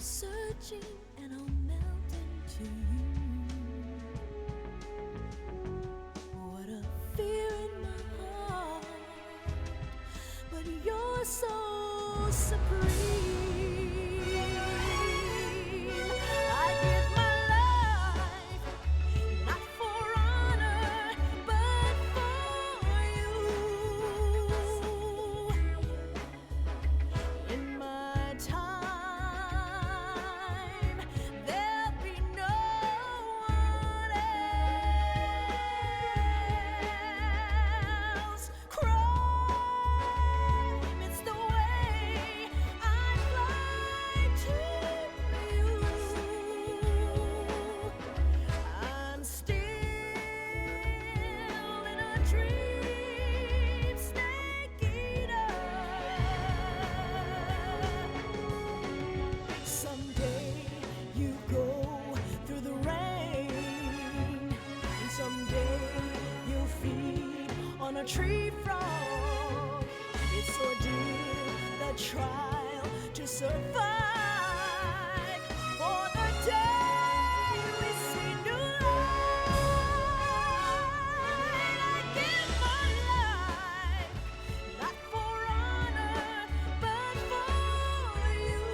searching and I'll melt into you. What a fear in my heart, but you're so supreme. I give my life, not for honor, but for you. In my time, there'll be no one else. Crime, it's the way I fly to you. I'm still in a dream, snake eater. Someday you go through the rain, and someday you'll feed on a tree frog. It's ordeal, the trial to survive for the day we see new light. I give my life, not for honor, but for you.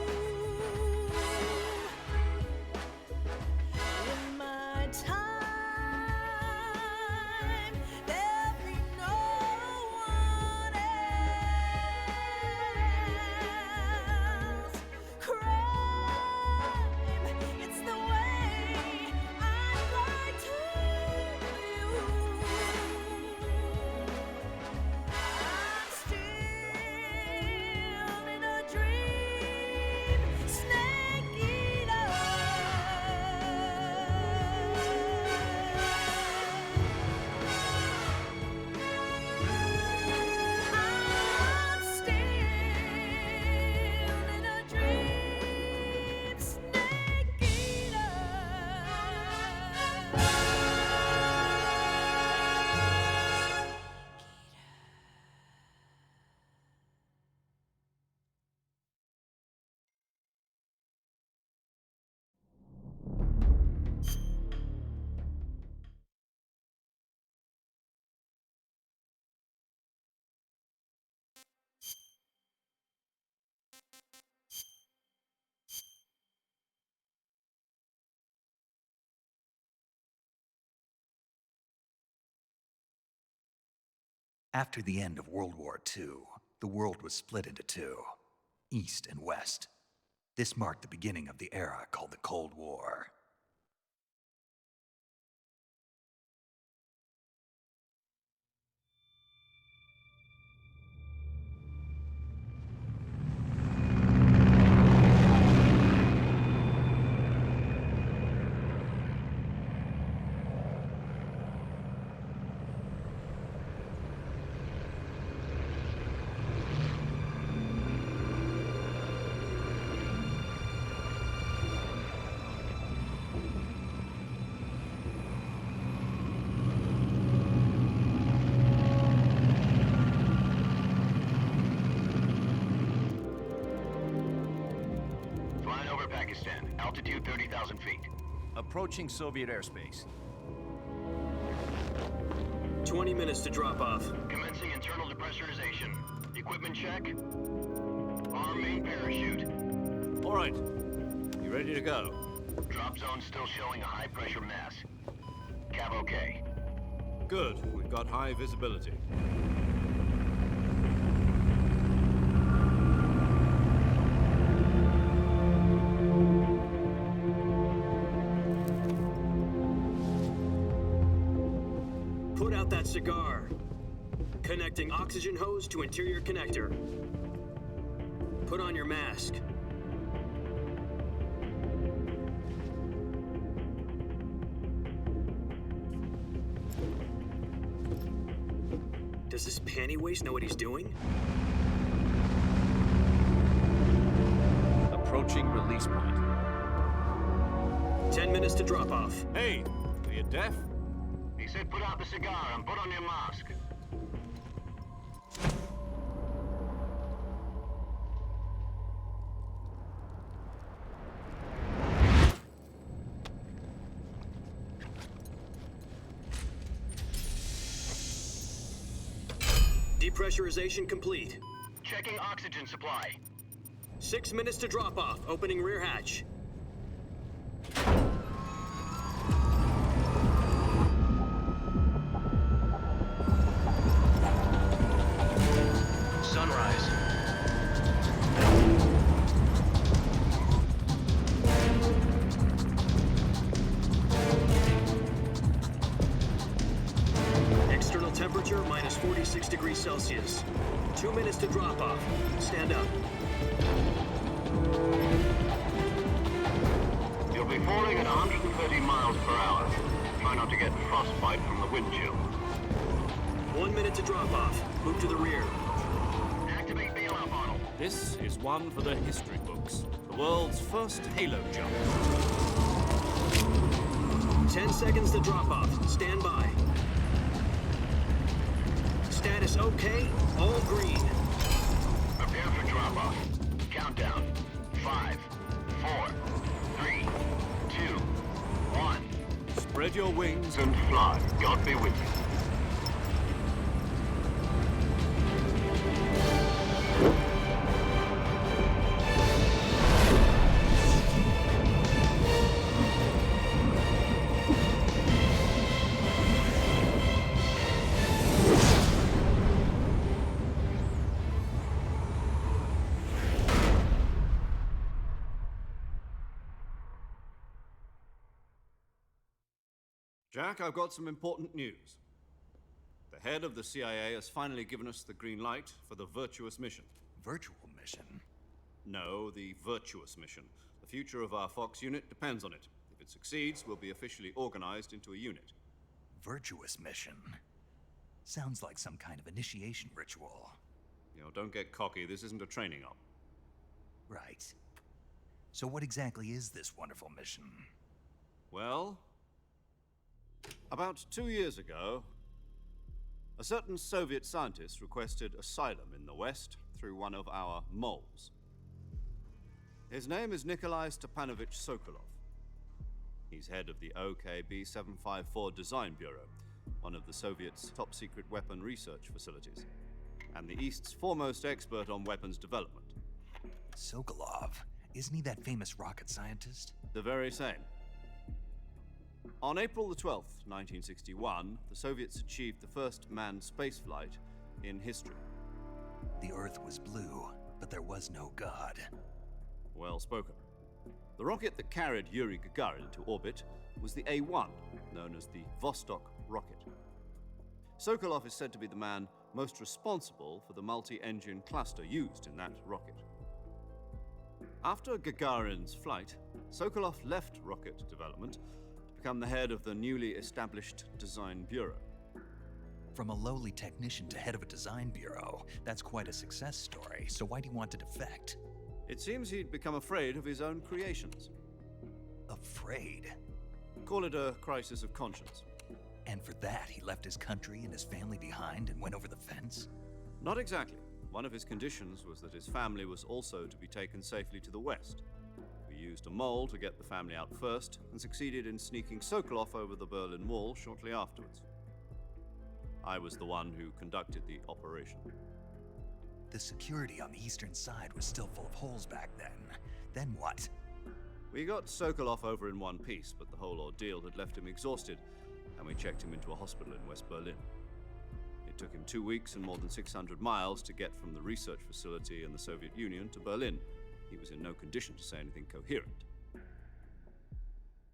In my time, there'll be no one else. Crime, it's the way I fly to you. I'm still in a dream, snake eater. I'm still in a dream, snake eater. After the end of World War II, the world was split into two, East and West. This marked the beginning of the era called the Cold War. Flying over Pakistan, altitude 30,000 feet. Approaching Soviet airspace. 20 minutes to drop off. Commencing internal depressurization. Equipment check. Arm main parachute. All right. You ready to go? Drop zone still showing a high pressure mass. Cav okay. Good. We've got high visibility. Put out that cigar. Connecting oxygen hose to interior connector. Put on your mask. Does this panty waste know what he's doing? Approaching release point. 10 minutes to drop off. Hey, are you deaf? He said put out the cigar and put on your mask. Depressurization complete. Checking oxygen supply. 6 minutes to drop off. Opening rear hatch. Sunrise. External temperature minus 46 degrees Celsius. 2 minutes to drop off. Stand up. You'll be falling at 130 miles per hour. Try not to get frostbite from the wind chill. 1 minute to drop off. Move to the rear. Activate bailout model. This is one for the history books. The world's first halo jump. 10 seconds to drop off. Stand by. Status okay. All green. Prepare for drop-off. Countdown. 5, 4, 3, 2, 1. Spread your wings And fly. God be with you. Jack, I've got some important news. The head of the CIA has finally given us the green light for the virtuous mission. Virtual mission? No, the virtuous mission. The future of our Fox unit depends on it. If it succeeds, we'll be officially organized into a unit. Virtuous mission? Sounds like some kind of initiation ritual. You know, don't get cocky. This isn't a training op. Right. So what exactly is this wonderful mission? Well, about 2 years ago, a certain Soviet scientist requested asylum in the West through one of our moles. His name is Nikolai Stepanovich Sokolov. He's head of the OKB-754 Design Bureau, one of the Soviets' top-secret weapon research facilities, and the East's foremost expert on weapons development. Sokolov? Isn't he that famous rocket scientist? The very same. On April the 12th, 1961, the Soviets achieved the first manned spaceflight in history. The Earth was blue, but there was no God. Well spoken. The rocket that carried Yuri Gagarin into orbit was the A-1, known as the Vostok rocket. Sokolov is said to be the man most responsible for the multi-engine cluster used in that rocket. After Gagarin's flight, Sokolov left rocket development to become the head of the newly established Design Bureau. From a lowly technician to head of a design bureau, that's quite a success story, so why do you want to defect? It seems he'd become afraid of his own creations. Afraid? Call it a crisis of conscience. And for that, he left his country and his family behind and went over the fence? Not exactly. One of his conditions was that his family was also to be taken safely to the West. We used a mole to get the family out first and succeeded in sneaking Sokolov over the Berlin Wall shortly afterwards. I was the one who conducted the operation. The security on the eastern side was still full of holes back then. Then what? We got Sokolov over in one piece, but the whole ordeal had left him exhausted, and we checked him into a hospital in West Berlin. It took him 2 weeks and more than 600 miles to get from the research facility in the Soviet Union to Berlin. He was in no condition to say anything coherent.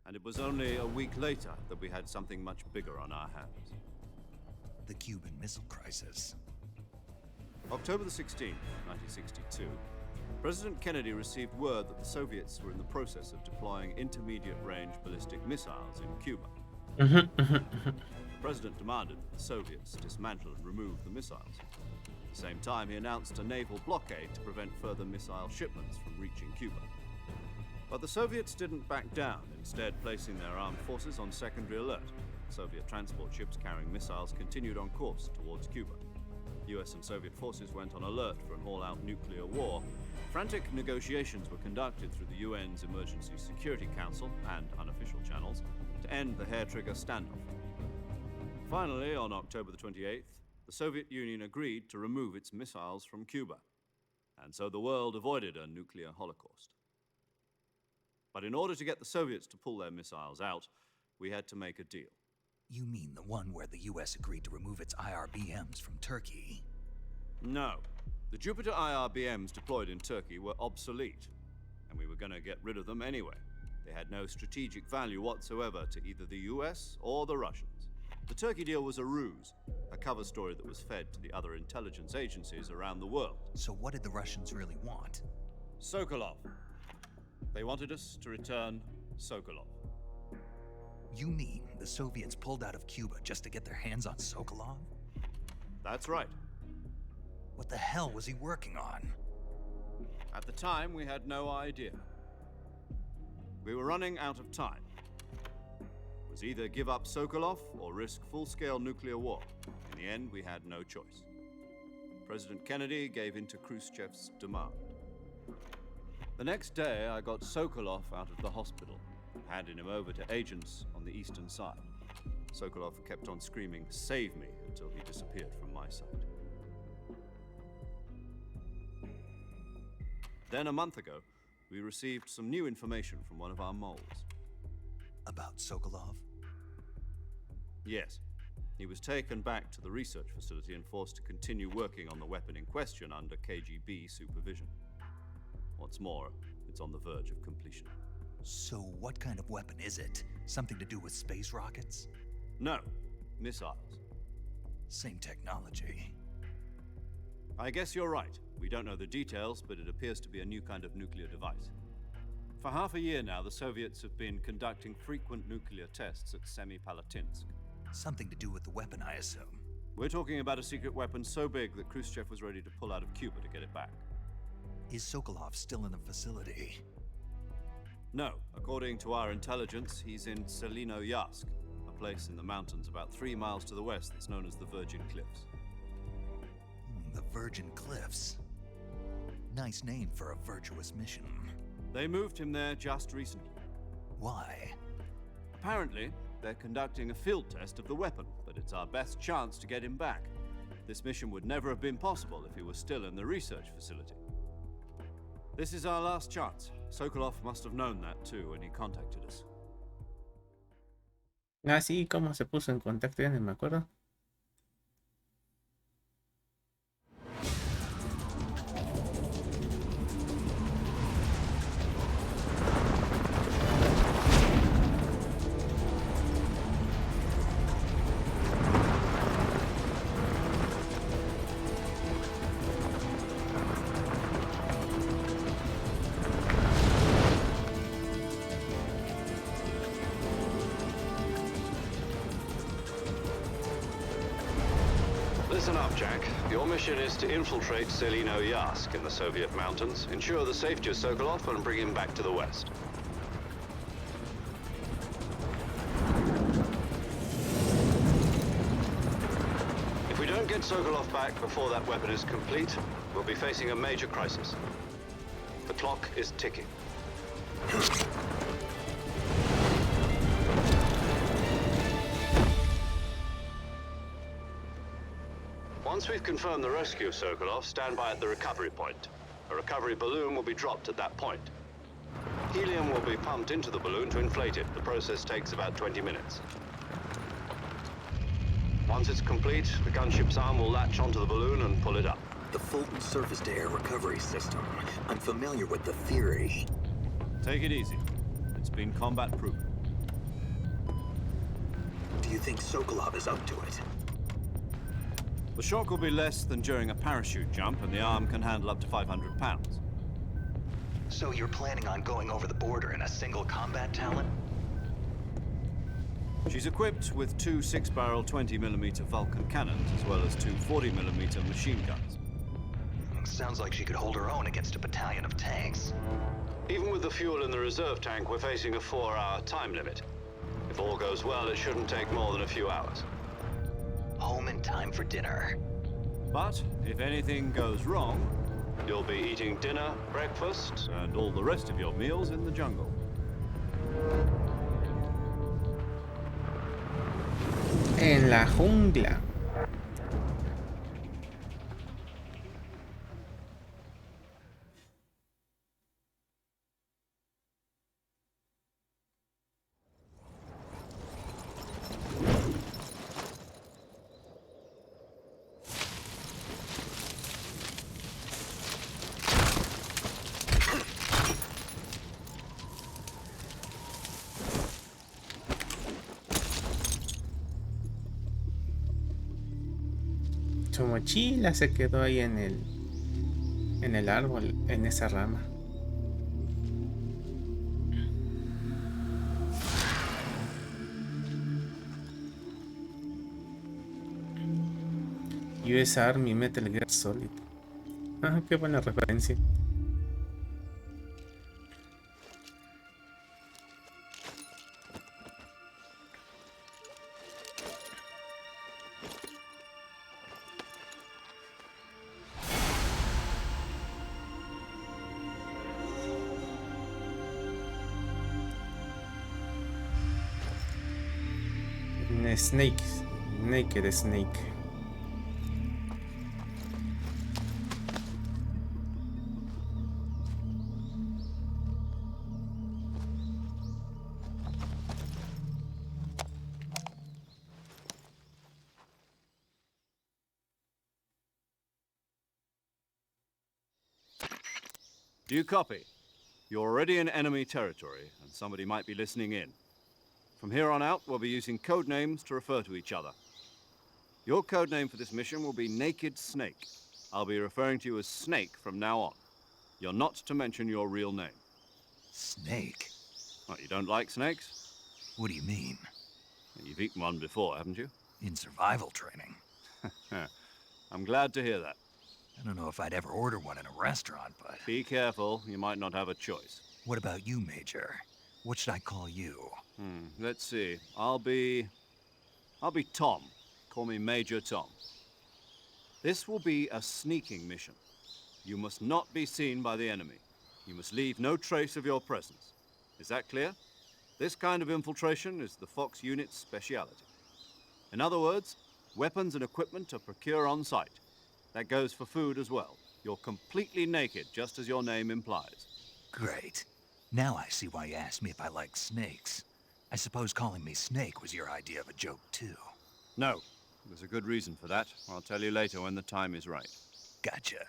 And it was only a week later that we had something much bigger on our hands. The Cuban Missile Crisis. October the 16th, 1962, President Kennedy received word that the Soviets were in the process of deploying intermediate-range ballistic missiles in Cuba. The president demanded that the Soviets dismantle and remove the missiles. At the same time, he announced a naval blockade to prevent further missile shipments from reaching Cuba. But the Soviets didn't back down, instead placing their armed forces on secondary alert. Soviet transport ships carrying missiles continued on course towards Cuba. US and Soviet forces went on alert for an all-out nuclear war. Frantic negotiations were conducted through the UN's Emergency Security Council and unofficial channels to end the hair-trigger standoff. Finally, on October the 28th, the Soviet Union agreed to remove its missiles from Cuba, and so the world avoided a nuclear holocaust. But in order to get the Soviets to pull their missiles out, we had to make a deal. You mean the one where the US agreed to remove its IRBMs from Turkey? No. The Jupiter IRBMs deployed in Turkey were obsolete, and we were going to get rid of them anyway. They had no strategic value whatsoever to either the US or the Russians. The Turkey deal was a ruse, a cover story that was fed to the other intelligence agencies around the world. So what did the Russians really want? Sokolov. They wanted us to return Sokolov. You mean the Soviets pulled out of Cuba just to get their hands on Sokolov? That's right. What the hell was he working on? At the time, we had no idea. We were running out of time. It was either give up Sokolov or risk full-scale nuclear war. In the end, we had no choice. President Kennedy gave in to Khrushchev's demand. The next day, I got Sokolov out of the hospital, handing him over to agents on the eastern side. Sokolov kept on screaming, "Save me," until he disappeared from my sight. Then, a month ago, we received some new information from one of our moles. About Sokolov? Yes. He was taken back to the research facility and forced to continue working on the weapon in question under KGB supervision. What's more, it's on the verge of completion. So what kind of weapon is it? Something to do with space rockets? No, missiles. Same technology. I guess you're right. We don't know the details, but it appears to be a new kind of nuclear device. For half a year now, the Soviets have been conducting frequent nuclear tests at Semipalatinsk. Something to do with the weapon, I assume. We're talking about a secret weapon so big that Khrushchev was ready to pull out of Cuba to get it back. Is Sokolov still in the facility? No. According to our intelligence, he's in Selino-Yarsk, a place in the mountains about 3 miles to the west that's known as the Virgin Cliffs. The Virgin Cliffs. Nice name for a virtuous mission. They moved him there just recently. Why? Apparently, they're conducting a field test of the weapon, but it's our best chance to get him back. This mission would never have been possible if he was still in the research facility. This is our last chance. Sokolov must have known that too when he contacted us. Así como se puso en contacto, ya no me acuerdo. Listen up, Jack. Your mission is to infiltrate Selino-Yarsk in the Soviet mountains, ensure the safety of Sokolov, and bring him back to the west. If we don't get Sokolov back before that weapon is complete, we'll be facing a major crisis. The clock is ticking. Once we've confirmed the rescue of Sokolov, stand by at the recovery point. A recovery balloon will be dropped at that point. Helium will be pumped into the balloon to inflate it. The process takes about 20 minutes. Once it's complete, the gunship's arm will latch onto the balloon and pull it up. The Fulton surface-to-air recovery system. I'm familiar with the theory. Take it easy. It's been combat-proven. Do you think Sokolov is up to it? The shock will be less than during a parachute jump, and the arm can handle up to 500 pounds. So you're planning on going over the border in a single combat Talon? She's equipped with 2 6-barrel 20mm Vulcan cannons, as well as 2 40mm machine guns. Sounds like she could hold her own against a battalion of tanks. Even with the fuel in the reserve tank, we're facing a 4-hour time limit. If all goes well, it shouldn't take more than a few hours. Home in time for dinner. But if anything goes wrong, You'll be eating dinner, breakfast, and all the rest of your meals in the jungle. En la jungla. Su mochila se quedó ahí en el árbol, en esa rama. US Army Metal Gear Solid. Ah, qué buena referencia. Snake. Naked Snake. Do you copy? You're already in enemy territory, and somebody might be listening in. From here on out, we'll be using code names to refer to each other. Your code name for this mission will be Naked Snake. I'll be referring to you as Snake from now on. You're not to mention your real name. Snake? What, you don't like snakes? What do you mean? You've eaten one before, haven't you? In survival training. I'm glad to hear that. I don't know if I'd ever order one in a restaurant, but... Be careful, you might not have a choice. What about you, Major? What should I call you? Let's see. I'll be Tom. Call me Major Tom. This will be a sneaking mission. You must not be seen by the enemy. You must leave no trace of your presence. Is that clear? This kind of infiltration is the Fox unit's speciality. In other words, weapons and equipment are procured on site. That goes for food as well. You're completely naked, just as your name implies. Great. Now I see why you asked me if I like snakes. I suppose calling me Snake was your idea of a joke, too. No. There's a good reason for that. I'll tell you later when the time is right. Gotcha.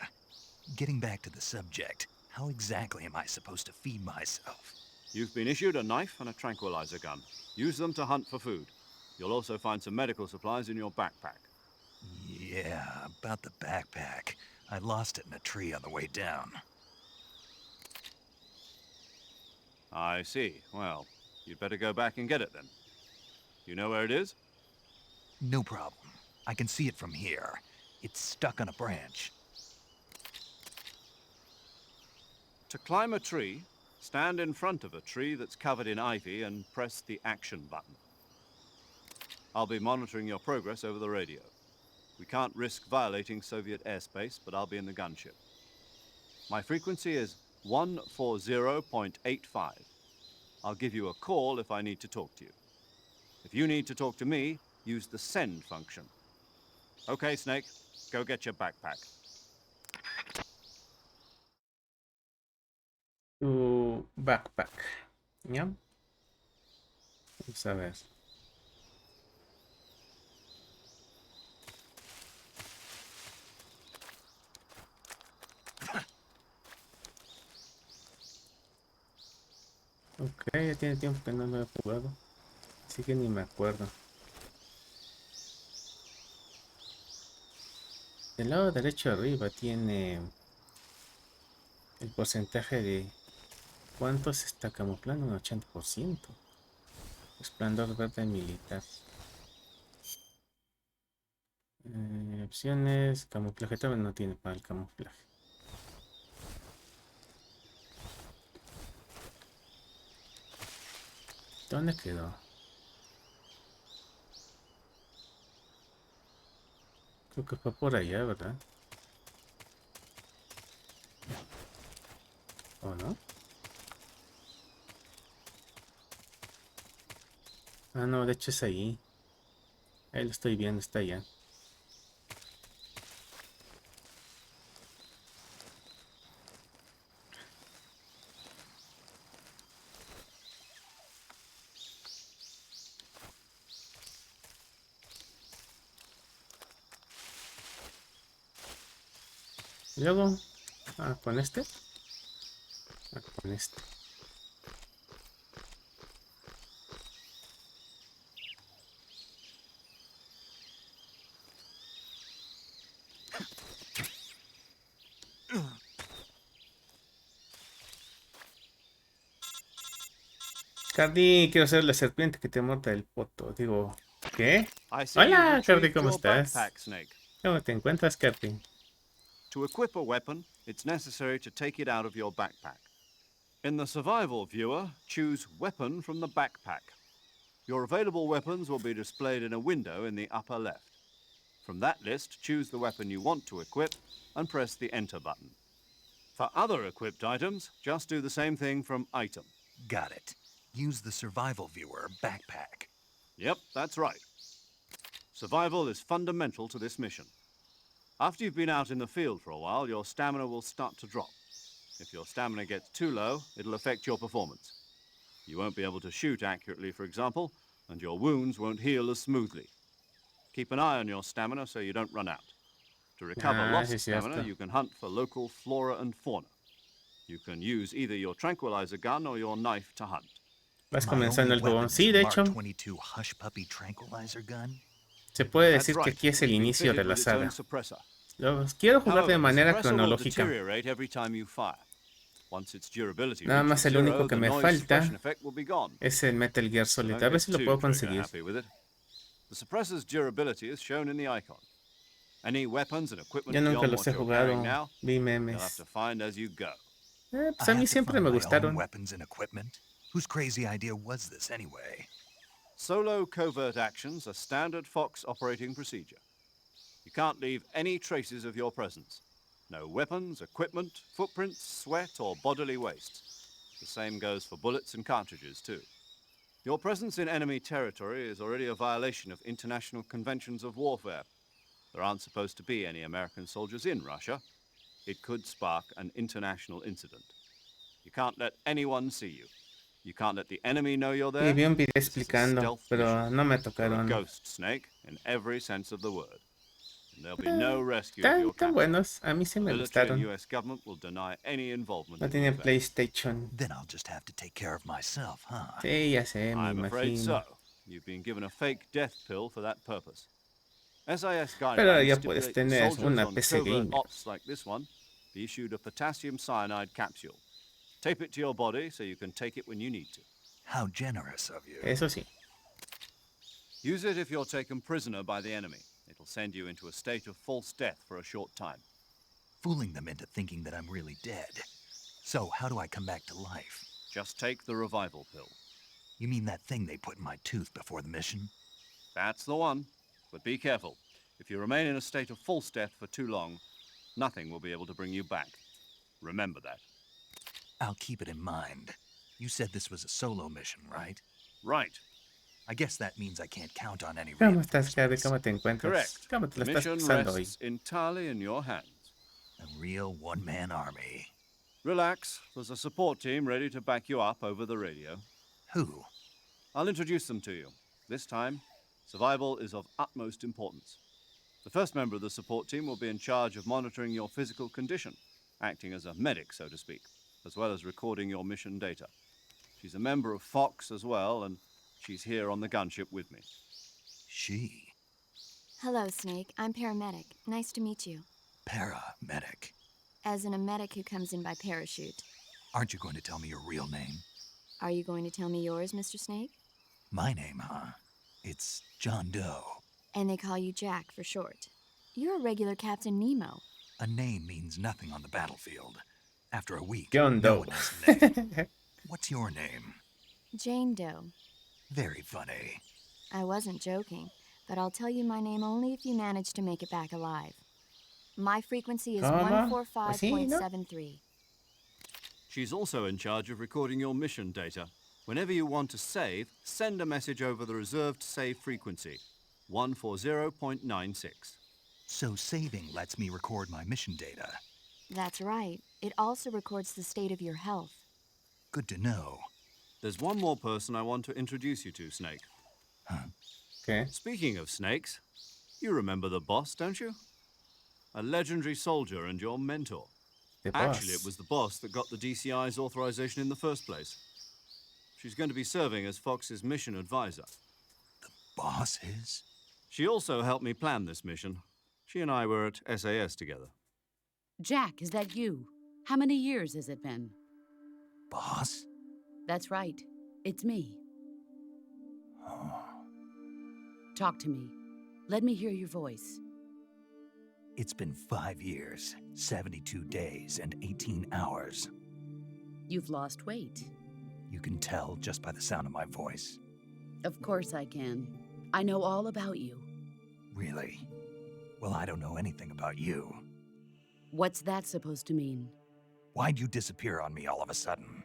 Getting back to the subject, how exactly am I supposed to feed myself? You've been issued a knife and a tranquilizer gun. Use them to hunt for food. You'll also find some medical supplies in your backpack. Yeah, about the backpack. I lost it in a tree on the way down. I see. Well, you'd better go back and get it then. You know where it is? No problem. I can see it from here. It's stuck on a branch. To climb a tree, stand in front of a tree that's covered in ivy and press the action button. I'll be monitoring your progress over the radio. We can't risk violating Soviet airspace, but I'll be in the gunship. My frequency is 140.85. I'll give you a call if I need to talk to you. If you need to talk to me, use the send function. Okay, Snake, go get your backpack. Tu backpack. ¿Ya? Vamos a ver. Ok, ya tiene tiempo que no lo he jugado. Así que ni me acuerdo. Del lado derecho arriba tiene el porcentaje de cuánto se está camuflando, un 80%. Esplendor verde militar. Opciones, camuflaje, tal vez no tiene para el camuflaje. ¿Dónde quedó? Creo que fue por allá, ¿verdad? ¿O no? Ah, no, de hecho es ahí. Ahí lo estoy viendo, está allá. Y luego, con este. Con este. Cardi, quiero ser la serpiente que te morda el poto. Digo, ¿qué? I see you've Hola, Cardi, retrieved ¿cómo your estás? backpack, Snake. ¿Cómo te encuentras, Cardi? To equip a weapon, it's necessary to take it out of your backpack. In the survival viewer, choose Weapon from the backpack. Your available weapons will be displayed in a window in the upper left. From that list, choose the weapon you want to equip and press the Enter button. For other equipped items, just do the same thing from Item. Got it. Use the survival viewer backpack. Yep, that's right. Survival is fundamental to this mission. After you've been out in the field for a while, your stamina will start to drop. If your stamina gets too low, it'll affect your performance. You won't be able to shoot accurately, for example, and your wounds won't heal as smoothly. Keep an eye on your stamina so you don't run out. To recover Ah, lost sí, es stamina, cierto. you can hunt for local flora and fauna. You can use either your tranquilizer gun or your knife to hunt. Vas My comenzando only el juego. weapon is Sí, a de Mark hecho, 22 Hush Puppy tranquilizer gun. se puede That's decir que right. aquí es el It's been inicio de fitted la with its own saga. suppressor. Quiero jugar de However, the manera suppressor will cronológica. deteriorate every time you fire. Once its durability Nada más reaches el único zero, que the me noise suppression falta effect will be gone. es el Metal Gear So Solid. don't A ver get si lo too puedo trigger conseguir. happy with it. The suppressor's durability is shown in the icon. Any weapons and equipment Yo nunca beyond los what he you're carrying jugado. now, Vi you'll have memes. to find as you go. Pues I a mí have to siempre find me my own gustaron. weapons and equipment. Whose crazy idea was this anyway? Solo covert actions are standard Fox operating procedure. You can't leave any traces of your presence. No weapons, equipment, footprints, sweat, or bodily waste. The same goes for bullets and cartridges, too. Your presence in enemy territory is already a violation of international conventions of warfare. There aren't supposed to be any American soldiers in Russia. It could spark an international incident. You can't let anyone see you. You can't let the enemy know you're Sí, there. vi un video This is a explicando, stealth pero mission. no me You're a tocaron. ghost, Snake, in every sense of the word. And there'll be no rescue of Tan, your tan captain. buenos. A mí sí The me military and gustaron. US government will deny any involvement No in the tienen event. PlayStation. Then I'll just have to take care of myself, huh? Sí, ya sé, me I'm afraid so. imagino. You've been given a fake death pill for that purpose. SIS Pero ahora guidelines ya puedes stipulate that tener soldiers una on PC covert gamer. ops like this one be issued a potassium cyanide capsule. Tape it to your body so you can take it when you need to. How generous of you. Eso sí. Use it if you're taken prisoner by the enemy. It'll send you into a state of false death for a short time. Fooling them into thinking that I'm really dead. So, how do I come back to life? Just take the revival pill. You mean that thing they put in my tooth before the mission? That's the one. But be careful. If you remain in a state of false death for too long, nothing will be able to bring you back. Remember that. I'll keep it in mind. You said this was a solo mission, right? Right. I guess that means I can't count on any ¿Cómo estás, Cardi? reinforcements. ¿Cómo te encuentras? Correct. ¿Cómo te The lo estás mission pasando hoy? rests entirely in your hands. A real one-man army. Relax. There's a support team ready to back you up over the radio. Who? I'll introduce them to you. This time, survival is of utmost importance. The first member of the support team will be in charge of monitoring your physical condition, acting as a medic, so to speak, as well as recording your mission data. She's a member of Fox as well, and she's here on the gunship with me. She. Hello, Snake. I'm paramedic. Nice to meet you. Paramedic. As in a medic who comes in by parachute. Aren't you going to tell me your real name? Are you going to tell me yours, Mr. Snake? My name, huh? It's John Doe. And they call you Jack for short. You're a regular Captain Nemo. A name means nothing on the battlefield. After a week, John no Doe. one has a name. What's your name? Jane Doe. Very funny. I wasn't joking, but I'll tell you my name only if you manage to make it back alive. My frequency is ¿Cómo? 145.73. She's also in charge of recording your mission data. Whenever you want to save, send a message over the reserved save frequency, 140.96. So saving lets me record my mission data. That's right. It also records the state of your health. Good to know. There's one more person I want to introduce you to, Snake. ¿Qué? Speaking of snakes, you remember the boss, don't you? A legendary soldier and your mentor. De Actually, boss. it was the boss that got the DCI's authorization in the first place. She's going to be serving as Fox's mission advisor. Boss is? She also helped me plan this mission. She and I were at SAS together. Jack, is that you? How many years has it been? Boss? That's right. It's me. Talk to me. Let me hear your voice. It's been 5 years, 72 days, and 18 hours. You've lost weight. You can tell just by the sound of my voice. Of course I can. I know all about you. Really? Well, I don't know anything about you. What's that supposed to mean? Why'd you disappear on me all of a sudden?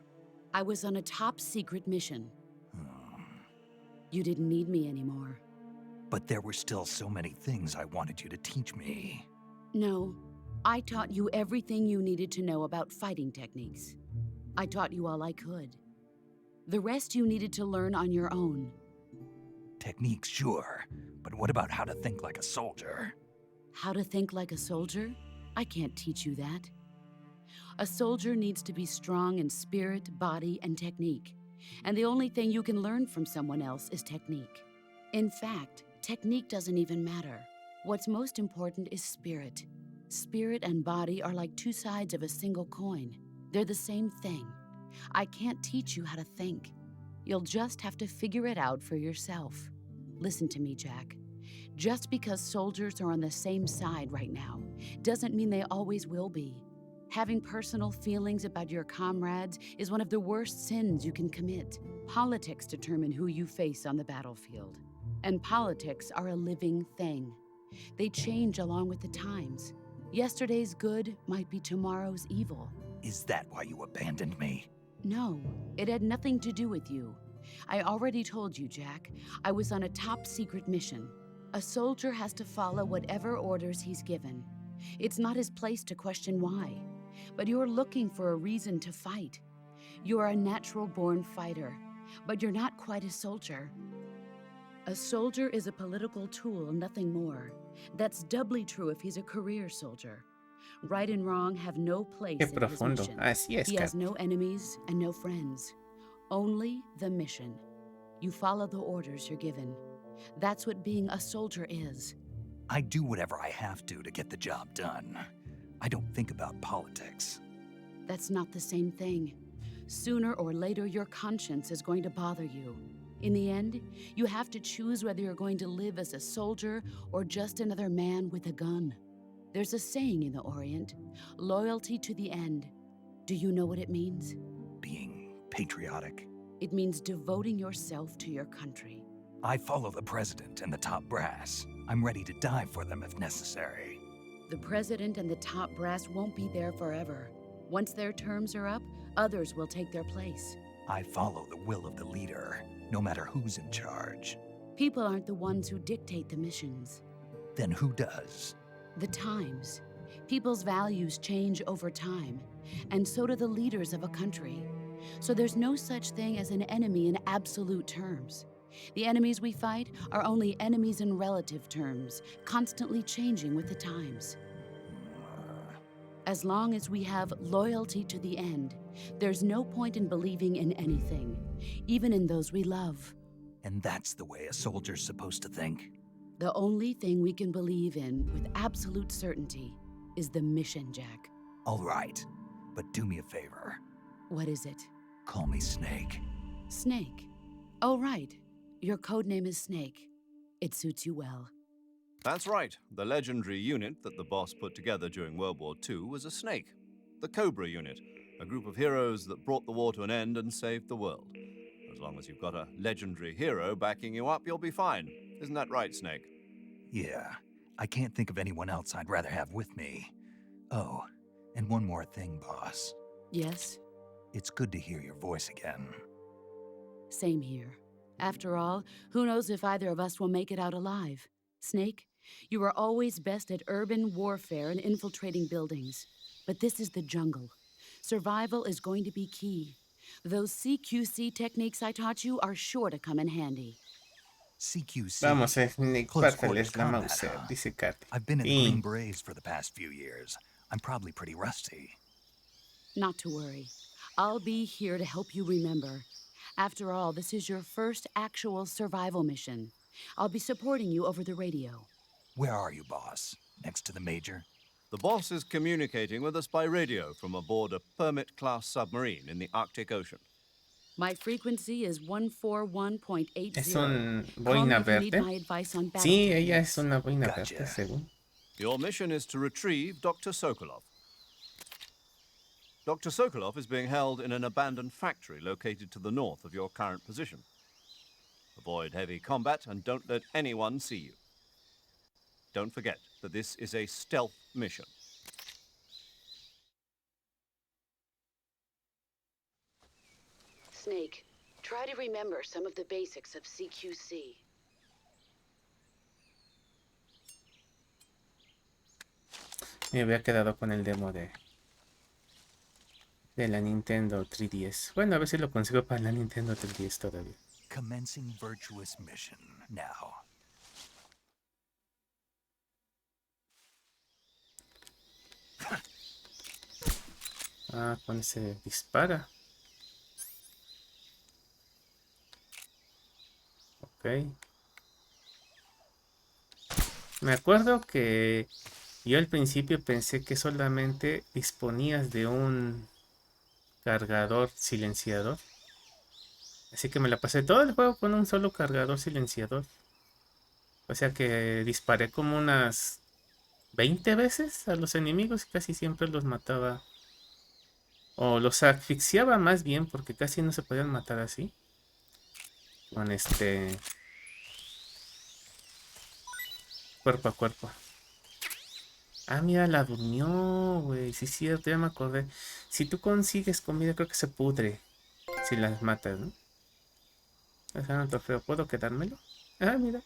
I was on a top secret mission. You didn't need me anymore. But there were still so many things I wanted you to teach me. No, I taught you everything you needed to know about fighting techniques. I taught you all I could. The rest you needed to learn on your own. Techniques, sure. But what about how to think like a soldier? How to think like a soldier? I can't teach you that. A soldier needs to be strong in spirit, body, and technique. And the only thing you can learn from someone else is technique. In fact, technique doesn't even matter. What's most important is spirit. Spirit and body are like two sides of a single coin. They're the same thing. I can't teach you how to think. You'll just have to figure it out for yourself. Listen to me, Jack. Just because soldiers are on the same side right now doesn't mean they always will be. Having personal feelings about your comrades is one of the worst sins you can commit. Politics determine who you face on the battlefield. And politics are a living thing. They change along with the times. Yesterday's good might be tomorrow's evil. Is that why you abandoned me? No, it had nothing to do with you. I already told you, Jack. I was on a top secret mission. A soldier has to follow whatever orders he's given. It's not his place to question why. But you're looking for a reason to fight. You're a natural-born fighter, but you're not quite a soldier. A soldier is a political tool, nothing more. That's doubly true if he's a career soldier. Right and wrong have no place Qué in his profundo. mission. Así es, He has Kat. no enemies and no friends. Only the mission. You follow the orders you're given. That's what being a soldier is. I do whatever I have to get the job done. I don't think about politics. That's not the same thing. Sooner or later, your conscience is going to bother you. In the end, you have to choose whether you're going to live as a soldier or just another man with a gun. There's a saying in the Orient, loyalty to the end. Do you know what it means? Being patriotic. It means devoting yourself to your country. I follow the president and the top brass. I'm ready to die for them if necessary. The president and the top brass won't be there forever. Once their terms are up, others will take their place. I follow the will of the leader, no matter who's in charge. People aren't the ones who dictate the missions. Then who does? The times. People's values change over time, and so do the leaders of a country. So there's no such thing as an enemy in absolute terms. The enemies we fight are only enemies in relative terms, constantly changing with the times. As long as we have loyalty to the end, there's no point in believing in anything, even in those we love. And that's the way a soldier's supposed to think? The only thing we can believe in with absolute certainty is the mission, Jack. All right, but do me a favor. What is it? Call me Snake. Snake. Oh, right. Your code name is Snake. It suits you well. That's right. The legendary unit that the boss put together during World War II was a snake. The Cobra unit, a group of heroes that brought the war to an end and saved the world. As long as you've got a legendary hero backing you up, you'll be fine. Isn't that right, Snake? Yeah, I can't think of anyone else I'd rather have with me. Oh, and one more thing, boss. Yes? It's good to hear your voice again. Same here. After all, who knows if either of us will make it out alive? Snake, you are always best at urban warfare and infiltrating buildings. But this is the jungle. Survival is going to be key. Those CQC techniques I taught you are sure to come in handy. CQC. Vamos, Snake, Close pártales quarters la combat, mouse, huh? dice Kat. I've been in Sí. Green Berets for the past few years. I'm probably pretty rusty. Not to worry. I'll be here to help you remember. After all, this is your first actual survival mission. I'll be supporting you over the radio. Where are you, boss? Next to the major? The boss is communicating with us by radio from aboard a Permit-class submarine in the Arctic Ocean. My frequency is 141.80. Es un Call me boina if you need verde. my advice on battle Sí, ella techniques. es una boina Gotcha. verde, según. Your mission is to retrieve Dr. Sokolov. Dr. Sokolov is being held in an abandoned factory located to the north of your current position. Avoid heavy combat and don't let anyone see you. Don't forget that this is a stealth mission. Snake, try to remember some of the basics of CQC. Me había quedado con el demo de la Nintendo 3DS. Bueno, a ver si lo consigo para la Nintendo 3DS todavía. Commencing virtuous mission now. Ah, con ese dispara. Ok. Me acuerdo que yo al principio pensé que solamente disponías de un cargador silenciador. Así que me la pasé todo el juego con un solo cargador silenciador. O sea que disparé como unas 20 veces a los enemigos y casi siempre los mataba. O los asfixiaba más bien porque casi no se podían matar así. Con cuerpo a cuerpo. Ah, mira, la durmió, güey. Sí, es cierto, ya me acordé. Si tú consigues comida, creo que se pudre. Si las matas, ¿no? Ese es un trofeo. ¿Puedo quedármelo? Ah, mira.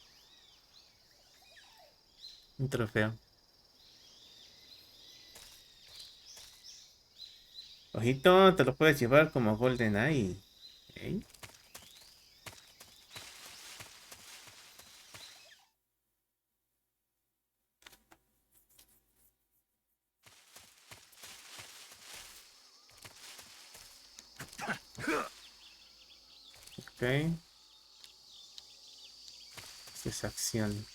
Un trofeo. Ojito, te lo puedes llevar como Golden Eye. ¿Ok? Ok. Esa es acción.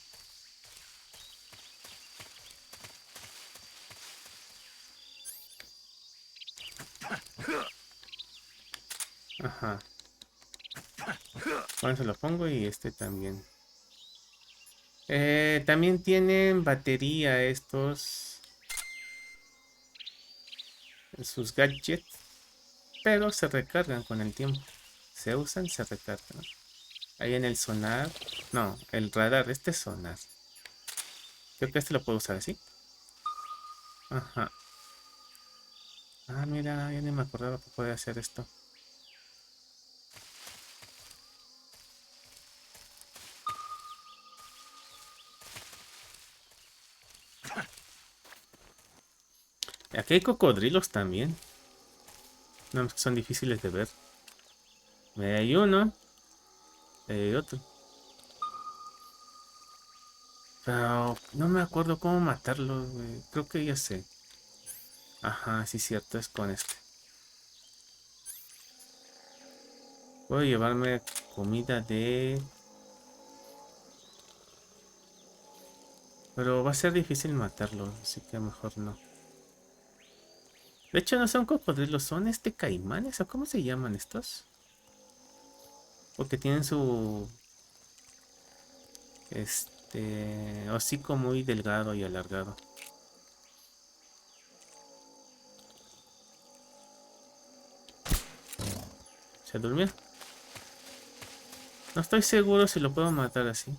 Ajá. Bueno, se lo pongo y este también. También tienen batería estos. Sus gadgets. Pero se recargan con el tiempo. Se usan, se recargan. Ahí en el sonar. No, el radar. Este es sonar. Creo que este lo puedo usar así. Ajá. Ah, mira, ya ni me acordaba que podía hacer esto. Aquí hay cocodrilos también. No, es que son difíciles de ver. Hay uno. Hay otro. Pero no me acuerdo cómo matarlos, güey. Creo que ya sé. Ajá, sí, cierto, es con este. Puedo llevarme comida de... Pero va a ser difícil matarlos, así que mejor no. De hecho, no son cocodrilos, son caimanes, ¿o cómo se llaman estos? Porque tienen su... hocico muy delgado y alargado. ¿Se durmió? No estoy seguro si lo puedo matar así.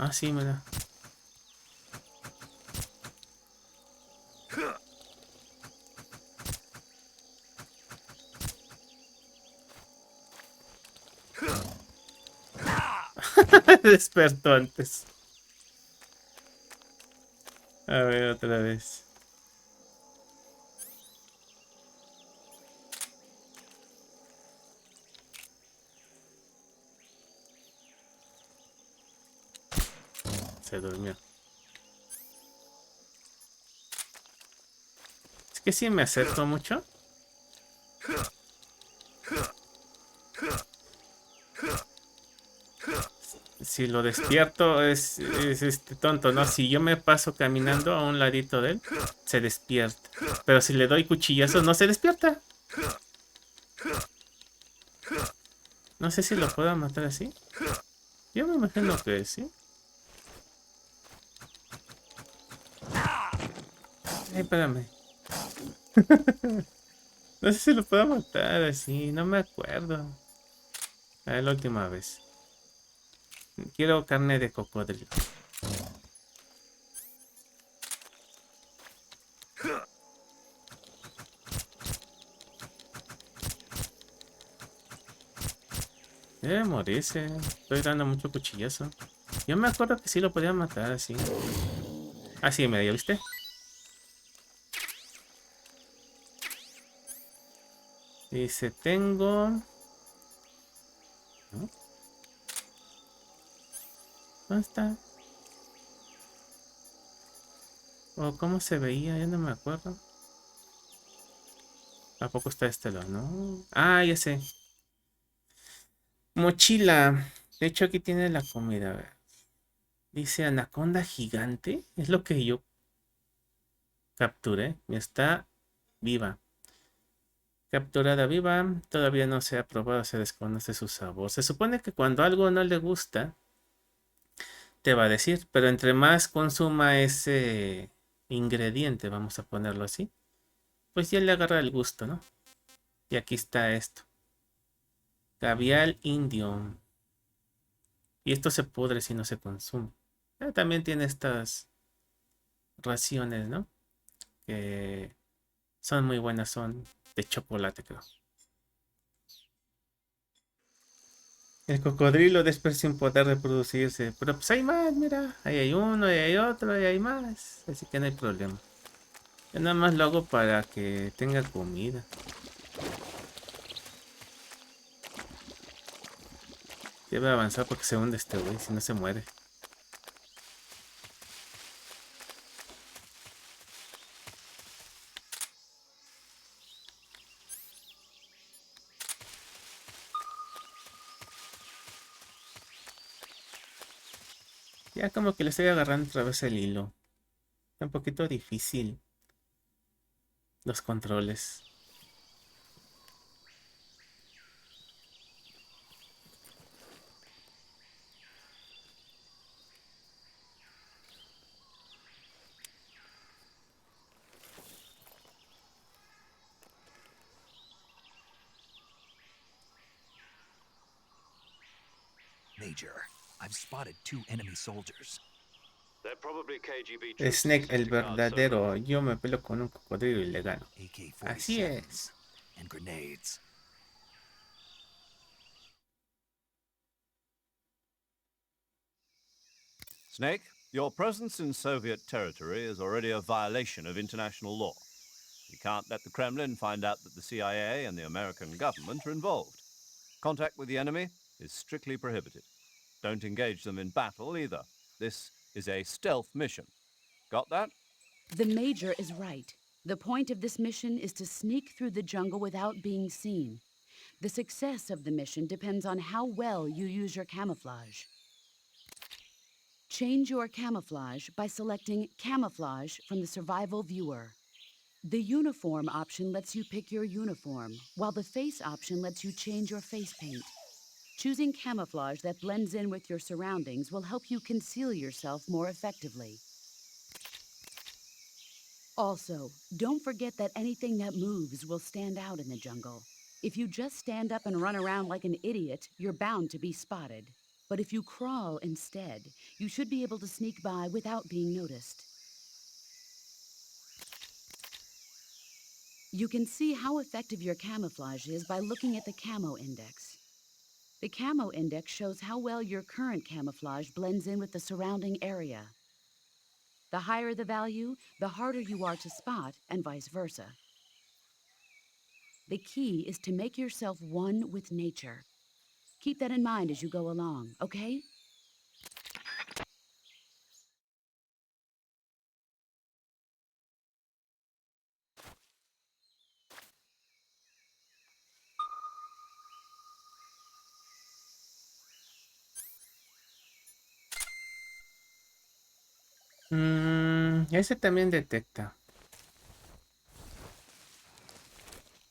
Ah, sí, mira. Despertó antes. A ver, otra vez. Se durmió. Es que si me acerco mucho. si lo despierto es este tonto, ¿no? Si yo me paso caminando a un ladito de él, se despierta. Pero si le doy cuchillazos, no se despierta. No sé si lo puedo matar así. Yo me imagino que sí. Ay, espérame. No sé si lo puedo matar así, no me acuerdo. A ver, la última vez. Quiero carne de cocodrilo. Debe morirse. Estoy dando mucho cuchillazo. Yo me acuerdo que sí lo podía matar así. Así me dio, ¿viste? Dice, tengo... ¿no? ¿Dónde está? ¿O cómo se veía? Ya no me acuerdo. ¿A poco está este lado? No. Ah, ya sé. Mochila. De hecho, aquí tiene la comida. A ver. Dice anaconda gigante. Es lo que yo capturé. Está viva. Capturada viva. Todavía no se ha probado. Se desconoce su sabor. Se supone que cuando algo no le gusta, te va a decir. Pero entre más consuma ese ingrediente, vamos a ponerlo así, pues ya le agarra el gusto, ¿no? Y aquí está esto. Caviar indio. Y esto se pudre si no se consume. También tiene estas raciones, ¿no? Que son muy buenas, son de chocolate, creo. El cocodrilo después sin poder reproducirse. Pero pues hay más, mira. Ahí hay uno, ahí hay otro, ahí hay más. Así que no hay problema. Yo nada más lo hago para que tenga comida. Debe avanzar porque se hunde este güey, si no se muere. Ya como que le estoy agarrando otra vez el hilo. Está un poquito difícil los controles. Major, I've spotted 2 enemy soldiers. They're probably KGB troops Snake, sent el to guard Sokolov. verdadero. Yo me peleo con un cocodrilo y le gano. Así AK-47s es. and grenades. Snake, your presence in Soviet territory is already a violation of international law. You can't let the Kremlin find out that the CIA and the American government are involved. Contact with the enemy is strictly prohibited. Don't engage them in battle either. This is a stealth mission. Got that? The Major is right. The point of this mission is to sneak through the jungle without being seen. The success of the mission depends on how well you use your camouflage. Change your camouflage by selecting Camouflage from the Survival Viewer. The Uniform option lets you pick your uniform, while the Face option lets you change your face paint. Choosing camouflage that blends in with your surroundings will help you conceal yourself more effectively. Also, don't forget that anything that moves will stand out in the jungle. If you just stand up and run around like an idiot, you're bound to be spotted. But if you crawl instead, you should be able to sneak by without being noticed. You can see how effective your camouflage is by looking at the camo index. The camo index shows how well your current camouflage blends in with the surrounding area. The higher the value, the harder you are to spot, and vice versa. The key is to make yourself one with nature. Keep that in mind as you go along, okay? Ese también detecta.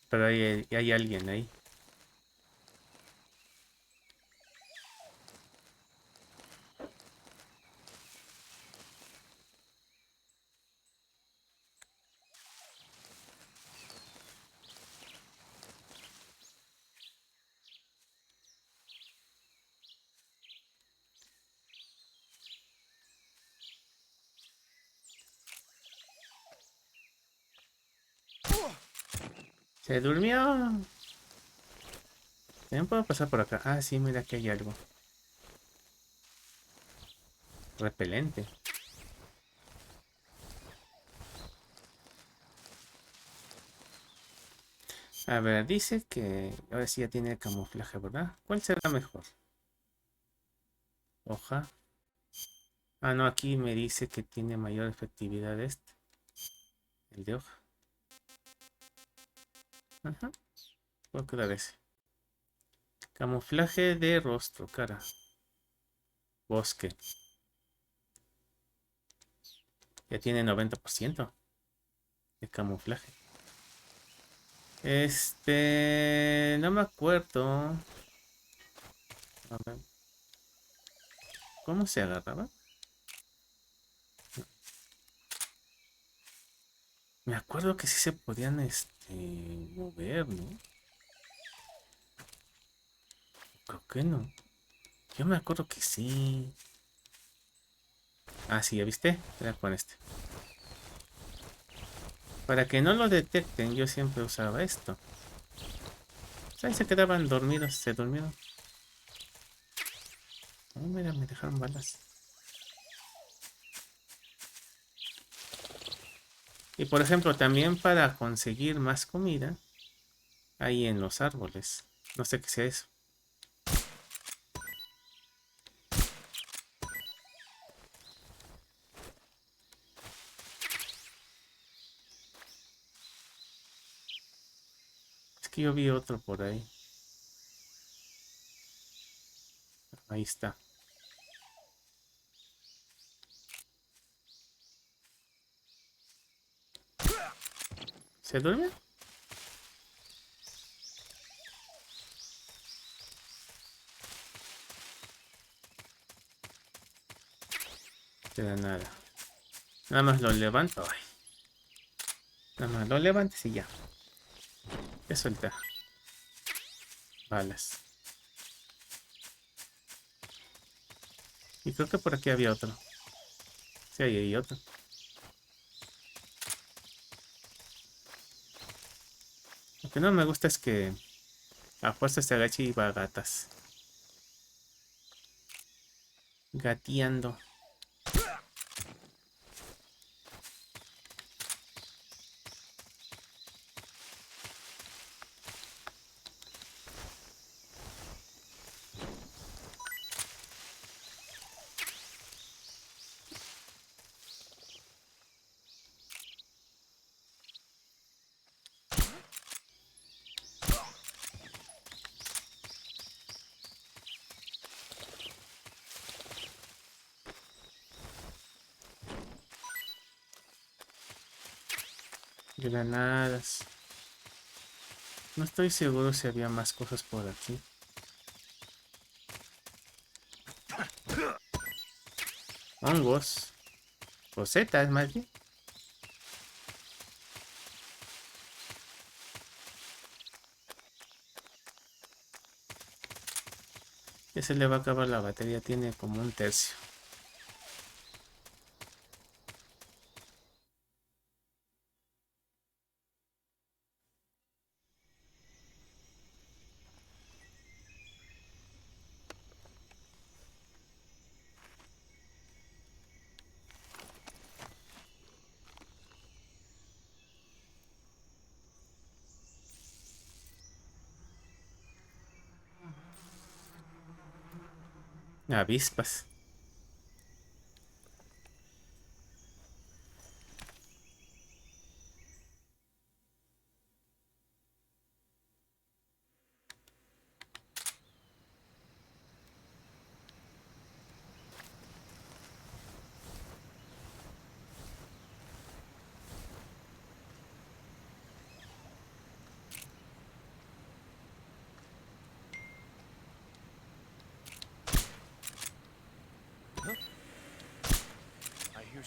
Pero hay alguien ahí. Se durmió. También puedo pasar por acá. Ah, sí, mira que hay algo. Repelente. A ver, dice que ahora sí ya tiene camuflaje, ¿verdad? ¿Cuál será mejor? Hoja. Ah, no, aquí me dice que tiene mayor efectividad este. El de hoja. Ajá. Puedo quedar ese. Camuflaje de rostro, cara. Bosque. Ya tiene 90% de camuflaje. No me acuerdo. A ver. ¿Cómo se agarraba? Me acuerdo que sí se podían, mover, ¿no? Creo que no. Yo me acuerdo que sí. Ah, sí, ¿ya viste? Era con este. Para que no lo detecten, yo siempre usaba esto. Ahí se quedaban dormidos, se durmieron. Oh, mira, me dejaron balas. Y por ejemplo, también para conseguir más comida, hay en los árboles. No sé qué sea eso. Es que yo vi otro por ahí. Ahí está. ¿Se duerme? No da nada. Nada más lo levanto. Ay, nada más lo levantes y ya. Ya suelta. Balas. Y creo que por aquí había otro. Sí, ahí hay otro. Lo que no me gusta es que a fuerza se agache y va a gatas. Gateando. Granadas. No estoy seguro si había más cosas por aquí. Hongos. Rosetas, más bien. Ya se le va a acabar la batería. Tiene como un tercio. Avispas.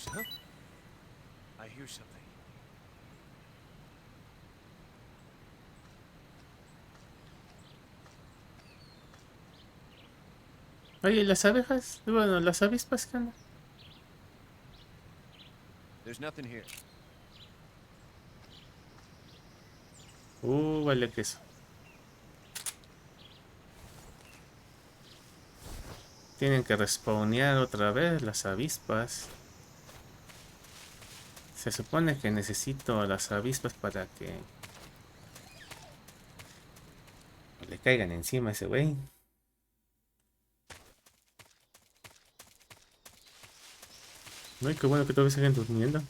Huh? I hear something. Oye, las abejas, bueno, las avispas, ¿qué onda? There's nothing here. Vale queso. Tienen que respawnear otra vez las avispas. Se supone que necesito a las avispas para que no le caigan encima a ese güey. Ay, qué bueno que todavía siguen durmiendo.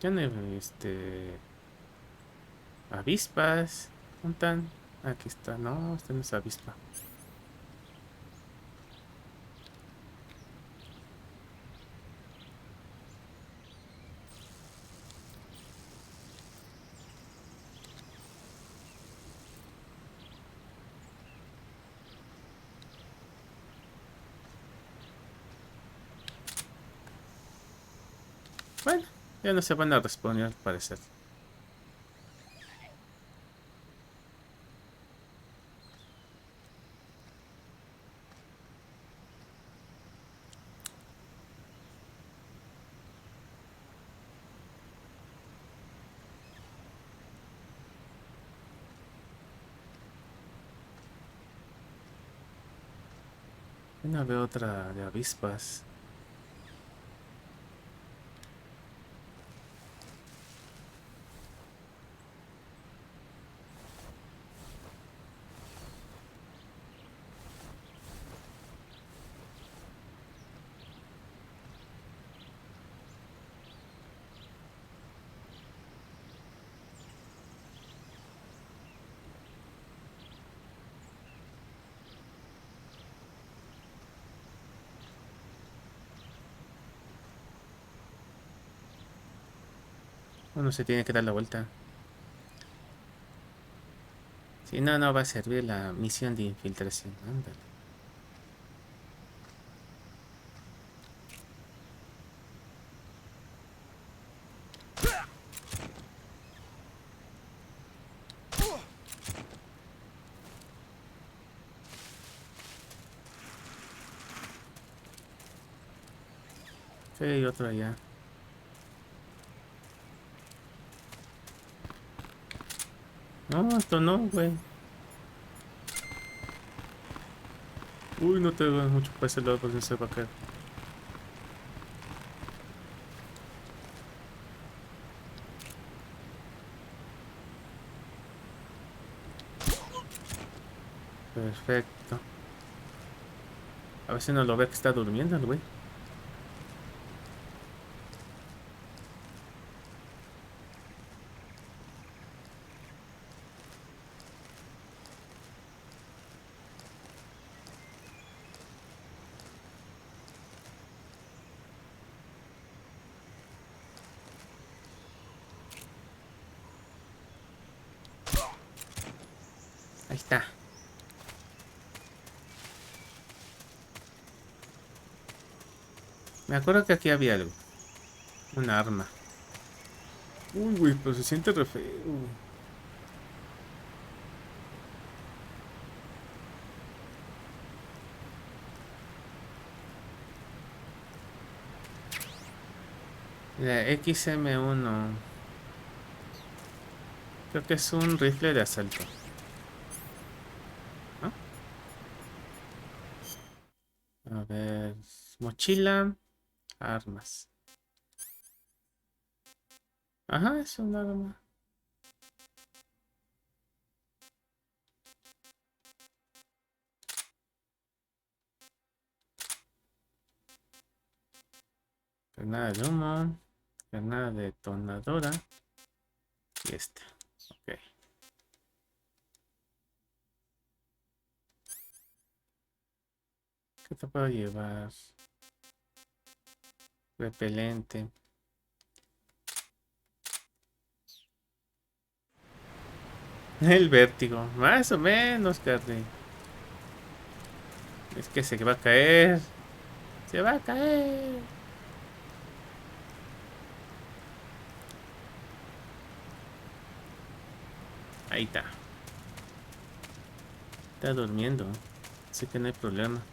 Ya no hay, avispas. ¿Dónde están? Aquí está. No, esta no es avispa. Bueno, ya no se van a responder al parecer. No veo otra de avispas. Uno se tiene que dar la vuelta. Si no, no va a servir la misión de infiltración. Ándale. Sí, hay otro allá. No, esto no, güey. Uy, no te hagas mucho para ese lado porque se va a caer. Perfecto. A ver si no lo ve que está durmiendo el güey. Ahí está. Me acuerdo que aquí había algo. Un arma. Uy, güey, pero se siente re feo. La XM1. Creo que es un rifle de asalto. ¿No? A ver. Mochila. Armas. Ajá, es un arma. Granada de humo. Granada detonadora. Y esta. Ok. ¿Qué te puedo llevar? Repelente. El vértigo. Más o menos, carne. Es que se va a caer. Se va a caer. Ahí está. Está durmiendo. Así que no hay problema.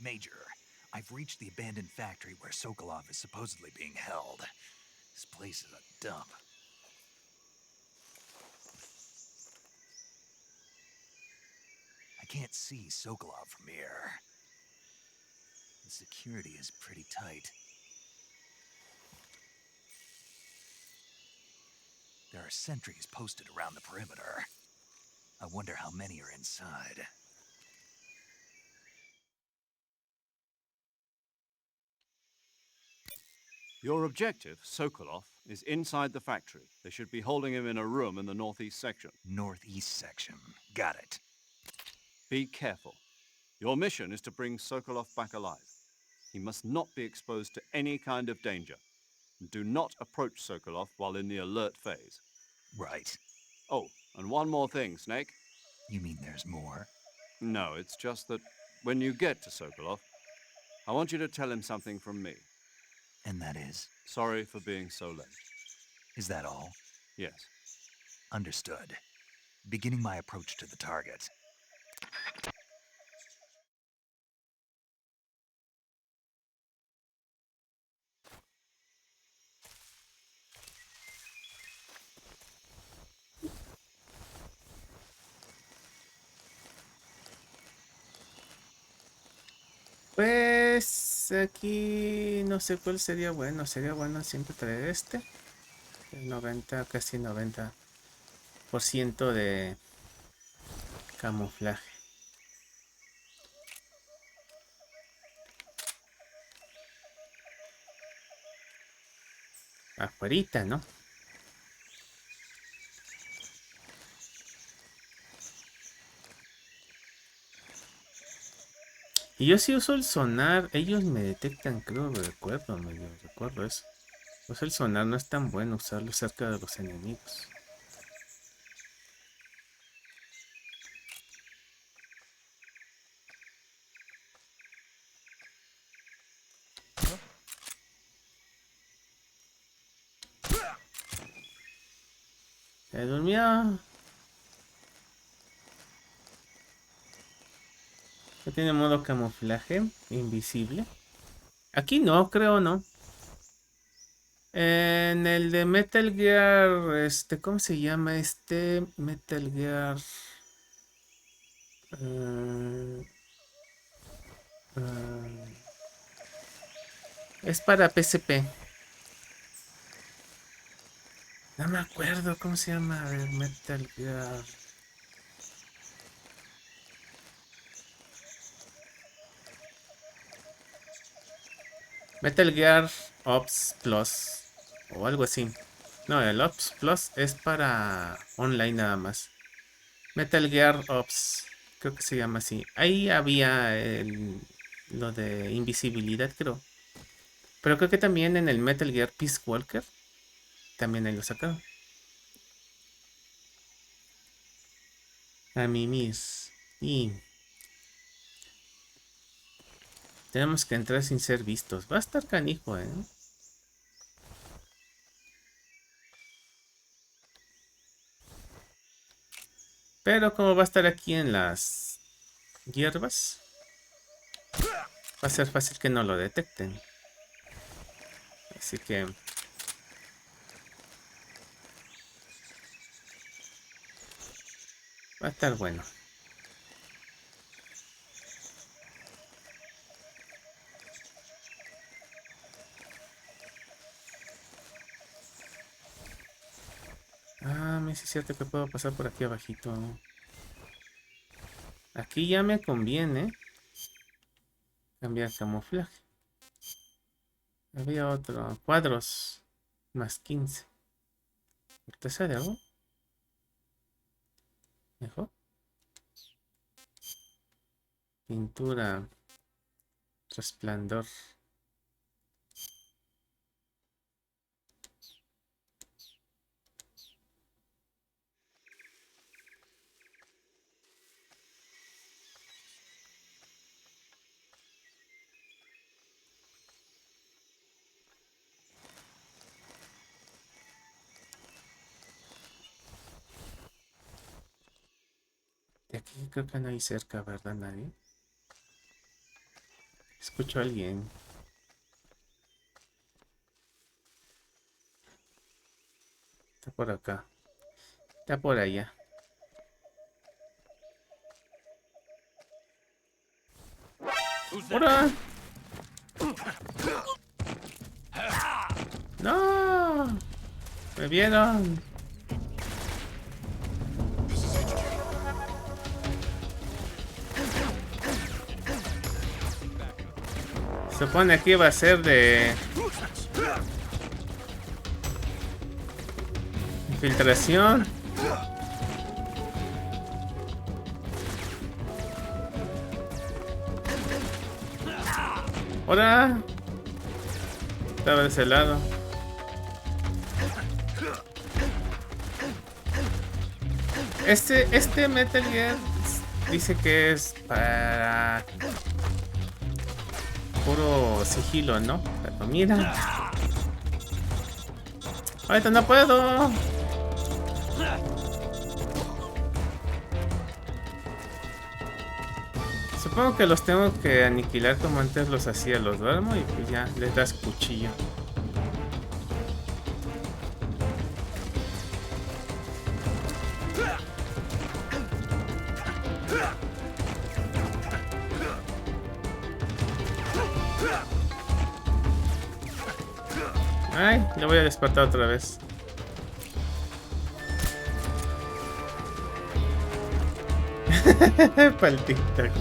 Major, I've reached the abandoned factory where Sokolov is supposedly being held. This place is a dump. I can't see Sokolov from here. The security is pretty tight. There are sentries posted around the perimeter. I wonder how many are inside. Your objective, Sokolov, is inside the factory. They should be holding him in a room in the northeast section. Northeast section. Got it. Be careful. Your mission is to bring Sokolov back alive. He must not be exposed to any kind of danger. Do not approach Sokolov while in the alert phase. Right. Oh, and one more thing, Snake. You mean there's more? No, it's just that when you get to Sokolov, I want you to tell him something from me. And that is? Sorry for being so late. Is that all? Yes. Understood. Beginning my approach to the target. Pues aquí no sé cuál sería bueno. Sería bueno siempre traer este. El 90, casi 90% de camuflaje. Afuerita, ¿no? Y yo sí uso el sonar. Ellos me detectan, creo, medio recuerdo eso. Pues el sonar no es tan bueno usarlo cerca de los enemigos. Se durmió. Ya tiene modo camuflaje, invisible. Aquí no, creo no. En el de Metal Gear, ¿cómo se llama este? Metal Gear. Es para PSP. No me acuerdo cómo se llama. A ver, Metal Gear. Metal Gear Ops Plus. O algo así. No, el Ops Plus es para online nada más. Metal Gear Ops. Creo que se llama así. Ahí había lo de invisibilidad, creo. Pero creo que también en el Metal Gear Peace Walker. También ahí lo sacaron. A mimis. Y tenemos que entrar sin ser vistos. Va a estar canijo, ¿eh? Pero como va a estar aquí en las hierbas, va a ser fácil que no lo detecten. Así que Va a estar bueno. Ah, me es cierto que puedo pasar por aquí abajito. Aquí ya me conviene cambiar camuflaje. Había otro. Cuadros. Más 15. ¿Corteza de agua? Mejor. Pintura. Resplandor. De aquí creo que no hay cerca, ¿verdad? Nadie. Escucho a alguien. Está por acá. Está por allá. ¡Hora! ¡No! ¡Me vieron! Se supone que iba a ser de infiltración. ¡Hola! Estaba de ese lado. Este Metal Gear dice que es para puro sigilo, ¿no? Pero mira. Ahorita no puedo. Supongo que los tengo que aniquilar como antes los hacía, los duermo y pues ya les das cuchillo. Ay, le voy a despertar otra vez. Paltita.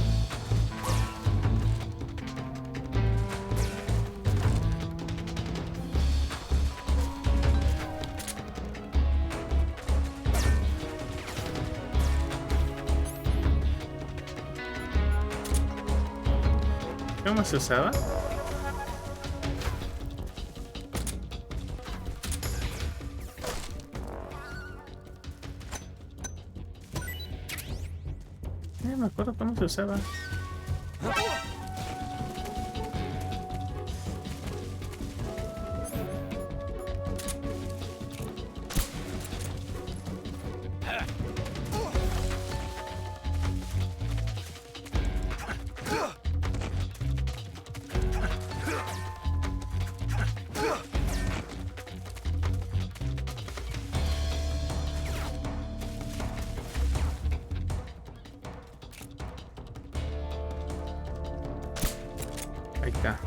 ¿Cómo se usaba? No me acuerdo cómo se usaba. Ahí está.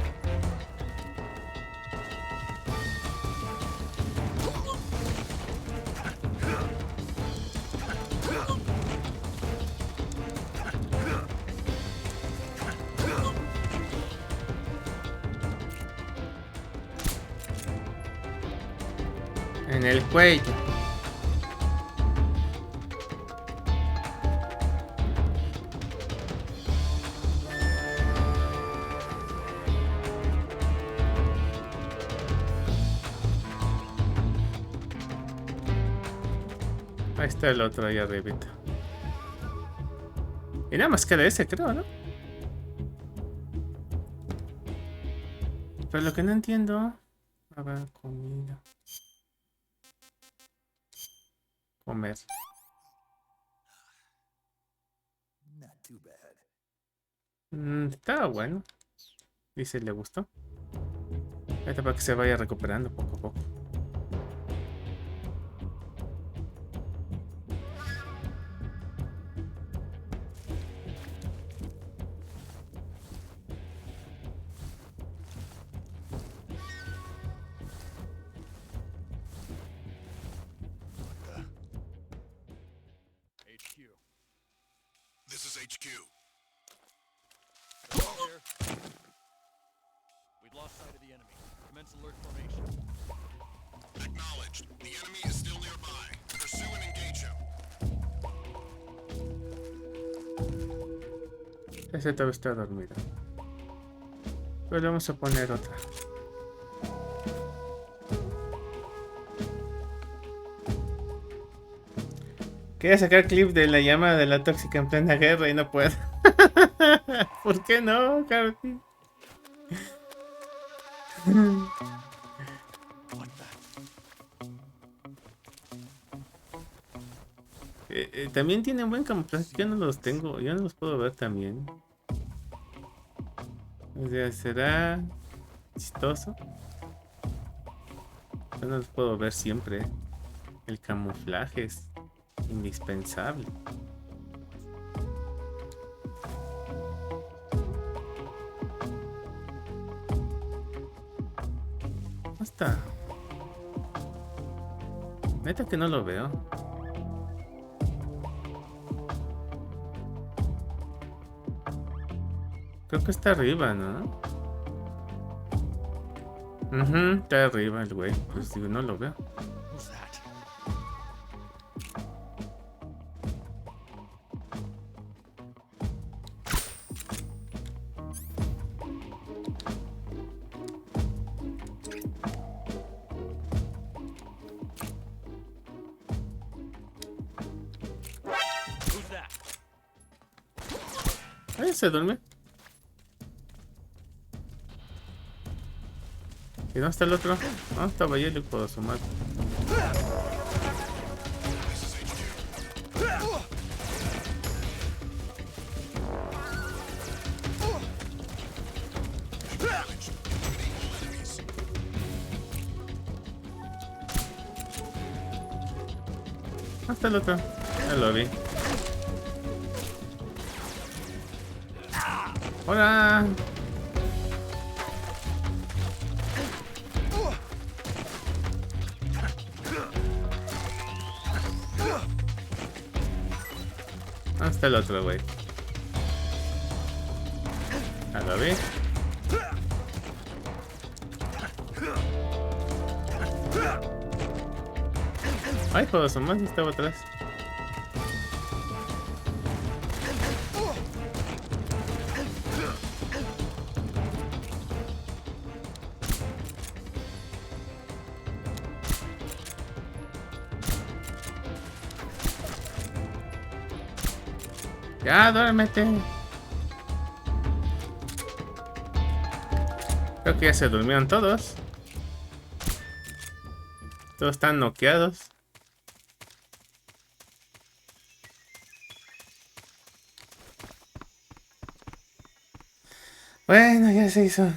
En el cuello. Ahí está el otro ahí arribita. Y nada más queda ese, creo, ¿no? Pero lo que no entiendo... A ver, comida. Comer. Not too bad. Estaba bueno. Dice, le gustó. Ahí está para que se vaya recuperando poco a poco. HQ. Here. We've lost sight of the enemy. Commence alert formation. Acknowledged. The enemy is still nearby. Pursue and engage him. Ese todavía está dormido. Pero le vamos a poner otra. Quería sacar clip de la llamada de la tóxica en plena guerra y no puedo. ¿Por qué no, Carly? También tienen buen camuflaje. Yo no los tengo, yo no los puedo ver también. O sea, será chistoso. Yo no los puedo ver siempre. El camuflaje es indispensable. ¿Dónde está? Neta que no lo veo. Creo que está arriba, ¿no? Está arriba el güey. Pues digo, no lo veo. Se duerme. ¿Y dónde está el otro? No, estaba ahí el puedo sumar. ¿Dónde está el otro? Ya lo vi. ¡Hola! ¿Dónde está el otro, güey? ¿A lo vi? Ay, joder, son más, estaba atrás. Ya, duérmete. Creo que ya se durmieron todos. Todos están noqueados. Bueno, ya se hizo.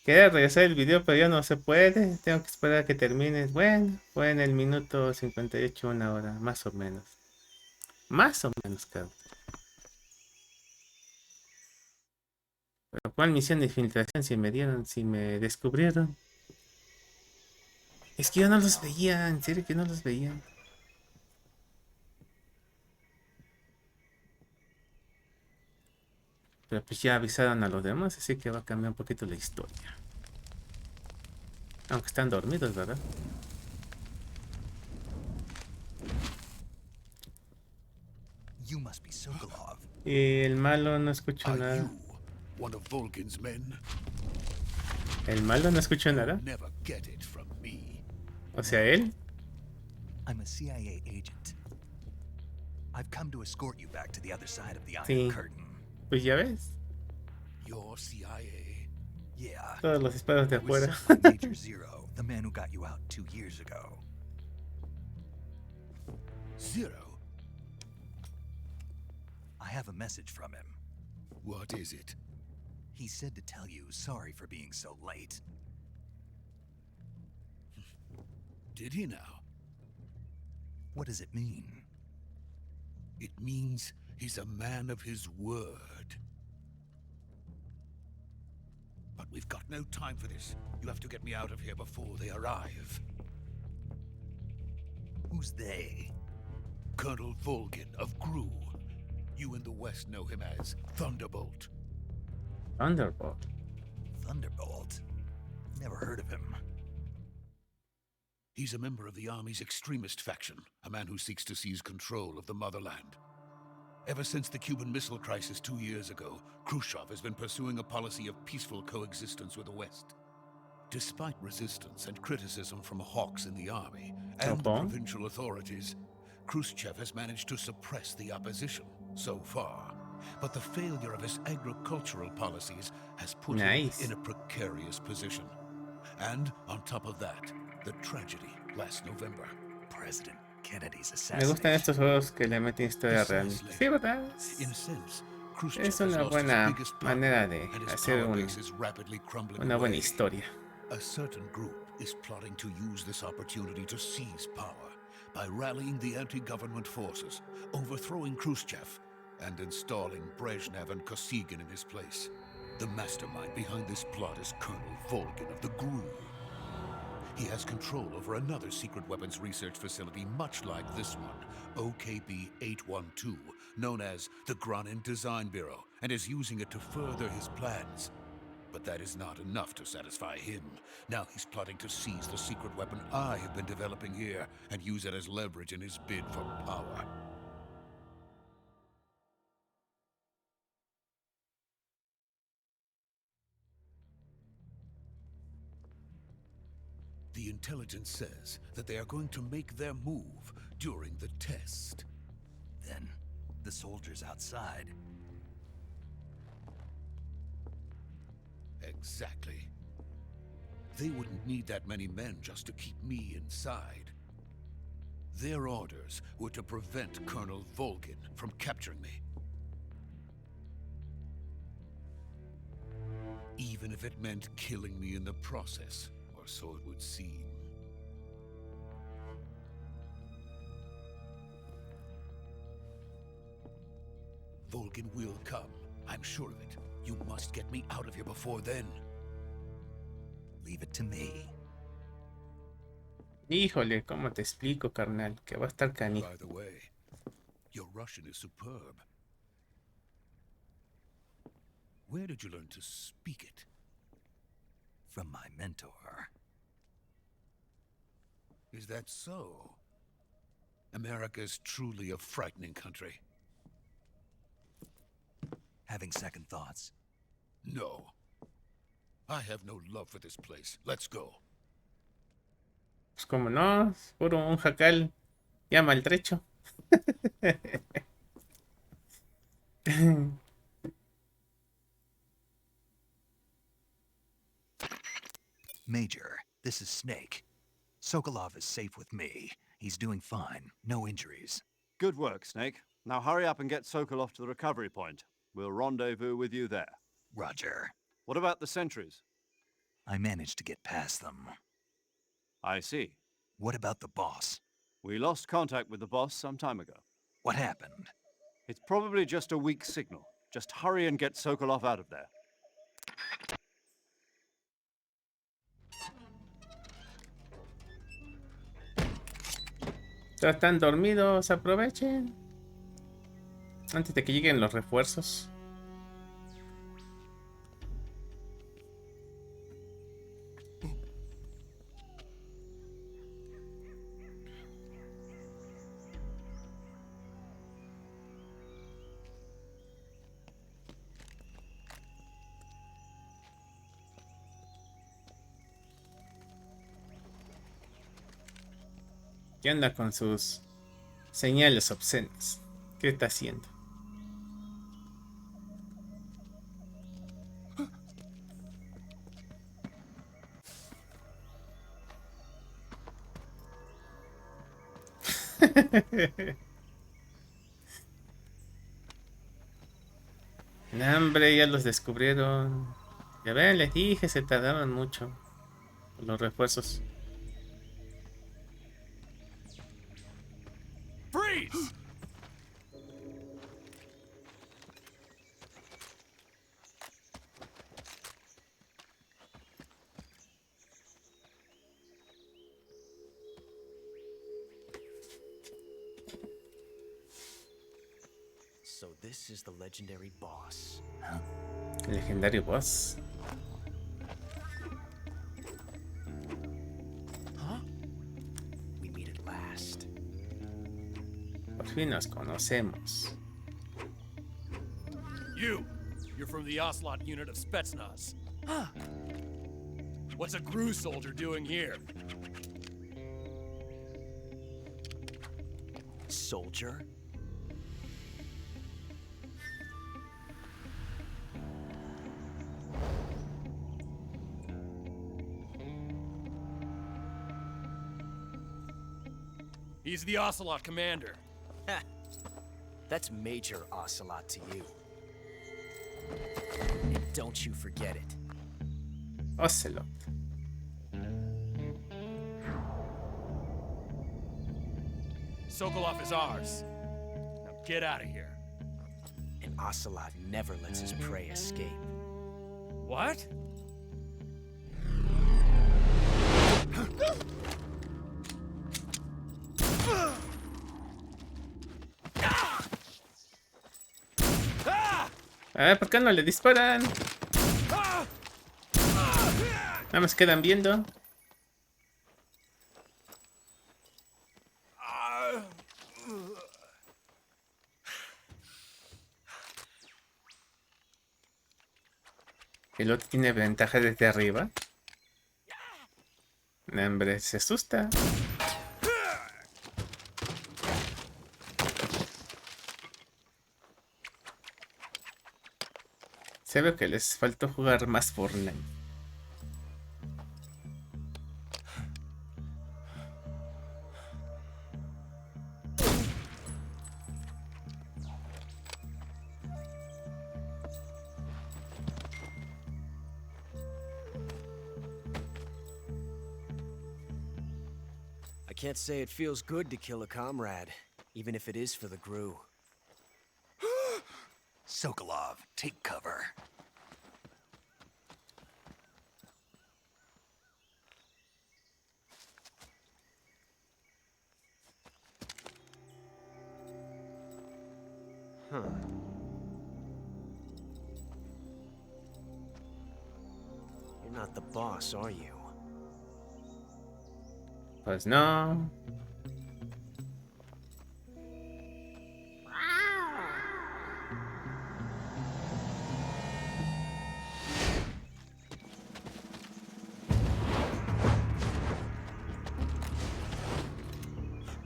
Quería regresar el video, pero ya no se puede. Tengo que esperar a que termine. Bueno, fue en el minuto 58, una hora, más o menos. Más o menos, cabrón. Pero ¿cuál misión de infiltración si me dieron, si me descubrieron? Es que yo no los veía, en serio que no los veía. Pero pues ya avisaron a los demás, así que va a cambiar un poquito la historia. Aunque están dormidos, ¿verdad? You must be Sokolov. Y el malo no escuchó nada. One of Vulcan's men. El malo no escuchó nada. Never get it from me. O sea, él. I'm a CIA agent. I've come to escort you back to the other side of the Iron Sí. Curtain. Pues ya ves. Your CIA. Yeah. Todos los disparos de I was afuera. sent by Major Zero, the man who got you out 2 years ago. Zero? I have a message from him. What is it? He said to tell you sorry for being so late. Did he now? What does it mean? It means he's a man of his word. But we've got no time for this. You have to get me out of here before they arrive. Who's they? Colonel Volgin of Gru. You in the West know him as Thunderbolt. Thunderbolt. Thunderbolt? Never heard of him. He's a member of the Army's extremist faction, a man who seeks to seize control of the motherland. Ever since the Cuban Missile Crisis 2 years ago, Khrushchev has been pursuing a policy of peaceful coexistence with the West. Despite resistance and criticism from hawks in the army and the provincial authorities, Khrushchev has managed to suppress the opposition so far. But the failure of his agricultural policies has put him in a precarious position. And on top of that, the tragedy last November. President Kennedy's Me assassination. gustan estos juegos que le meten historia real. Sí, ¿verdad? Es una buena manera de hacer una buena historia. A certain group is plotting to use this opportunity to seize power by rallying the anti-government forces, overthrowing Khrushchev, and installing Brezhnev and Kosygin in his place. The mastermind behind this plot is Colonel Volgin of the GRU. He has control over another secret weapons research facility much like this one, OKB-812, known as the Granin Design Bureau, and is using it to further his plans. But that is not enough to satisfy him. Now he's plotting to seize the secret weapon I have been developing here and use it as leverage in his bid for power. The intelligence says that they are going to make their move during the test. Then, the soldiers outside. Exactly. They wouldn't need that many men just to keep me inside. Their orders were to prevent Colonel Volgin from capturing me. Even if it meant killing me in the process, or so it would seem. Volgin will come, I'm sure of it. You must get me out of here before then. Leave it to me. Híjole, ¿cómo te explico, carnal? Que va a estar canijo. By the way, your Russian is superb. Where did you learn to speak it? From my mentor. Is that so? America is truly a frightening country. Having second thoughts? No. I have no love for this place. Let's go. Pues como no, es puro un jacal ya maltrecho. Major, this is Snake. Sokolov is safe with me. He's doing fine. No injuries. Good work, Snake. Now hurry up and get Sokolov to the recovery point. We'll rendezvous with you there. Roger. What about the sentries? I managed to get past them. I see. What about the boss? We lost contact with the boss some time ago. What happened? It's probably just a weak signal. Just hurry and get Sokolov out of there. Están dormidos, aprovechen. Antes de que lleguen los refuerzos. ¿Qué anda con sus señales obscenas? ¿Qué está haciendo? No, hombre, ya los descubrieron. Ya ven, les dije, se tardaron mucho los refuerzos. Freeze! This is the legendary boss. El legendario boss. Huh? We meet at last. Por fin nos conocemos. You're from the Ocelot unit of Spetsnaz. Huh. What's a GRU soldier doing here? Soldier? He's the Ocelot commander. Ha! That's Major Ocelot to you. And don't you forget it. Ocelot. Sokolov is ours. Now get out of here. And Ocelot never lets his prey escape. What? A ver, ¿por qué no le disparan? Nada más quedan viendo. El otro tiene ventaja desde arriba. No, hombre, se asusta. Se ve que les faltó jugar más Fortnite. I can't say it feels good to kill a comrade, even if it is for the GRU. Sokolov, take cover. Huh. You're not the boss, are you? Pues no.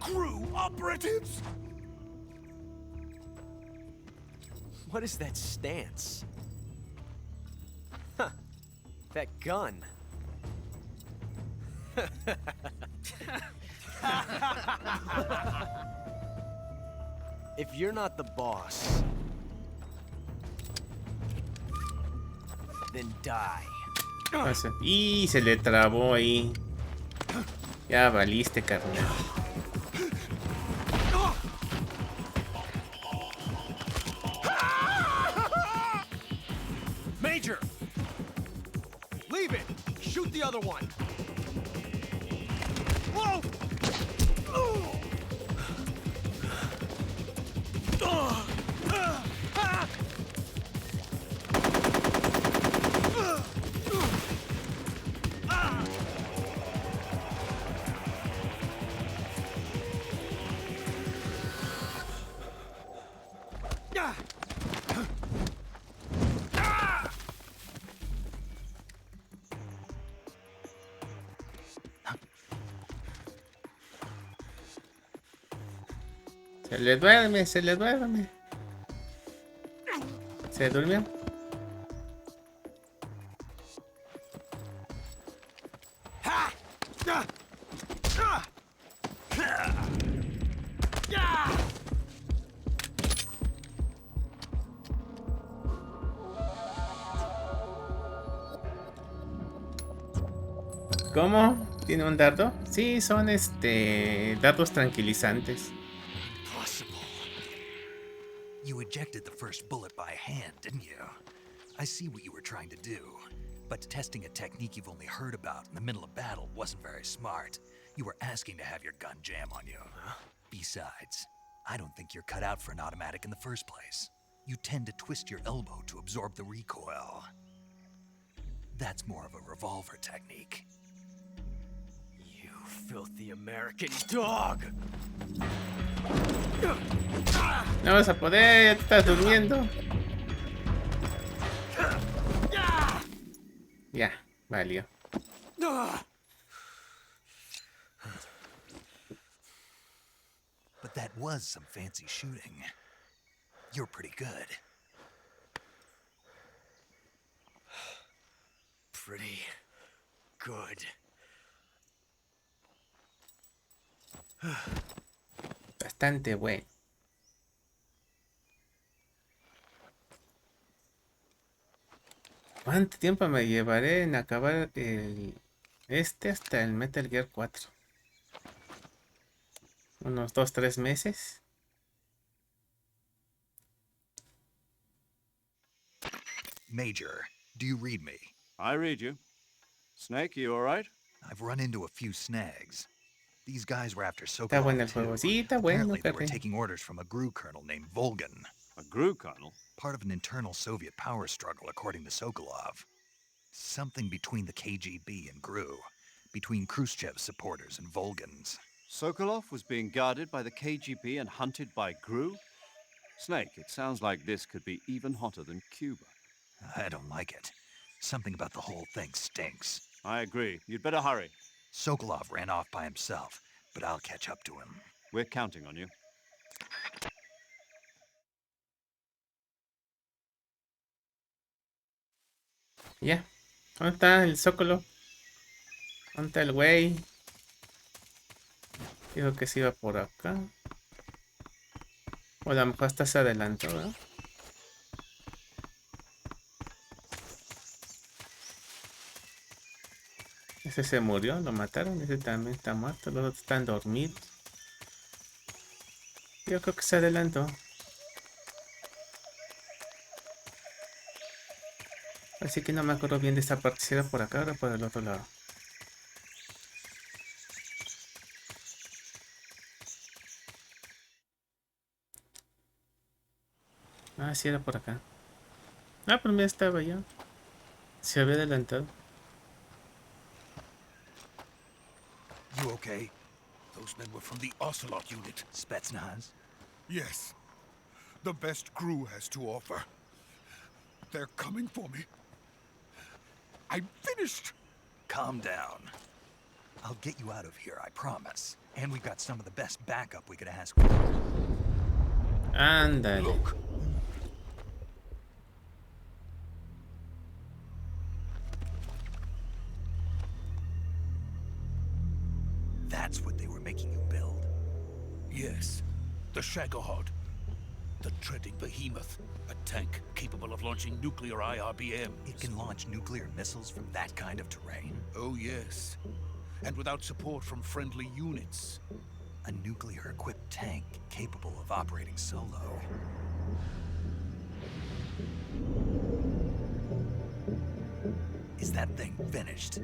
GRU operatives? What is that stance? Huh. That gun. If you're not the boss, then die. Y se le trabó ahí. Ya valiste, carnal. Major! Leave it! Shoot the other one! Whoa! Se le duerme, se le duerme. ¿Se durmió? ¿Cómo? ¿Tiene un dardo? Sí, son dardos tranquilizantes. You ejected the first bullet by hand, didn't you? I see what you were trying to do, but testing a technique you've only heard about in the middle of battle wasn't very smart. You were asking to have your gun jam on you. Besides, I don't think you're cut out for an automatic in the first place. you tend to twist your elbow to absorb the recoil. That's more of a revolver technique. You filthy American dog! No vas a poder, ya te estás durmiendo. Ya, valió. But that was some fancy shooting. You're pretty good. Pretty good. Bastante bueno. ¿Cuánto tiempo me llevaré en acabar hasta el Metal Gear 4? Unos 2-3 meses. Major, do you read me? I read you. Snake, you all right? I've run into a few snags. These guys were after Está bueno el Sokolov juego. too. Sí, está bueno, Apparently they were perre. taking orders from a GRU colonel named Volgan. A GRU colonel? Part of an internal Soviet power struggle, according to Sokolov. Something between the KGB and GRU. Between Khrushchev's supporters and Volgan's. Sokolov was being guarded by the KGB and hunted by GRU? Snake, it sounds like this could be even hotter than Cuba. I don't like it. Something about the whole thing stinks. I agree. You'd better hurry. Sokolov ran off by himself, but I'll catch up to him. We're counting on you. Ya. ¿Dónde está el Zócalo? ¿Dónde está el güey? Dijo que se iba por acá. O a lo mejor hasta se adelantó, ¿verdad? Ese se murió, lo mataron. Ese también está muerto. Los otros están dormidos. Yo creo que se adelantó. Así que no me acuerdo bien de esta parte. Si era por acá o por el otro lado. Ah, sí era por acá. Ah, pero mira, estaba yo. Se había adelantado. You okay? Those men were from the Ocelot unit. Spetsnaz? Yes. The best GRU has to offer. They're coming for me. I'm finished. Calm down. I'll get you out of here, I promise. And we've got some of the best backup we could ask for. Ándale. Look. That's what they were making you build? Yes. The Shagohod. The treading behemoth. A tank capable of launching nuclear IRBMs. It can launch nuclear missiles from that kind of terrain? Oh, yes. And without support from friendly units. A nuclear-equipped tank capable of operating solo. Is that thing finished?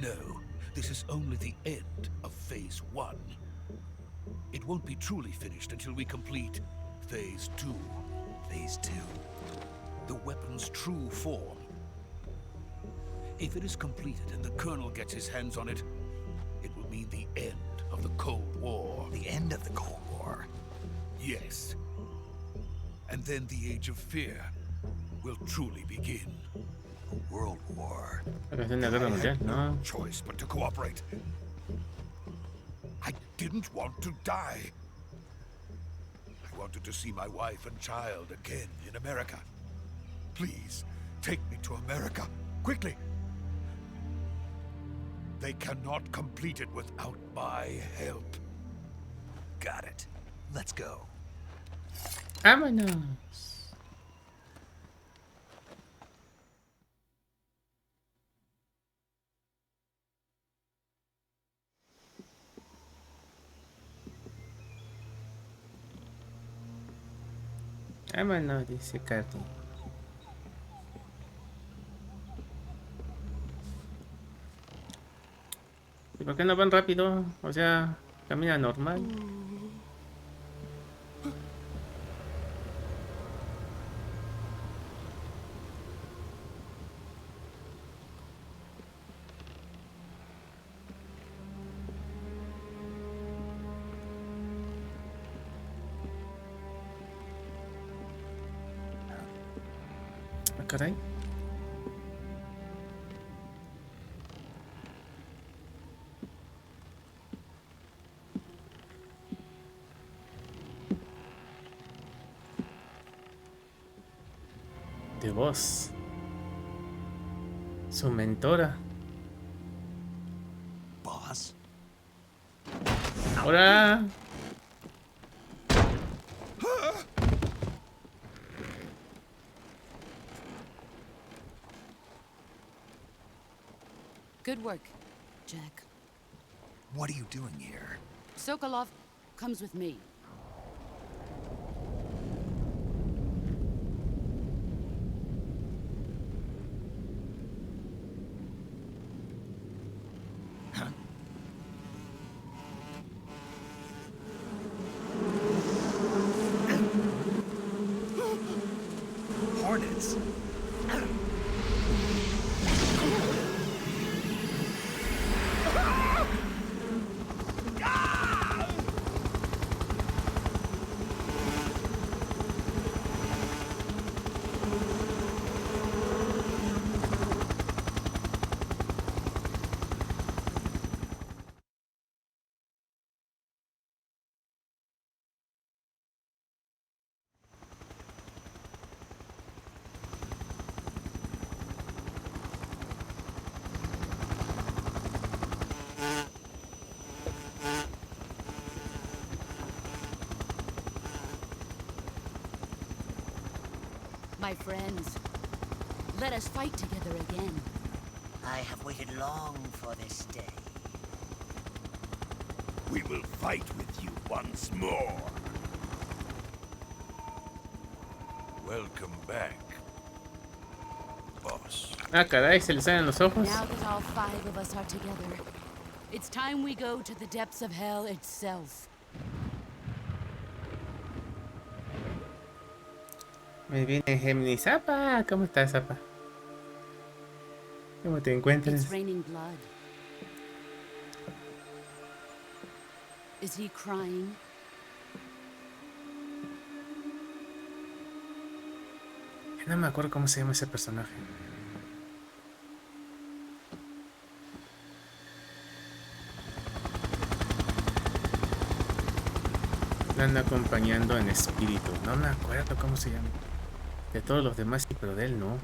No, this is only the end of Phase 1. It won't be truly finished until we complete Phase 2. Phase 2? The weapon's true form. If it is completed and the Colonel gets his hands on it, it will mean the end of the Cold War. The end of the Cold War? Yes. And then the Age of Fear will truly begin. A world war. I had no choice but to cooperate. I didn't want to die. I wanted to see my wife and child again in America. Please, take me to America, quickly. They cannot complete it without my help. Got it. Let's go. Vámonos. Vámonos, dice Katy. ¿Y por qué no van rápido? O sea, camina normal. caray. De voz. Su mentora. Boss? Ahora. Good work, Jack. What are you doing here? Sokolov comes with me. Hornets? My friends, let us fight together again. I have waited long for this day. We will fight with you once more. Welcome back, boss. Ah, caray, se le salen los ojos. Now that all 5 of us are together, it's time we go to the depths of hell itself. Me viene Gemini. Zapa, ¿cómo estás, Zapa? ¿Cómo te encuentras? It's raining blood. Is he crying? No me acuerdo cómo se llama ese personaje. Lo anda acompañando en espíritu. No me acuerdo cómo se llama. De todos los demás sí, pero de él no.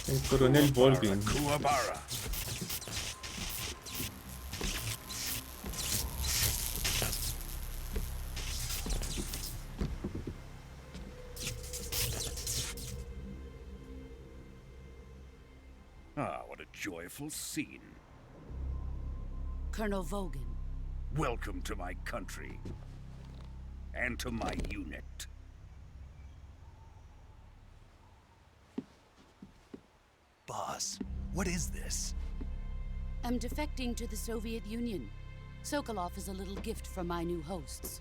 El coronel Volvin. Ah, what a joyful scene. Colonel Vogan. Welcome to my country. And to my unit. Boss, what is this? I'm defecting to the Soviet Union. Sokolov is a little gift from my new hosts.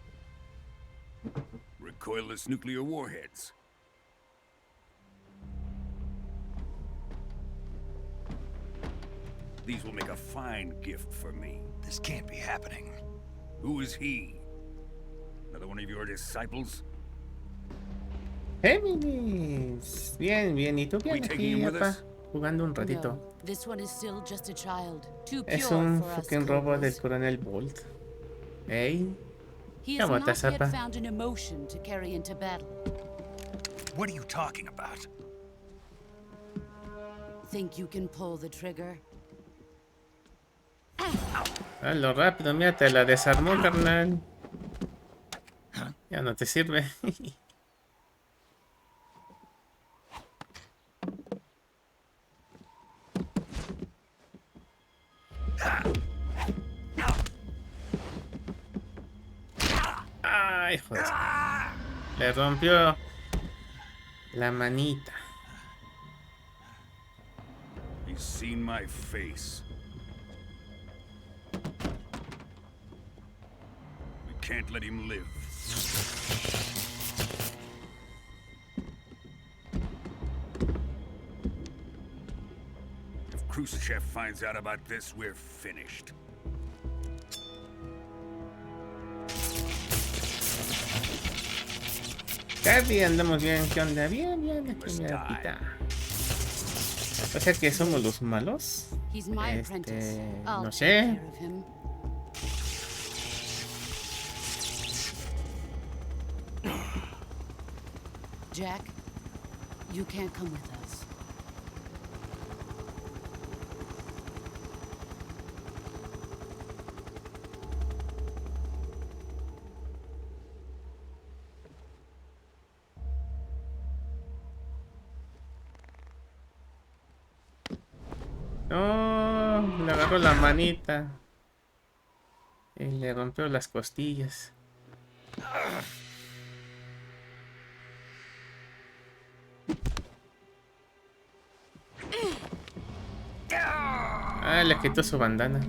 Recoilless nuclear warheads. These will make a fine gift for me. This can't be happening. Who is he? Another one of your disciples? Géminis. Bien, bien. ¿Y tú bien aquí, papá? Jugando un ratito. No, this one is still just a child. Too pure Es un for us fucking robo del ghouls. coronel Bolt. Ey. He has ¿Cómo not estás, yet Zapa? found an emotion to carry into battle. What are you talking about? Think you can pull the trigger? Hazlo rápido, mira, te la desarmó, carnal. Ya no te sirve. Ay, joder. Le rompió la manita. He's seen my face. We can't let him live. If Khrushchev finds out about this, we're finished. Carly, andamos bien. ¿Qué onda? Bien, bien. Aquí mira, pita. O sea que somos los malos. He's my apprentice. I'll No take sé. care of him. Jack, you can't come with us. No, le agarró la manita y le rompió las costillas. Ah, le quitó su bandana.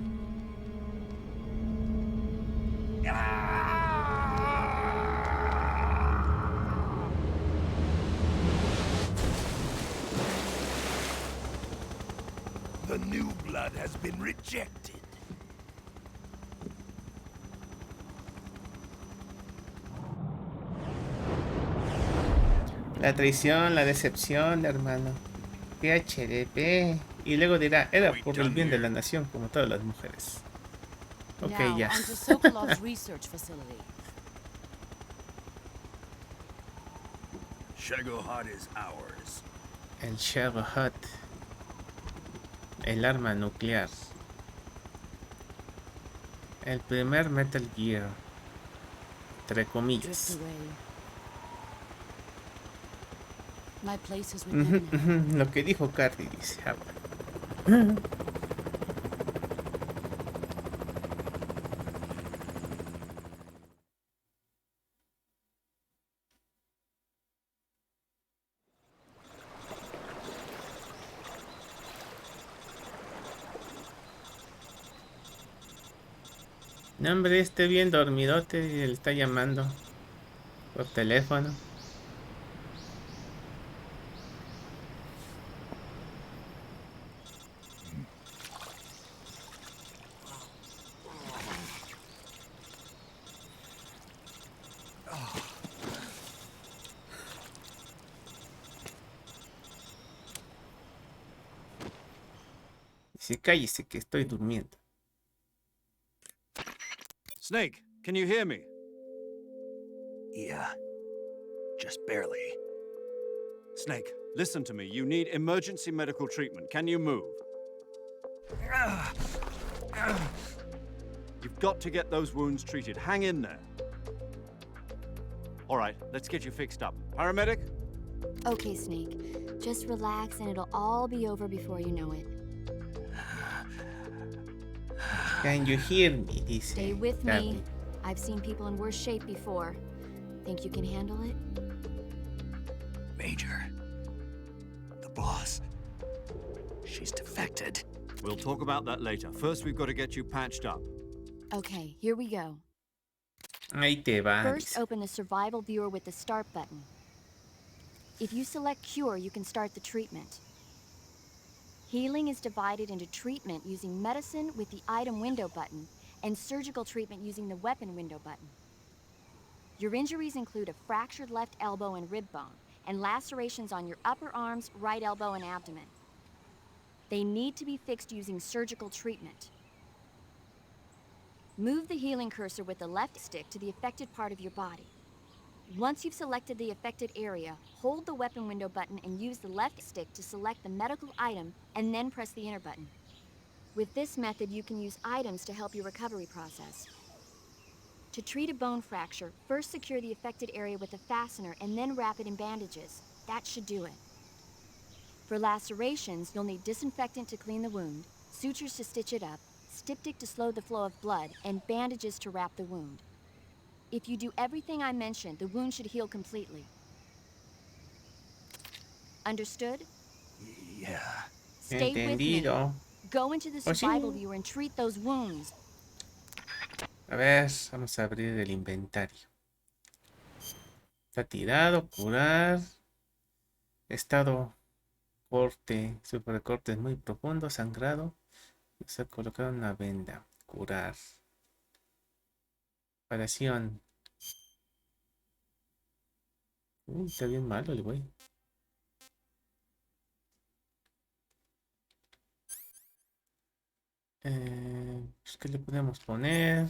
The new blood has been rejected. La traición, la decepción, hermano. PHDP. Y luego dirá, era por el bien de la nación, como todas las mujeres. Ok, Now, ya. onto Sokolov's research facility. Shagohod is ours. El Shagohod. El arma nuclear. El primer Metal Gear. Entre Drift comillas. away. My place is with them now. Lo que dijo Carly, dice. No, hombre, esté bien dormidote y le está llamando por teléfono. Dice, cállese que estoy durmiendo. Snake, can you hear me? Yeah. Just barely. Snake, listen to me. You need emergency medical treatment. Can you move? You've got to get those wounds treated. Hang in there. All right, let's get you fixed up. Paramedic? Okay, Snake. Just relax and it'll all be over before you know it. Can you hear me? Dice. Stay with Carly. me. I've seen people in worse shape before. Think you can handle it? Major. The boss. She's defected. We'll talk about that later. First, we've got to get you patched up. Okay, here we go. Ahí te va. First, Dice. open the survival viewer with the start button. If you select cure, you can start the treatment. Healing is divided into treatment using medicine with the item window button and surgical treatment using the weapon window button. Your injuries include a fractured left elbow and rib bone and lacerations on your upper arms, right elbow, and abdomen. They need to be fixed using surgical treatment. Move the healing cursor with the left stick to the affected part of your body. Once you've selected the affected area, hold the weapon window button and use the left stick to select the medical item and then press the enter button. With this method, you can use items to help your recovery process. To treat a bone fracture, first secure the affected area with a fastener and then wrap it in bandages. That should do it. For lacerations, you'll need disinfectant to clean the wound, sutures to stitch it up, styptic to slow the flow of blood, and bandages to wrap the wound. If you do everything I mentioned, the wound should heal completely. Understood? Yeah. Stay with me. Entendido. Go into the Oh, sí. survival viewer and treat those wounds. A ver, vamos a abrir el inventario. Está tirado, curar. Estado corte, supercorte muy profundo, sangrado. Se ha colocado una venda. Curar. Operación. Uy, está bien malo el güey. Pues, ¿qué le podemos poner?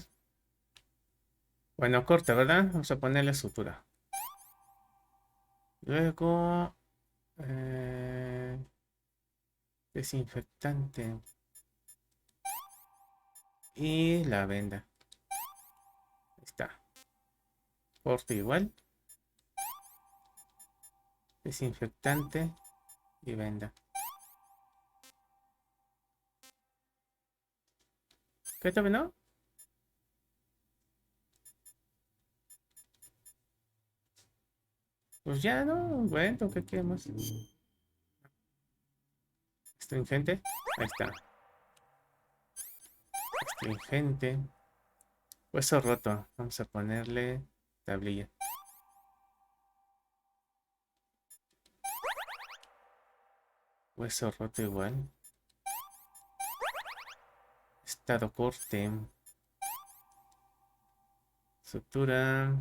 Bueno, corte, ¿verdad? Vamos a ponerle sutura. Luego, desinfectante. Y la venda. Ahí está. Corte igual. Desinfectante y venda. ¿Qué te no? Pues ya, ¿no? Bueno, ¿qué queremos? Astringente. Ahí está. Astringente. Hueso roto. Vamos a ponerle tablilla. Hueso roto igual. Estado corte. Sutura.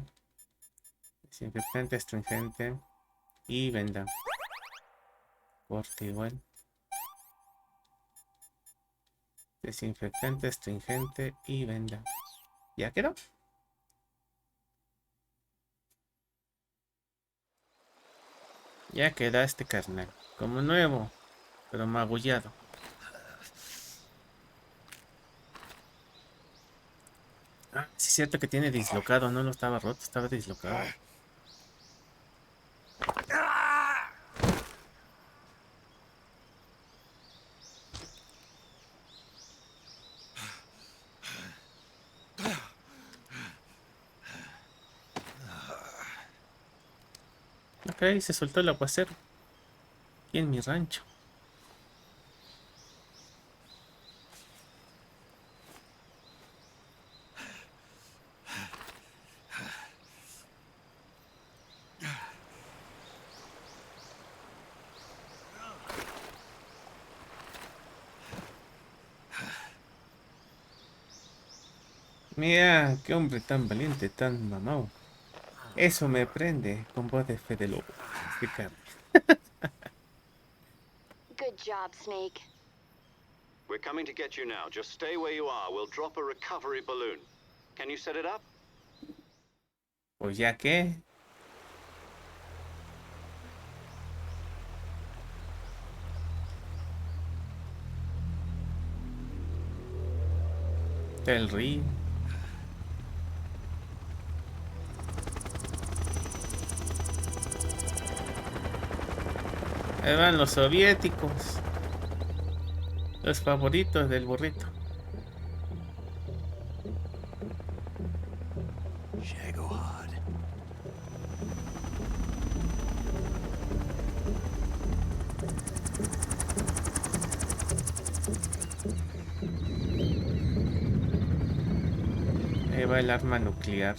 Desinfectante, astringente. Y venda. Corte igual. Desinfectante, astringente y venda. ¿Ya quedó? Ya queda este carnal. Como nuevo, pero magullado. Ah, sí es cierto que tiene dislocado, no lo estaba roto, estaba dislocado. Ok, se soltó el aguacero. Aquí en mi rancho. Mira, qué hombre tan valiente, tan mamado. Eso me prende con voz de Fede Lobo. Explicar. Good job, Snake. We're coming to get you now. Just stay where you are. We'll drop a recovery balloon. Can you set it up? Pues ya que. Del río. Ahí van los soviéticos. Los favoritos del burrito. Shagohod. Ahí va el arma nuclear.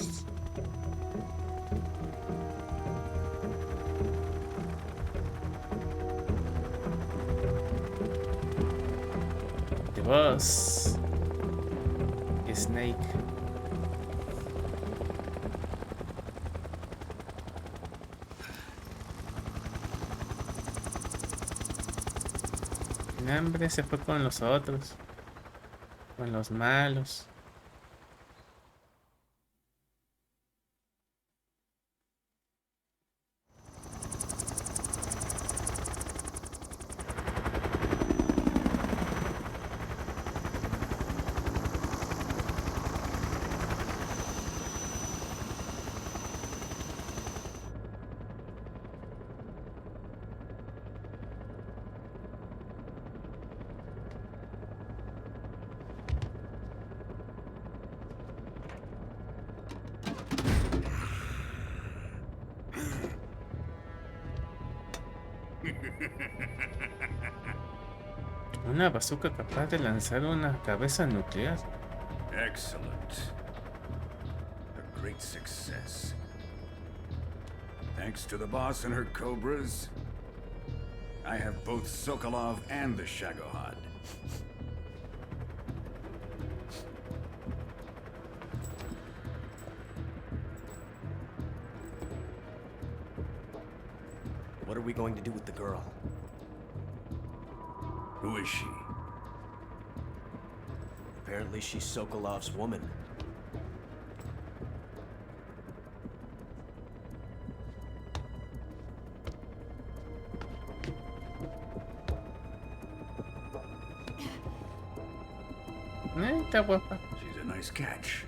The Boss. Snake. El hambre se fue con los otros. Con los malos. Una bazooka capaz de lanzar una cabeza nuclear. Excellent. A great success. Thanks to the boss and her cobras, I have both Sokolov and the Shagohod. What are we going to do with the girl? Who is she? Apparently she's Sokolov's woman. Está guapa. She's a nice catch.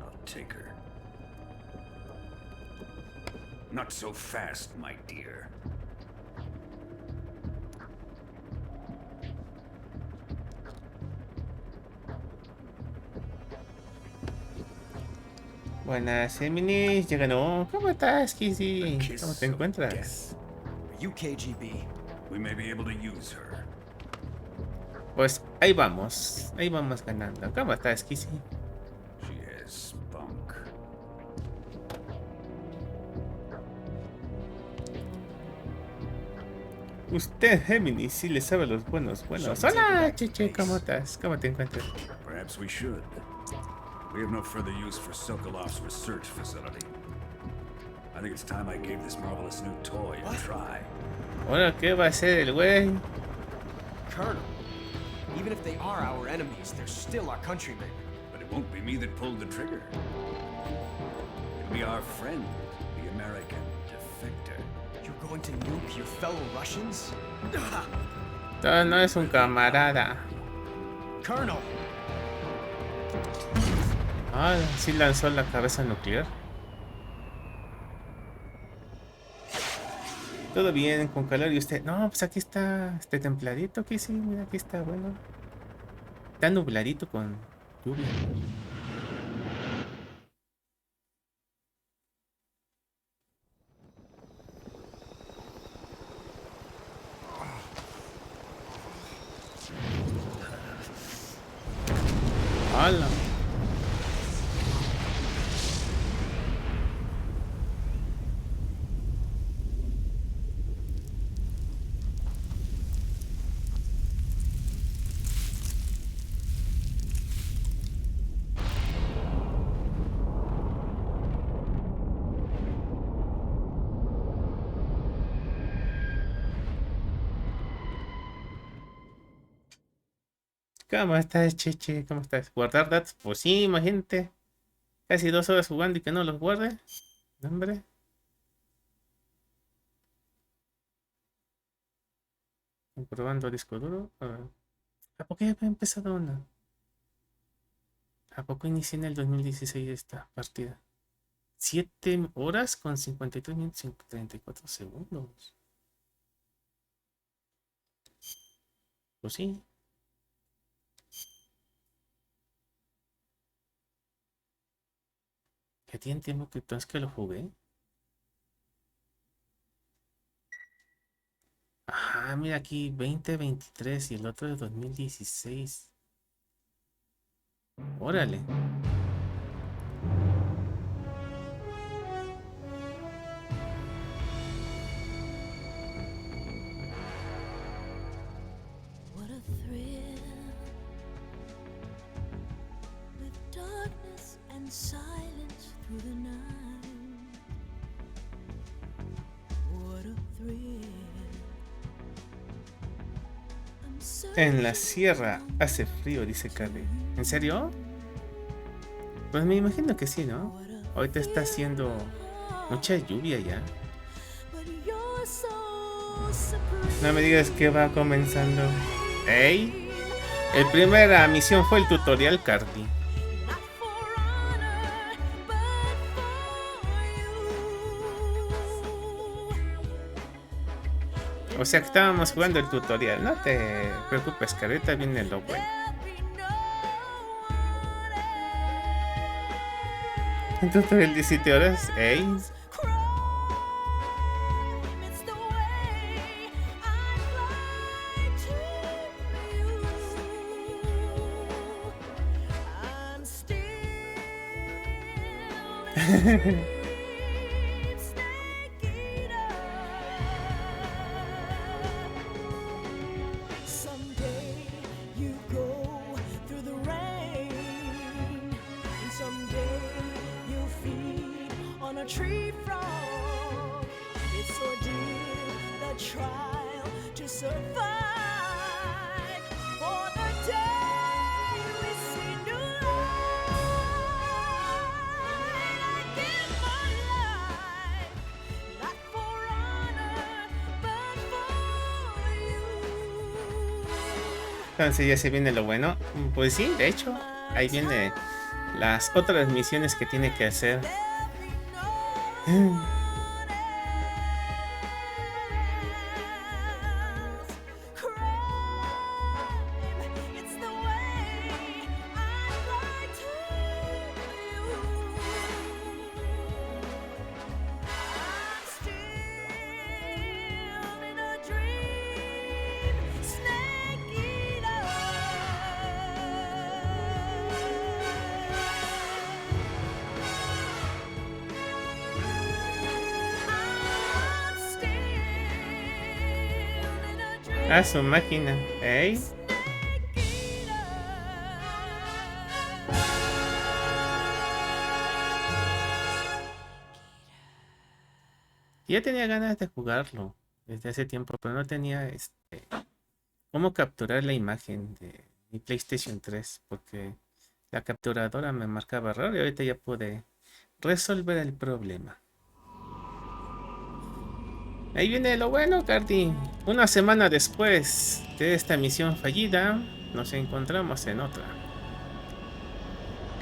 I'll take her. Not so fast, my dear. Buenas, Eminis. Ya ganó. ¿Cómo estás, Kizzy? ¿Cómo te encuentras? Are you KGB? We may be able to use her. Pues ahí vamos ganando. ¿Cómo estás, Kizzy? She has spunk. Usted, Géminis, sí le sabe los buenos. Hola, Cheche, ¿cómo estás? ¿Cómo te encuentras? Perhaps we should. We have no further use for Sokolov's research facility. I think it's time I gave this marvelous new toy a try. Bueno, ¿qué va a hacer el güey? Colonel, even if they are our enemies, they're still our countrymen. But it won't be me that pulled the trigger. It'll be our friend, the American defector. You're going to nuke your fellow Russians? No es un camarada. Colonel! Ah, sí lanzó la cabeza nuclear. Todo bien, con calor. ¿Y usted? No, pues aquí está templadito. Aquí sí, mira, aquí está bueno. Está nubladito con lluvia. ¡Hala! ¿Cómo estás, Cheche? ¿Cómo estás? ¿Guardar datos? Pues sí, imagínate. Casi 2 horas jugando y que no los guarde. Hombre. Comprobando disco duro. ¿A poco ya había empezado una? ¿A poco inicié en el 2016 esta partida? 7 horas con 53 minutos y 34 segundos. Pues sí. Ya tiene tiempo que entonces que lo jugué. Ajá, mira aquí 2023 y el otro de 2016. Órale. What a thrill with darkness and silence through the night. What a thrill. En la sierra hace frío, dice Carly. ¿En serio? Pues me imagino que sí, ¿no? Ahorita está haciendo mucha lluvia ya. No me digas que va comenzando. ¡Ey! El primera misión fue el tutorial, Carly. O sea que estábamos jugando el tutorial. No te preocupes, que ahorita viene lo bueno. Un tutorial de 17 horas. ¡Ey! Tree frog, it's so trial to survive. For the day we see new light, I give my life, not for honor, but for you. Entonces ya se viene lo bueno. Pues sí, de hecho, ahí viene las otras misiones que tiene que hacer. It's the way I lie to you. I'm still in a dream, snake eater. I'm still in a dream. A su máquina. ¿Eh? Ya tenía ganas de jugarlo desde hace tiempo, pero no tenía cómo capturar la imagen de mi PlayStation 3, porque la capturadora me marcaba error y ahorita ya pude resolver el problema. Ahí viene lo bueno, Cardi. Una semana después de esta misión fallida, nos encontramos en otra.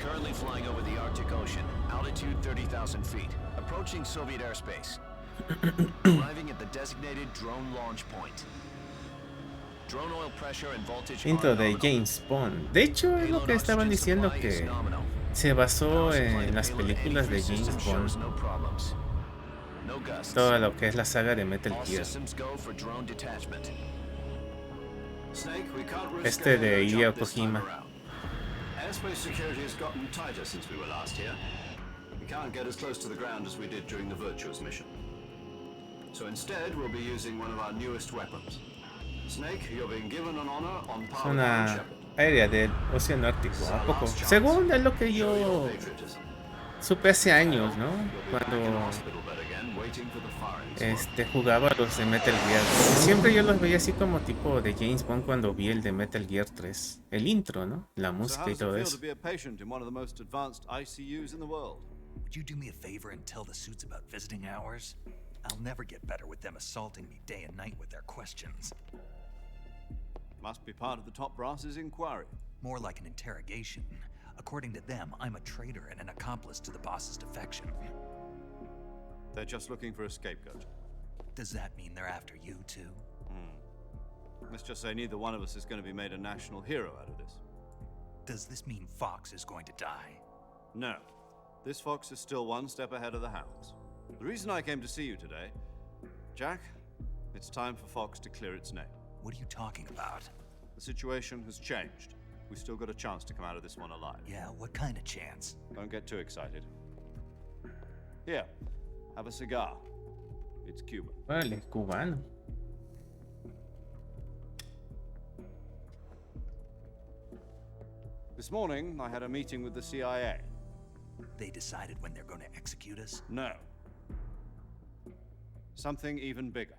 Currently flying over the Arctic Ocean, altitude 30,000 feet, approaching Soviet airspace. Arriving at the designated drone launch point. Drone oil pressure and voltage Intro are de nominal. James Bond. De hecho, es lo que estaban diciendo, que se basó en las películas de James Bond. No problems. No gusts. Todo lo que es la saga de Metal All Gear. systems go for drone detachment. Snake, we can't risk Este de a Hideo jump this time Kojima. around. Airspace security has gotten tighter since we were last here. We can't get as close to the ground as we did during the Virtuous mission. So instead, we'll be using one of our newest weapons. Snake, you're being given an honor on Es par with una Iron Shepherd. aérea del Océano Ártico. ¿A poco? Según es lo que yo supe hace años, ¿no? Cuando jugaba los de Metal Gear. Siempre yo los veía así como tipo de James Bond cuando vi el de Metal Gear 3. El intro, ¿no? La So how música y does it todo feel eso. to be a patient in one of the most advanced ICUs in the world? Would you do me a favor and tell the suits about visiting hours? I'll never get better with them assaulting me day and night with their questions. Must be part of the top brass's inquiry. More like an interrogation. According to them, I'm a traitor and an accomplice to the boss's defection. They're just looking for a scapegoat. Does that mean they're after you too? Let's just say neither one of us is going to be made a national hero out of this. Does this mean Fox is going to die? No. This fox is still one step ahead of the hounds. The reason I came to see you today, Jack, it's time for Fox to clear its name. What are you talking about? The situation has changed. We've still got a chance to come out of this one alive. Yeah, what kind of chance? Don't get too excited. Here, have a cigar. It's Cuban. Vale, cubano. This morning, I had a meeting with the CIA. They decided when they're going to execute us? No. Something even bigger.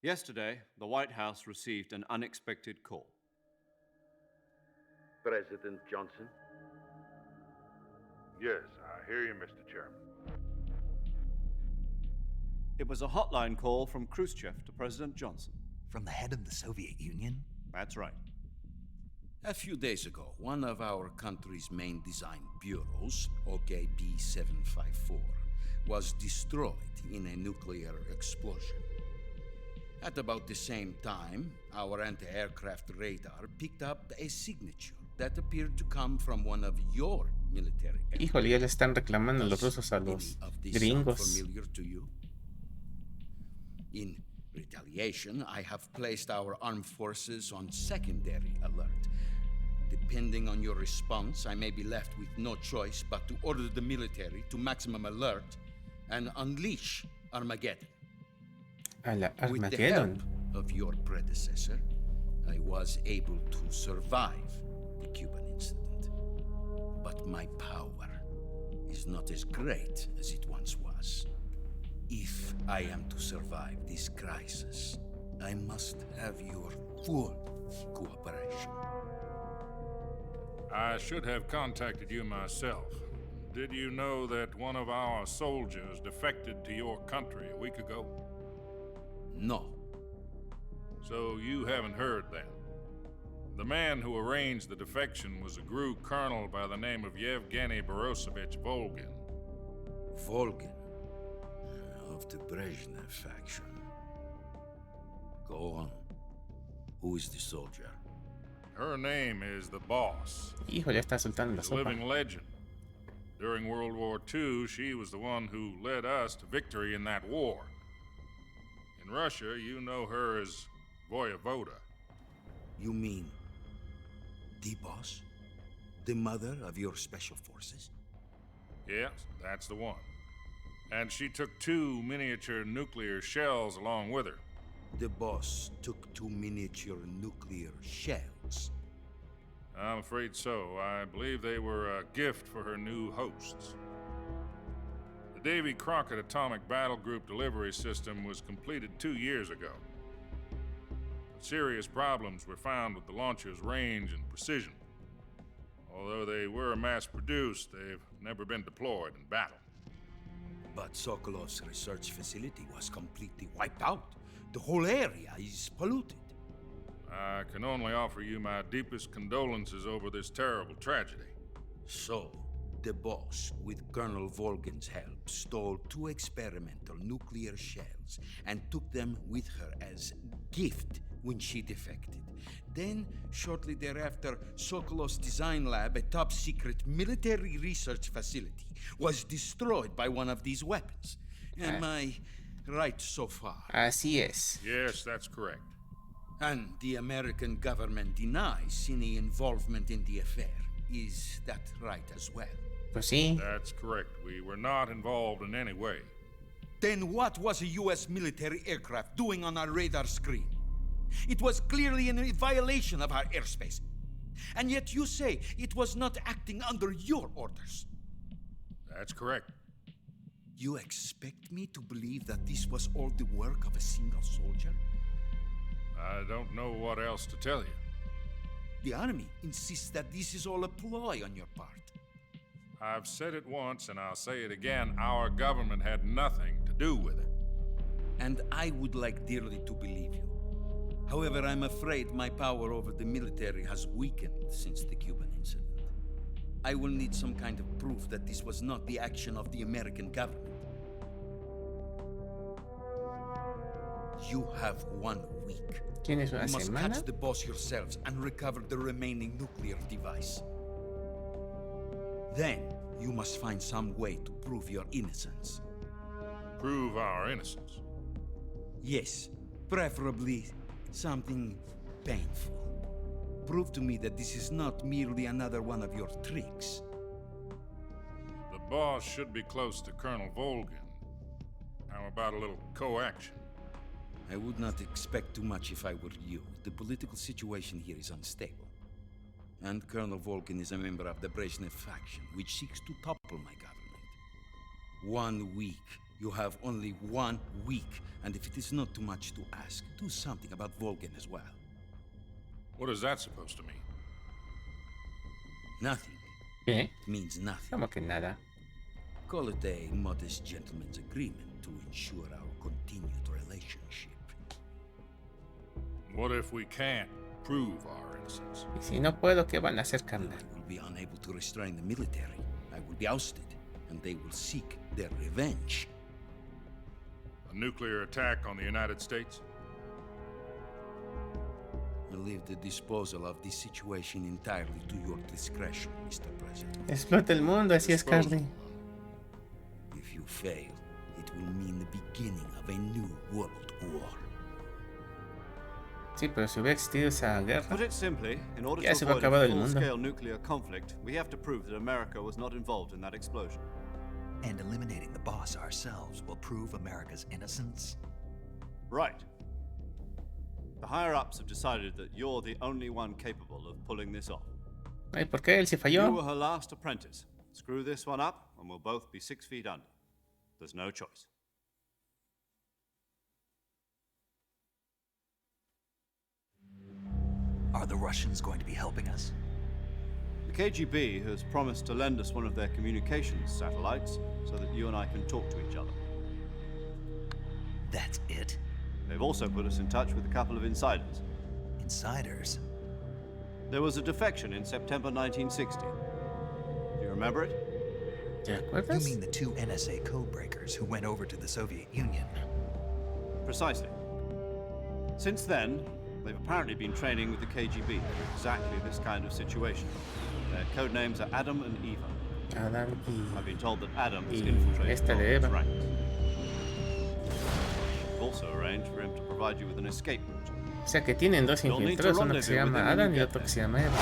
Yesterday, the White House received an unexpected call. President Johnson? Yes, I hear you, Mr. Chairman. It was a hotline call from Khrushchev to President Johnson. From the head of the Soviet Union? That's right. A few days ago, one of our country's main design bureaus, OKB 754, was destroyed in a nuclear explosion. At about the same time, our anti-aircraft radar picked up a signature that appeared to come from one of your military aircraft. Híjole, ya le están reclamando los rusos a los gringos. Familiar to you? In retaliation, I have placed our armed forces on secondary alert. Depending on your response, I may be left with no choice but to order the military to maximum alert and unleash Armageddon. A la With the help Armageddon. of your predecessor, I was able to survive the Cuban incident. But my power is not as great as it once was. If I am to survive this crisis, I must have your full cooperation. I should have contacted you myself. Did you know that one of our soldiers defected to your country a week ago? No. So you haven't heard then. The man who arranged the defection was a GRU colonel by the name of Yevgeny Borosovich Volgin. Volgin? Of the Brezhnev faction. Go on. Who is the soldier? Her name is the Boss. Híjole, está soltando la She's a sopa. living legend. During World War II, she was the one who led us to victory in that war. In Russia, you know her as Voyevoda. You mean the Boss? The mother of your special forces? Yes, that's the one. And she took 2 miniature nuclear shells along with her. The Boss took 2 miniature nuclear shells. I'm afraid so. I believe they were a gift for her new hosts. The Davy Crockett Atomic Battle Group delivery system was completed 2 years ago. But serious problems were found with the launcher's range and precision. Although they were mass-produced, they've never been deployed in battle. But Sokolov's research facility was completely wiped out. The whole area is polluted. I can only offer you my deepest condolences over this terrible tragedy. So, the Boss, with Colonel Volgin's help, stole 2 experimental nuclear shells and took them with her as gift when she defected. Then, shortly thereafter, Sokolov's design lab, a top-secret military research facility, was destroyed by one of these weapons. Am I right so far? Así es. Yes, that's correct. And the American government denies any involvement in the affair. Is that right as well? Pues sí. That's correct. We were not involved in any way. Then what was a U.S. military aircraft doing on our radar screen? It was clearly in violation of our airspace. And yet you say it was not acting under your orders. That's correct. You expect me to believe that this was all the work of a single soldier? I don't know what else to tell you. The army insists that this is all a ploy on your part. I've said it once and I'll say it again. Our government had nothing to do with it. And I would like dearly to believe you. However, I'm afraid my power over the military has weakened since the Cuban incident. I will need some kind of proof that this was not the action of the American government. You have 1 week. ¿Tienes una You must semana? catch the Boss yourselves and recover the remaining nuclear device. Then, you must find some way to prove your innocence. Prove our innocence? Yes, preferably something painful. Prove to me that this is not merely another one of your tricks. The Boss should be close to Colonel Volgin. How about a little co-action? I would not expect too much if I were you. The political situation here is unstable. And Colonel Volgin is a member of the Brezhnev faction, which seeks to topple my government. 1 week. You have only 1 week. And if it is not too much to ask, do something about Volgin as well. What is that supposed to mean? Nothing. ¿Qué? It means nothing. Como que nada. Call it a modest gentleman's agreement to ensure our continued relationship. What if we can't prove our innocence? Y si no puedo, ¿qué van a hacer, carnal? I will be unable to restrain the military. I will be ousted, and they will seek their revenge. A nuclear attack on the United States? I leave the disposal of this situation entirely to your discretion, Mr. President. Explota el mundo, así es, Carly. If you fail, it will mean the beginning of a new world war. Sí, pero si hubiera existido esa guerra, Put it simply, in order ya to se hubiera avoid a acabado el mundo. full-scale nuclear conflict, we have to prove that America was not involved in that explosion. And eliminating the Boss ourselves will prove America's innocence? Right. The higher-ups have decided that you're the only one capable of pulling this off. Ay, ¿por qué él se You falló? were her last apprentice. Screw this one up, and we'll both be 6 feet under. There's no choice. Are the Russians going to be helping us? The KGB has promised to lend us one of their communications satellites so that you and I can talk to each other. That's it? They've also put us in touch with a couple of insiders. Insiders? There was a defection in September 1960. Do you remember it? You mean the two NSA codebreakers who went over to the Soviet Union? Precisely. Since then, they've apparently been training with the KGB for exactly this kind of situation. Their code names are Adam and Eva. Adam I've been told that Adam has y infiltrated esta de Norman's Eva. ranks. We've also arranged for him to provide you with an escape route. O sea que tienen dos infiltrados, uno que se llama Adam y otro que se llama Eva.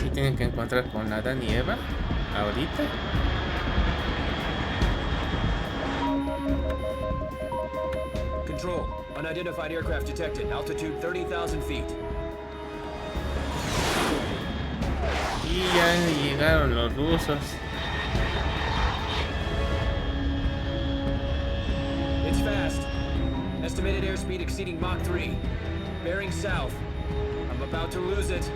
Si tienen que encontrar con Adán y Eva ahorita. Control. Unidentified aircraft detected. Altitude 30,000 feet. Y ya llegaron los rusos. It's fast. Estimated airspeed exceeding Mach 3. Bearing south. I'm about to lose it.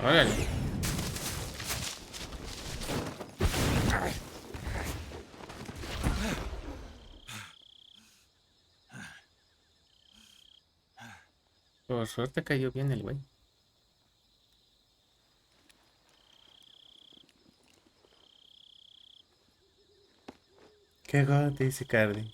Órale. Por suerte cayó bien el güey. Qué gote, dice Cardi.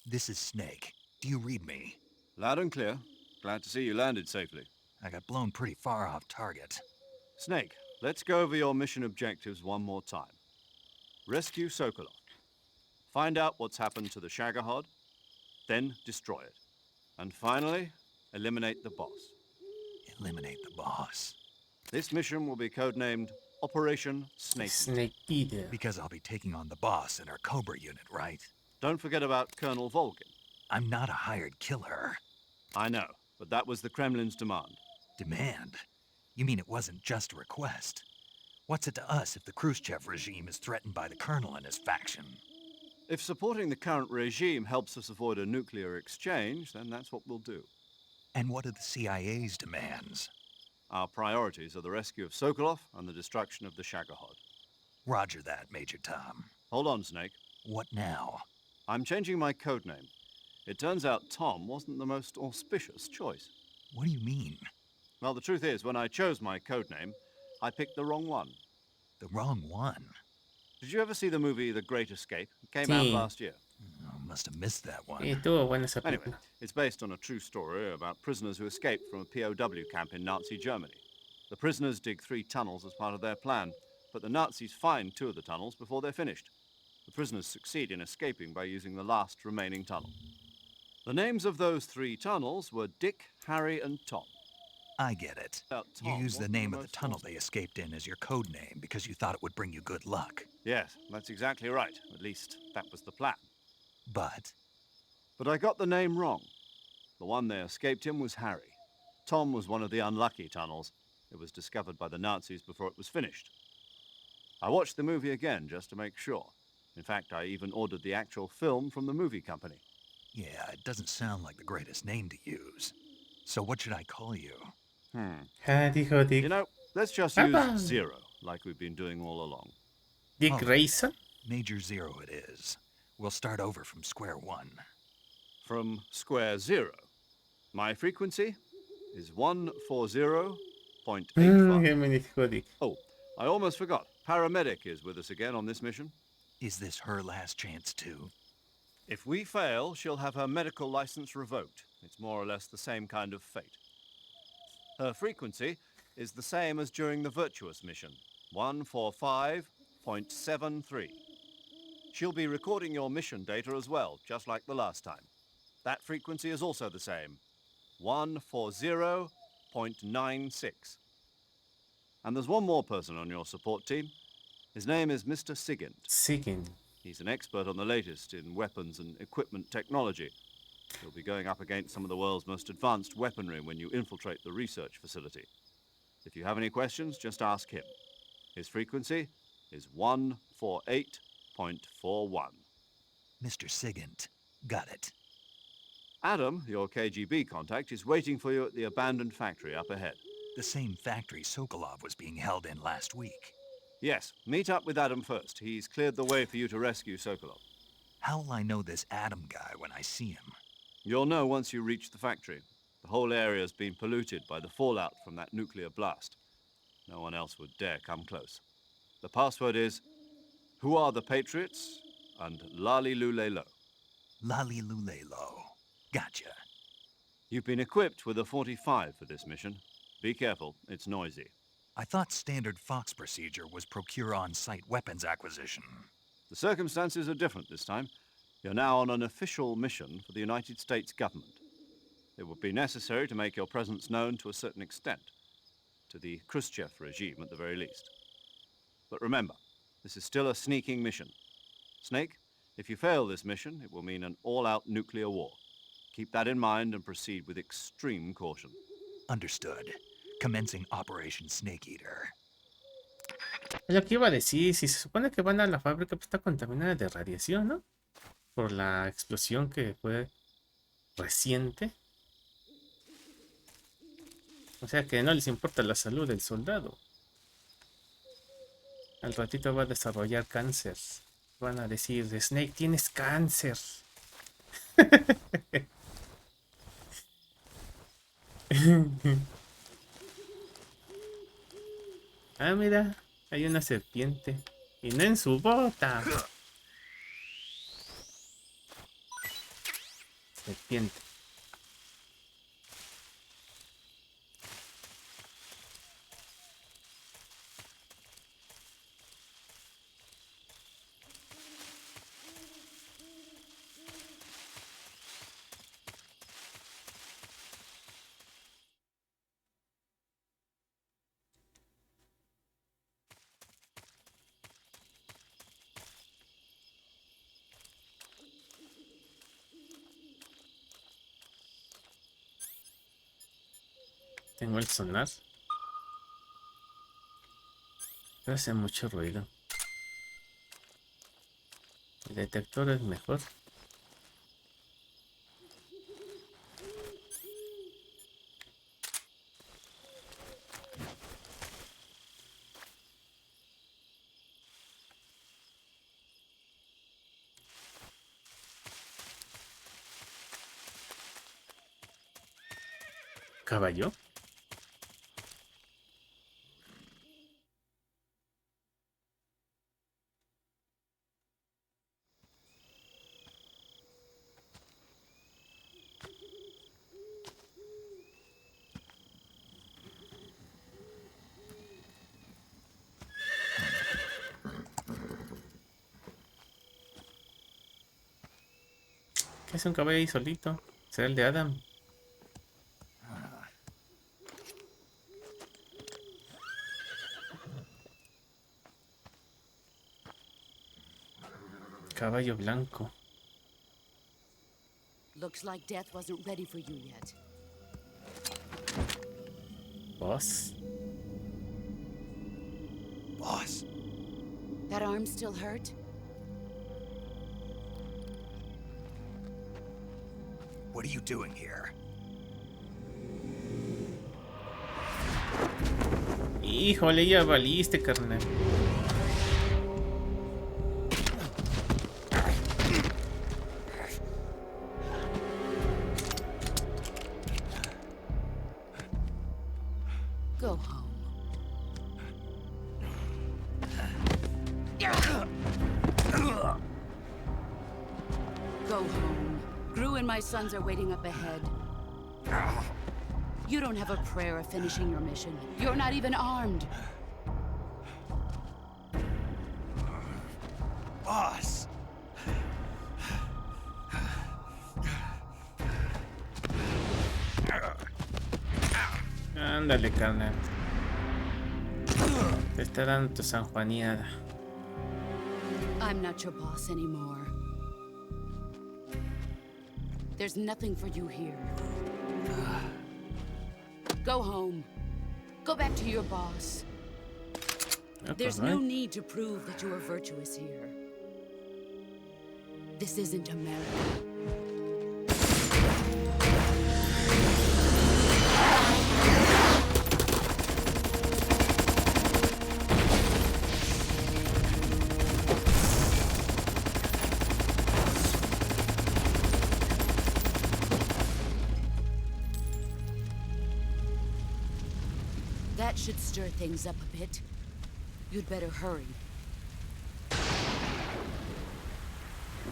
This is Snake. Do you read me? Loud and clear. Glad to see you landed safely. I got blown pretty far off target. Snake, let's go over your mission objectives one more time. Rescue Sokolov. Find out what's happened to the Shagohod, then destroy it. And finally, eliminate the boss. Eliminate the boss. This mission will be codenamed Operation Snake. Snake Eater. Because I'll be taking on the boss in our Cobra unit, right? Don't forget about Colonel Volgin. I'm not a hired killer. I know, but that was the Kremlin's demand. Demand? You mean it wasn't just a request? What's it to us if the Khrushchev regime is threatened by the Colonel and his faction? If supporting the current regime helps us avoid a nuclear exchange, then that's what we'll do. And what are the CIA's demands? Our priorities are the rescue of Sokolov and the destruction of the Shagohod. Roger that, Major Tom. Hold on, Snake. What now? I'm changing my codename. It turns out Tom wasn't the most auspicious choice. What do you mean? Well, the truth is, when I chose my codename, I picked the wrong one. The wrong one? Did you ever see the movie The Great Escape? It came out last year. Oh, must have missed that one. Estuvo buena esa Anyway, película. it's based on a true story about prisoners who escaped from a POW camp in Nazi Germany. The prisoners dig 3 tunnels as part of their plan, but the Nazis find 2 of the tunnels before they're finished. The prisoners succeed in escaping by using the last remaining tunnel. The names of those 3 tunnels were Dick, Harry, and Tom. I get it. You used the name of the tunnel they escaped in as your code name because you thought it would bring you good luck. Yes, that's exactly right. At least, that was the plan. But I got the name wrong. The one they escaped in was Harry. Tom was one of the unlucky tunnels. It was discovered by the Nazis before it was finished. I watched the movie again just to make sure. In fact, I even ordered the actual film from the movie company. yeah, it doesn't sound like the greatest name to use. So what should I call you? Dijo Dick. You know, let's just use Zero, like we've been doing all along. Dick Grayson. Major Zero it is. We'll start over from square one. From square zero. My frequency is 140.85. Oh, I almost forgot. Paramedic is with us again on this mission. Is this her last chance too? If we fail, she'll have her medical license revoked. It's more or less the same kind of fate. Her frequency is the same as during the Virtuous mission, 145.73. She'll be recording your mission data as well, just like the last time. That frequency is also the same, 140.96. And there's one more person on your support team. His name is Mr. Sigint. Sigint. He's an expert on the latest in weapons and equipment technology. He'll be going up against some of the world's most advanced weaponry when you infiltrate the research facility. If you have any questions, just ask him. His frequency is 148.41. Mr. Sigint. Got it. Adam, your KGB contact, is waiting for you at the abandoned factory up ahead. The same factory Sokolov was being held in last week. Yes, meet up with Adam first. He's cleared the way for you to rescue Sokolov. How'll I know this Adam guy when I see him? You'll know once you reach the factory. The whole area's been polluted by the fallout from that nuclear blast. No one else would dare come close. The password is, "Who are the Patriots?" and Lali Lule Lo. Lali Lule Lo. Gotcha. You've been equipped with a 45 for this mission. Be careful, it's noisy. I thought standard Fox procedure was procure on-site weapons acquisition. The circumstances are different this time. You're now on an official mission for the United States government. It would be necessary to make your presence known to a certain extent, to the Khrushchev regime at the very least. But remember, this is still a sneaking mission. Snake, if you fail this mission, it will mean an all-out nuclear war. Keep that in mind and proceed with extreme caution. Understood. Commencing Operation Snake Eater. Es lo que iba a decir. Si se supone que van a la fábrica, pues está contaminada de radiación, ¿no? Por la explosión que fue reciente. O sea que no les importa la salud del soldado. Al ratito va a desarrollar cáncer. Van a decir, Snake, tienes cáncer. Ah, mira, hay una serpiente. Y no en su bota. Serpiente. Tengo el sonar. Pero hace mucho ruido. El detector es mejor. ¿Caballo? ¿Qué hace un caballo ahí solito? ¿Será el de Adam? Caballo blanco. Looks like death wasn't ready for you yet. Boss. Boss. That arm still hurt? What are you doing here? Híjole, ya valiste, carnal. Go home. Gru and my sons are waiting up ahead. You don't have a prayer of finishing your mission. You're not even armed. Boss! Ándale, carnal. Te está dando tu sanjuaniada. I'm not your boss anymore. There's nothing for you here. Go home. Go back to your boss. There's no need to prove that you are virtuous here. This isn't America. That should stir things up a bit. You'd better hurry.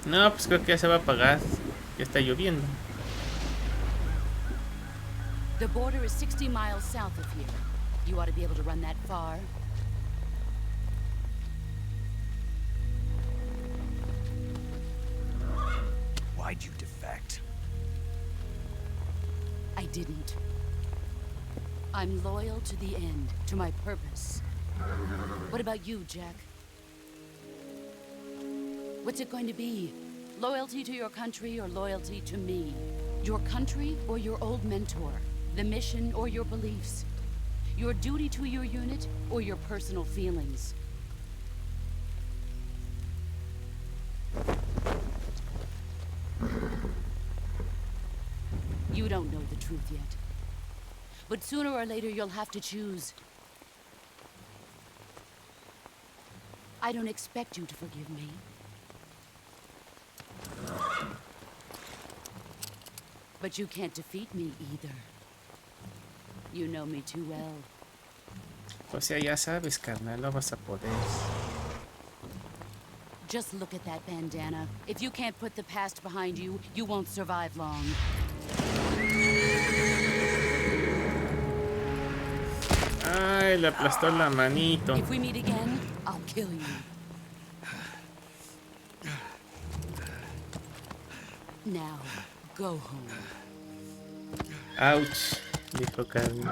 No, pues creo que ya se va a apagar. Ya está lloviendo. The border is 60 miles south of here. You ought to be able to run that far. Why'd you defect? I didn't. I'm loyal to the end, to my purpose. What about you, Jack? What's it going to be? Loyalty to your country or loyalty to me? Your country or your old mentor? The mission or your beliefs? Your duty to your unit or your personal feelings? You don't know the truth yet. But sooner or later you'll have to choose. I don't expect you to forgive me. But you can't defeat me either. You know me too well. O sea, ya sabes, carnal, no vas a poder. Just look at that bandana. If you can't put the past behind you, you won't survive long. Ay, le aplastó la manito. If we meet again, I'll kill you. Now, go home. Ouch, dijo Carmen.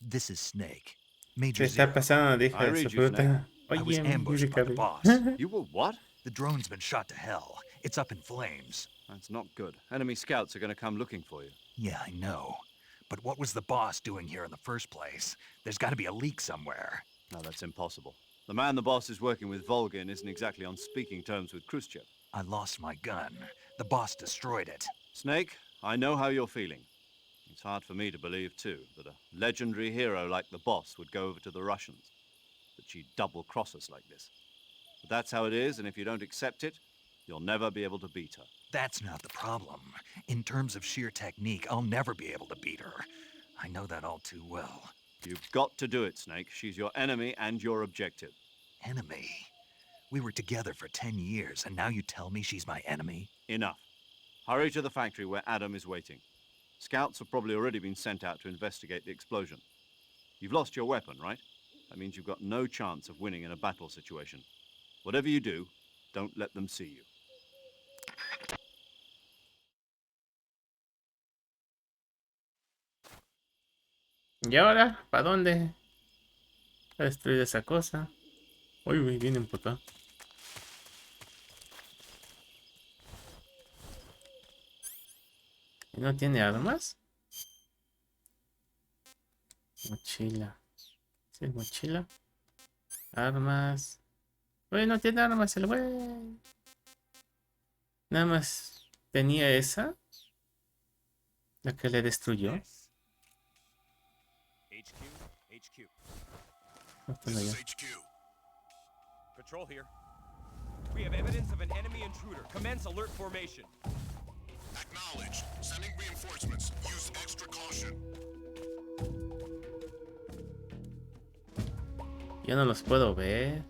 This is Snake. Major Se está Zero. pasando de hija I de read su you, fruta. I was Oye, ambushed by the Yuri boss. You were what? The drone's been shot to hell. It's up in flames. That's not good. Enemy scouts are going to come looking for you. Yeah, I know. But what was the boss doing here in the first place? There's got to be a leak somewhere. No, that's impossible. The man the boss is working with, Volgin, isn't exactly on speaking terms with Khrushchev. I lost my gun. The boss destroyed it. Snake, I know how you're feeling. It's hard for me to believe, too, that a legendary hero like the boss would go over to the Russians. That she'd double-cross us like this. But that's how it is, and if you don't accept it, you'll never be able to beat her. That's not the problem. In terms of sheer technique, I'll never be able to beat her. I know that all too well. You've got to do it, Snake. She's your enemy and your objective. Enemy? We were together for 10 years, and now you tell me she's my enemy? Enough. Hurry to the factory where Adam is waiting. Scouts have probably already been sent out to investigate the explosion. You've lost your weapon, right? That means you've got no chance of winning in a battle situation. Whatever you do, don't let them see you. ¿Y ahora? ¿Para dónde? ¿A destruir esa cosa? Uy, uy, vienen por acá. ¿Y no tiene armas? Mochila. ¿Sí es mochila? Armas. Uy, no tiene armas el güey. Nada más tenía esa. La que le destruyó. HQ. This is HQ. Patrol here. We have evidence of an enemy intruder. Commence alert formation. Acknowledged. Sending reinforcements. Yo no los puedo ver.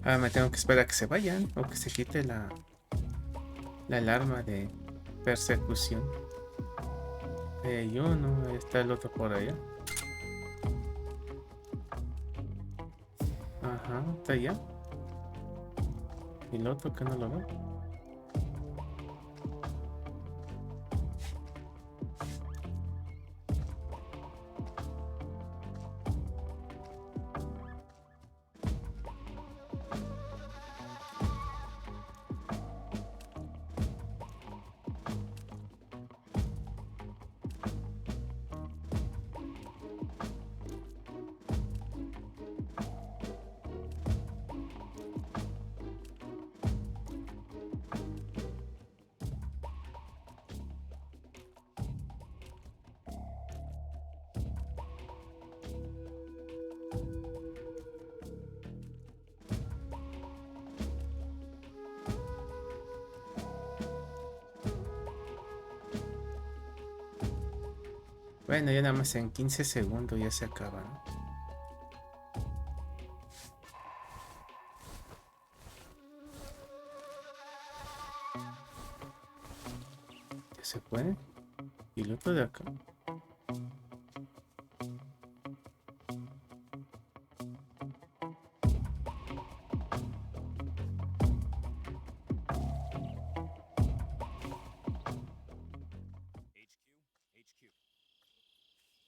Ahora me tengo que esperar a que se vayan o que se quite la alarma de persecución. Ahí hay uno, ahí está el otro por allá. Ajá, está allá. Y el otro que no lo veo. Bueno, ya nada más en 15 segundos ya se acaba, ¿no? Ya se puede. Y el otro de acá.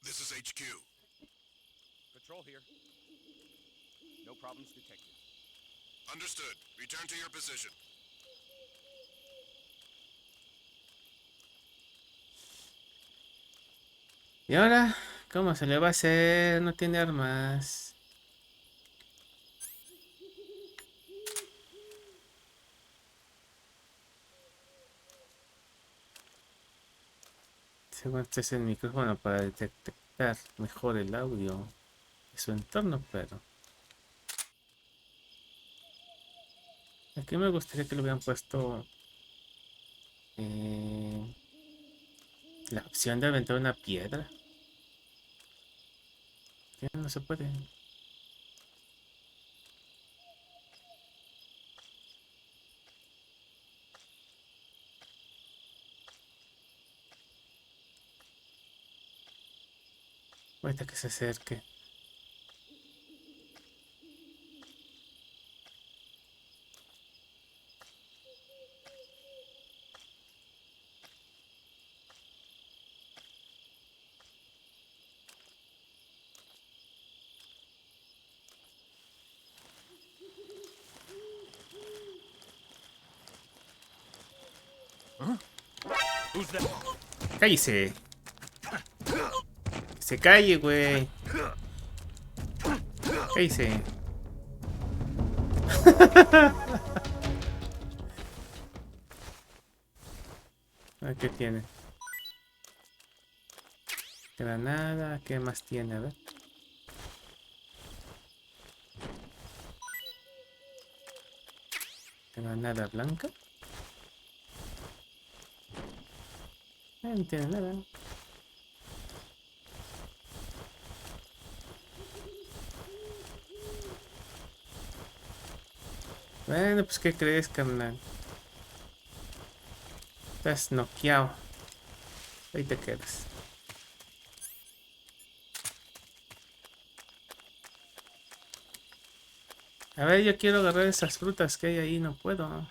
This is HQ. Patrol here. No problems detected. Understood. Return to your position. ¿Y ahora? ¿Cómo se le va a hacer? No tiene armas. Según este es el micrófono para detectar mejor el audio de su entorno, pero aquí me gustaría que le hubieran puesto la opción de aventar una piedra. Ya no se puede. Ahorita que se acerque. ¡Cállese! ¡Que se calle, güey! ¡Cállese! A ver qué tiene. Granada, ¿qué más tiene? A ver. Granada blanca. No tiene nada. Bueno, pues ¿qué crees, carnal? Estás noqueado. Ahí te quedas. A ver, yo quiero agarrar esas frutas que hay ahí, no puedo.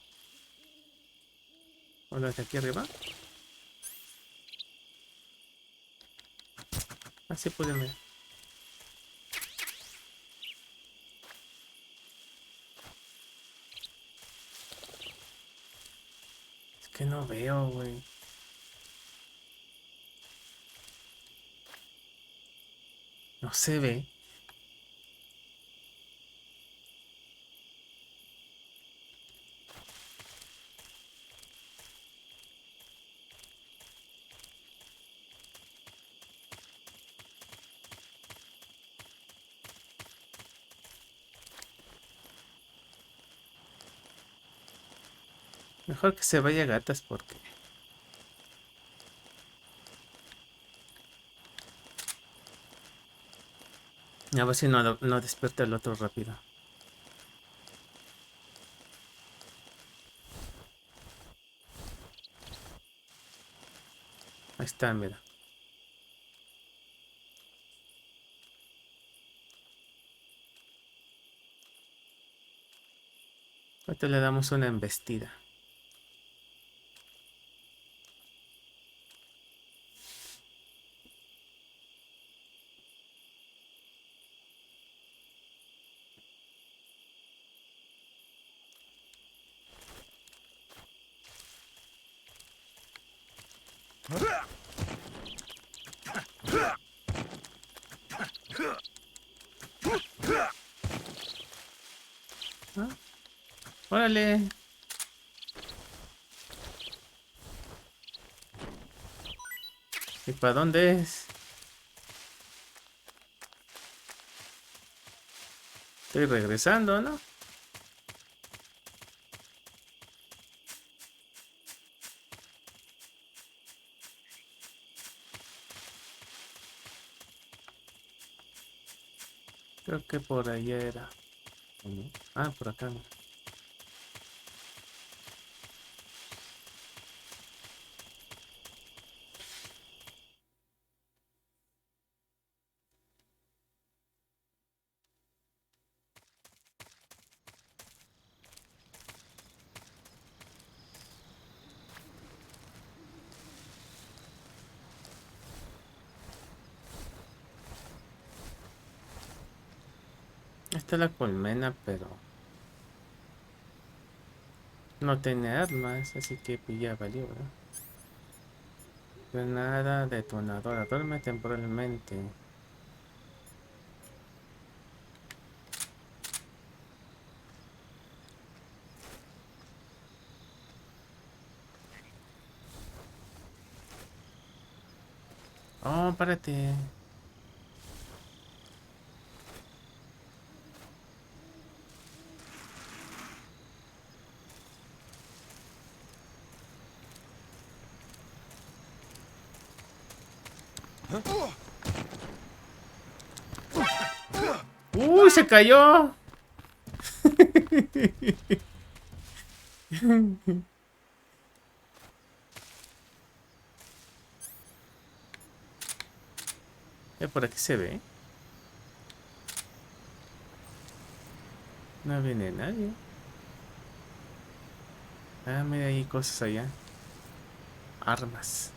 O las de aquí arriba. Así pueden ver. Es que no veo, güey. No se ve. Mejor que se vaya gatas porque... A ver si no despierta el otro rápido. Ahí está, mira. Ahorita le damos una embestida. ¿Ah? ¡Órale! ¿Y para dónde es? Estoy regresando, ¿no? Creo que por allá era. ¿O no? Ah, por acá no. Esta es la colmena, pero no tiene armas, así que pues ya valió, ¿verdad? Granada detonadora, duerme temporalmente. Oh, párate. ¡Uy, se cayó! Por aquí se ve. No viene nadie. Ah, mira, hay cosas allá. Armas.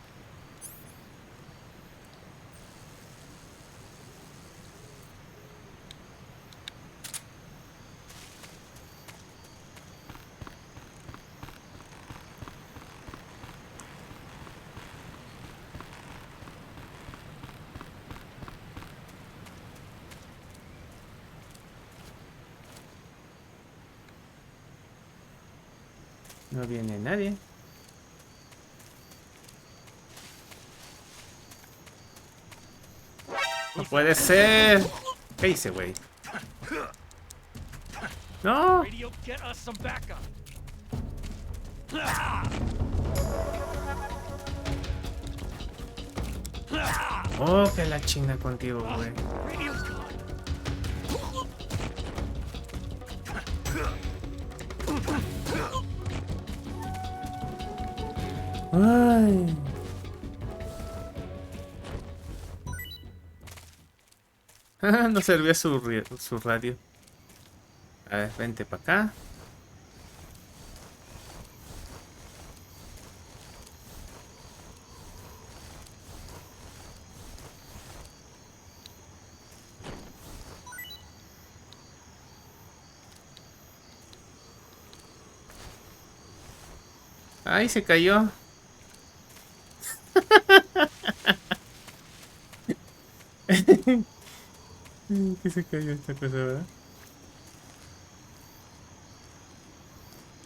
No viene nadie. No puede ser. ¿Qué hice, güey? No. Radio, get us some backup. Oh, que la chinga contigo, güey. Ay. No servía su radio. A ver, vente para acá. Ay, se cayó. Que se cayó esta cosa, ¿verdad?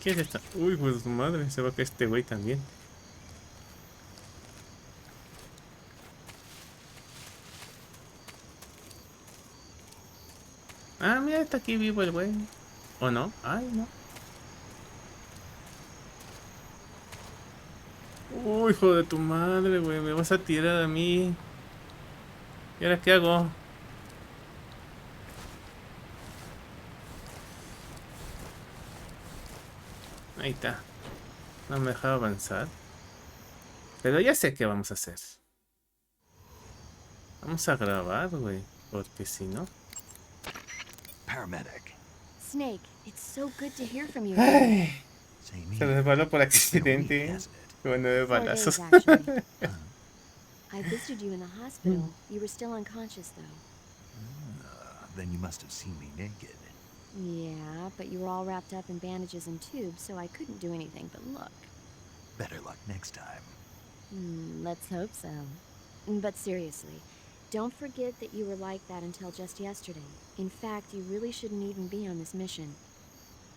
¿Qué es esto? Uy, pues su madre, se va a caer este güey también. Ah, mira, está aquí vivo el güey. ¿O no? Ay, no. Uy, hijo de tu madre, güey. Me vas a tirar a mí. ¿Y ahora qué hago? Ahí está. No me dejaba avanzar. Pero ya sé qué vamos a hacer. Vamos a grabar, güey. Porque si no... Paramedic. Snake, it's so good to hear from you again. Ay, Same se here. resbaló por It's been a week, accidente. hasn't it? Con 9 4 days, balazos. actually. I visited you in the hospital. You were still unconscious, though. Then you must have seen me naked. Yeah, but you were all wrapped up in bandages and tubes, so I couldn't do anything but look. Better luck next time. Let's hope so. But seriously, don't forget that you were like that until just yesterday. In fact, you really shouldn't even be on this mission.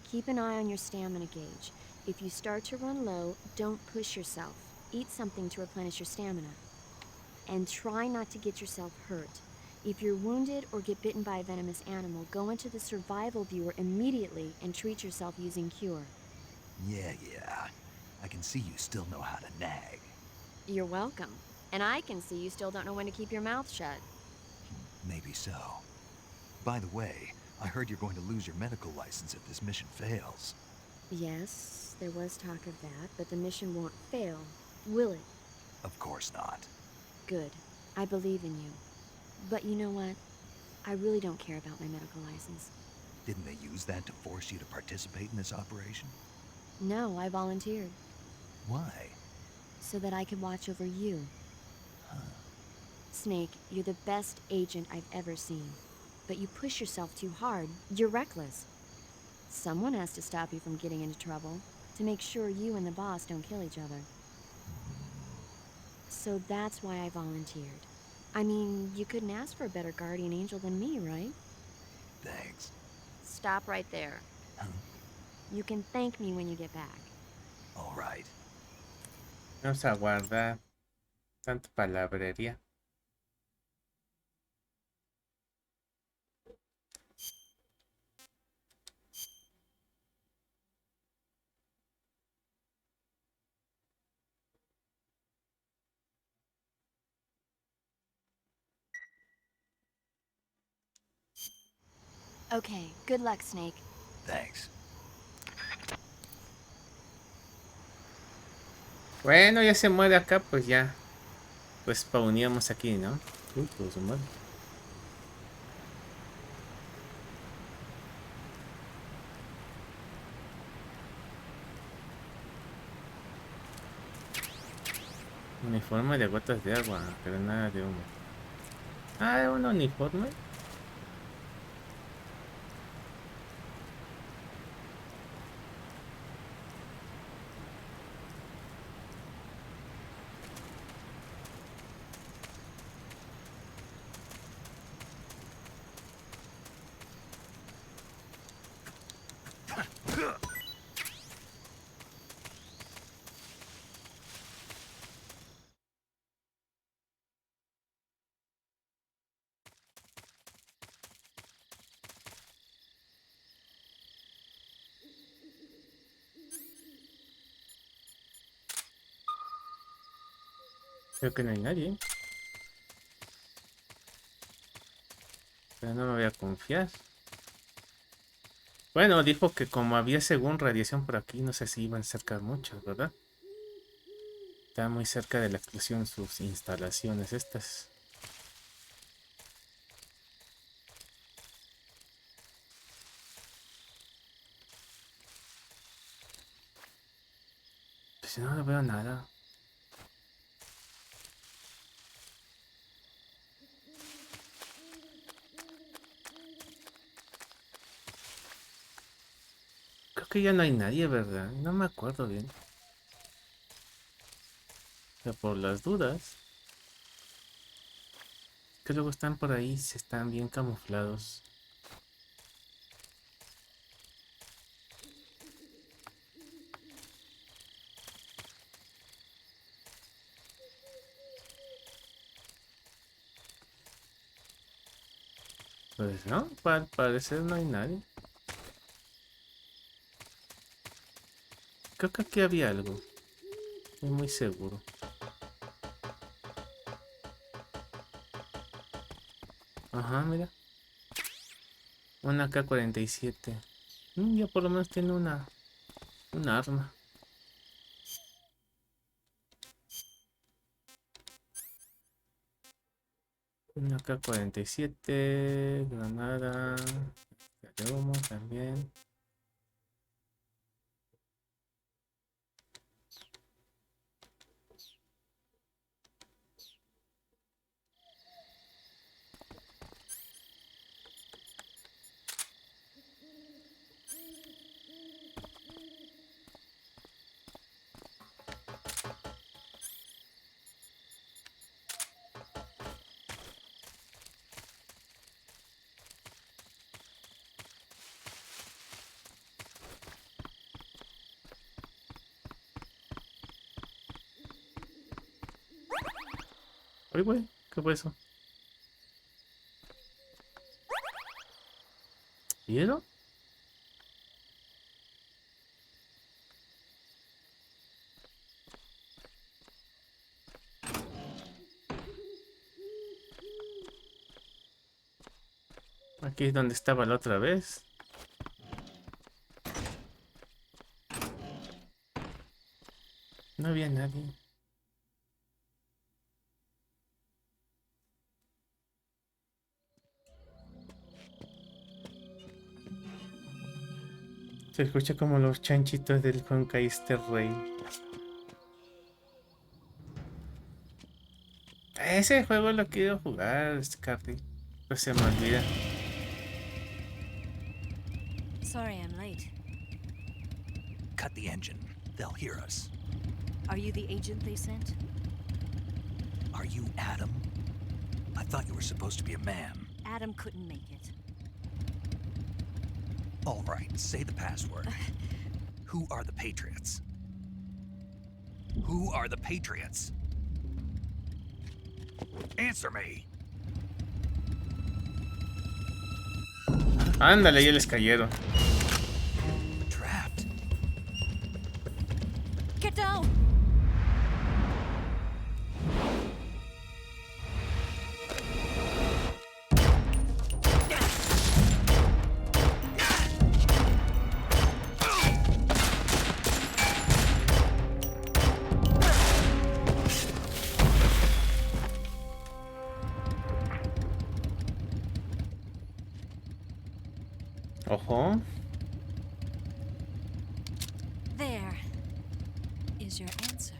Keep an eye on your stamina gauge. If you start to run low, don't push yourself. Eat something to replenish your stamina. And try not to get yourself hurt. If you're wounded or get bitten by a venomous animal, go into the survival viewer immediately and treat yourself using Cure. Yeah. I can see you still know how to nag. You're welcome. And I can see you still don't know when to keep your mouth shut. Maybe so. By the way, I heard you're going to lose your medical license if this mission fails. Yes, there was talk of that, but the mission won't fail, will it? Of course not. Good. I believe in you. But you know what? I really don't care about my medical license. Didn't they use that to force you to participate in this operation? No, I volunteered. Why? So that I could watch over you. Snake, you're the best agent I've ever seen. But you push yourself too hard. You're reckless. Someone has to stop you from getting into trouble, to make sure you and the boss don't kill each other. So that's why I volunteered. I mean, you couldn't ask for a better guardian angel than me, right? Thanks. Stop right there. You can thank me when you get back. All right. Vamos a guardar tanta palabrería. Okay, good luck, Snake. Thanks. Bueno, ya se muere acá, pues ya. Pues spawneamos aquí, ¿no? Uy, pues su madre. Uniforme de gotas de agua, pero nada de humo. Ah, un uniforme. Creo que no hay nadie. Pero no me voy a confiar. Bueno, dijo que como había según radiación por aquí, no sé si iban cerca mucho, ¿verdad? Está muy cerca de la explosión sus instalaciones estas. Pues no veo nada. Creo que ya no hay nadie, ¿verdad? No me acuerdo bien. Pero por las dudas. que luego están por ahí, se están bien camuflados. Pues no, al parecer no hay nadie. Creo que aquí había algo. Estoy muy seguro. Ajá, mira. Una K-47. Ya por lo menos tiene un arma. Una K-47. Granada. De humo también. Ay, güey, ¿qué fue eso? ¿Vieron? Aquí es donde estaba la otra vez. No había nadie. Se escucha como los chanchitos del Conquiste Rey. Ese juego lo quiero jugar, Scarly. Pero se me olvida. Sorry I'm late. Cut the engine. They'll hear us. Are you the agent they sent? Are you Adam? I thought you were supposed to be a man. Adam couldn't make it. All right, say the password. Who are the Patriots? Who are the Patriots? Answer me. Ándale, ya les cayeron. Trapped. Get down! Ojo. There is your answer.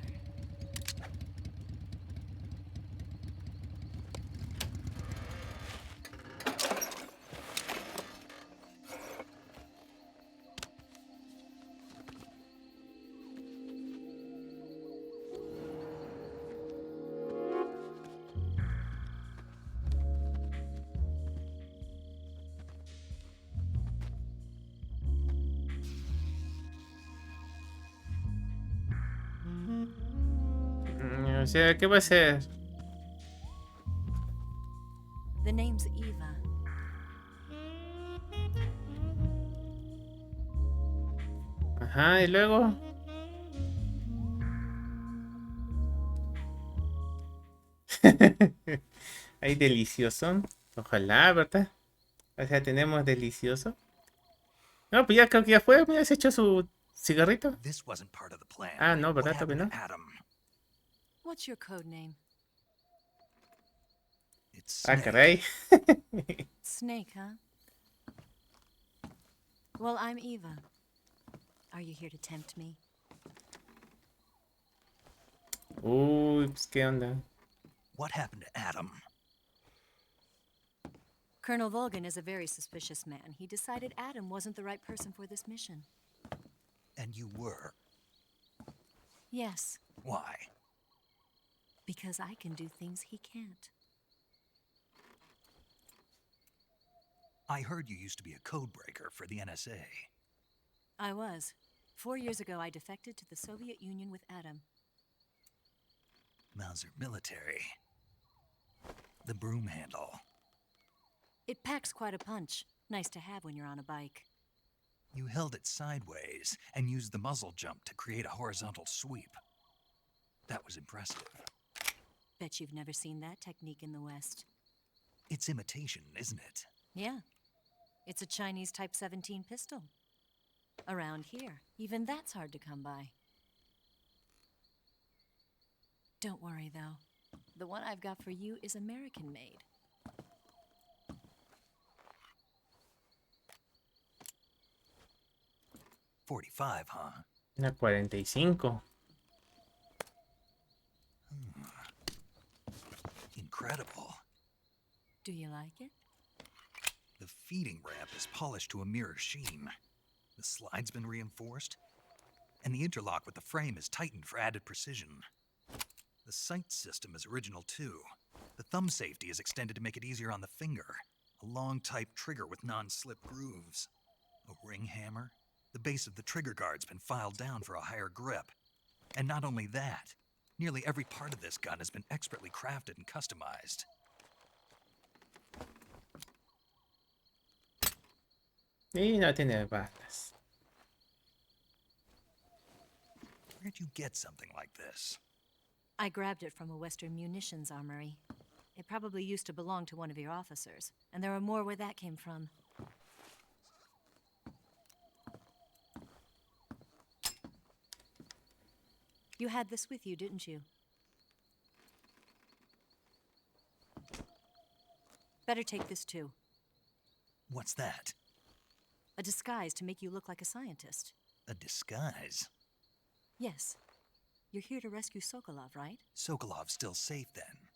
O sea, ¿qué va a ser? The name's Eva. Ajá, y luego. Hay delicioso. Ojalá, ¿verdad? O sea, tenemos delicioso. No, pues ya creo que ya fue. Mira, se echó su cigarrito. This wasn't part of the plan. Ah, no, What ¿verdad? Todavía happened no. to Adam? What's your code name? It's Ah, Snake. caray. Snake, huh? Well, I'm Eva. Are you here to tempt me? Uy, pues qué onda. What happened to Adam? Colonel Volgan is a very suspicious man. He decided Adam wasn't the right person for this mission. And you were. Yes, Why? because I can do things he can't. I heard you used to be a codebreaker for the NSA. I was. 4 years ago, I defected to the Soviet Union with Adam. Mauser military. The broom handle. It packs quite a punch. Nice to have when you're on a bike. You held it sideways and used the muzzle jump to create a horizontal sweep. That was impressive. Bet you've never seen that technique in the West. It's imitation, isn't it? Yeah. It's a Chinese Type 17 pistol. Around here, even that's hard to come by. Don't worry, though. The one I've got for you is American-made. .45, huh? Una 45. Incredible. Do you like it? The feeding ramp is polished to a mirror sheen. The slide's been reinforced, and the interlock with the frame is tightened for added precision. The sight system is original too. The thumb safety is extended to make it easier on the finger. A long type trigger with non-slip grooves. A ring hammer. The base of the trigger guard's been filed down for a higher grip. And not only that, nearly every part of this gun has been expertly crafted and customized. Y no tiene balas. Where'd you get something like this? I grabbed it from a Western munitions armory. It probably used to belong to one of your officers, and there are more where that came from. You had this with you, didn't you? Better take this too. What's that? A disguise to make you look like a scientist. A disguise? Yes. You're here to rescue Sokolov, right? Sokolov's still safe then?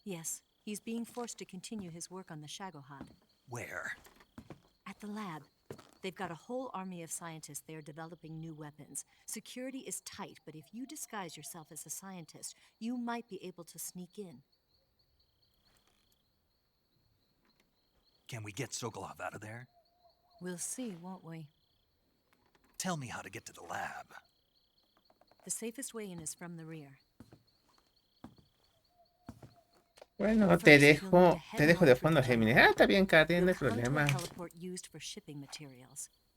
Yes. He's being forced to continue his work on the Shagohod. Where? At the lab. They've got a whole army of scientists there developing new weapons. Security is tight, but if you disguise yourself as a scientist, you might be able to sneak in. Can we get Sokolov out of there? We'll see, won't we? Tell me how to get to the lab. The safest way in is from the rear. Bueno, te dejo de fondo, Géminis. Ah, está bien, Cardi, no hay problema.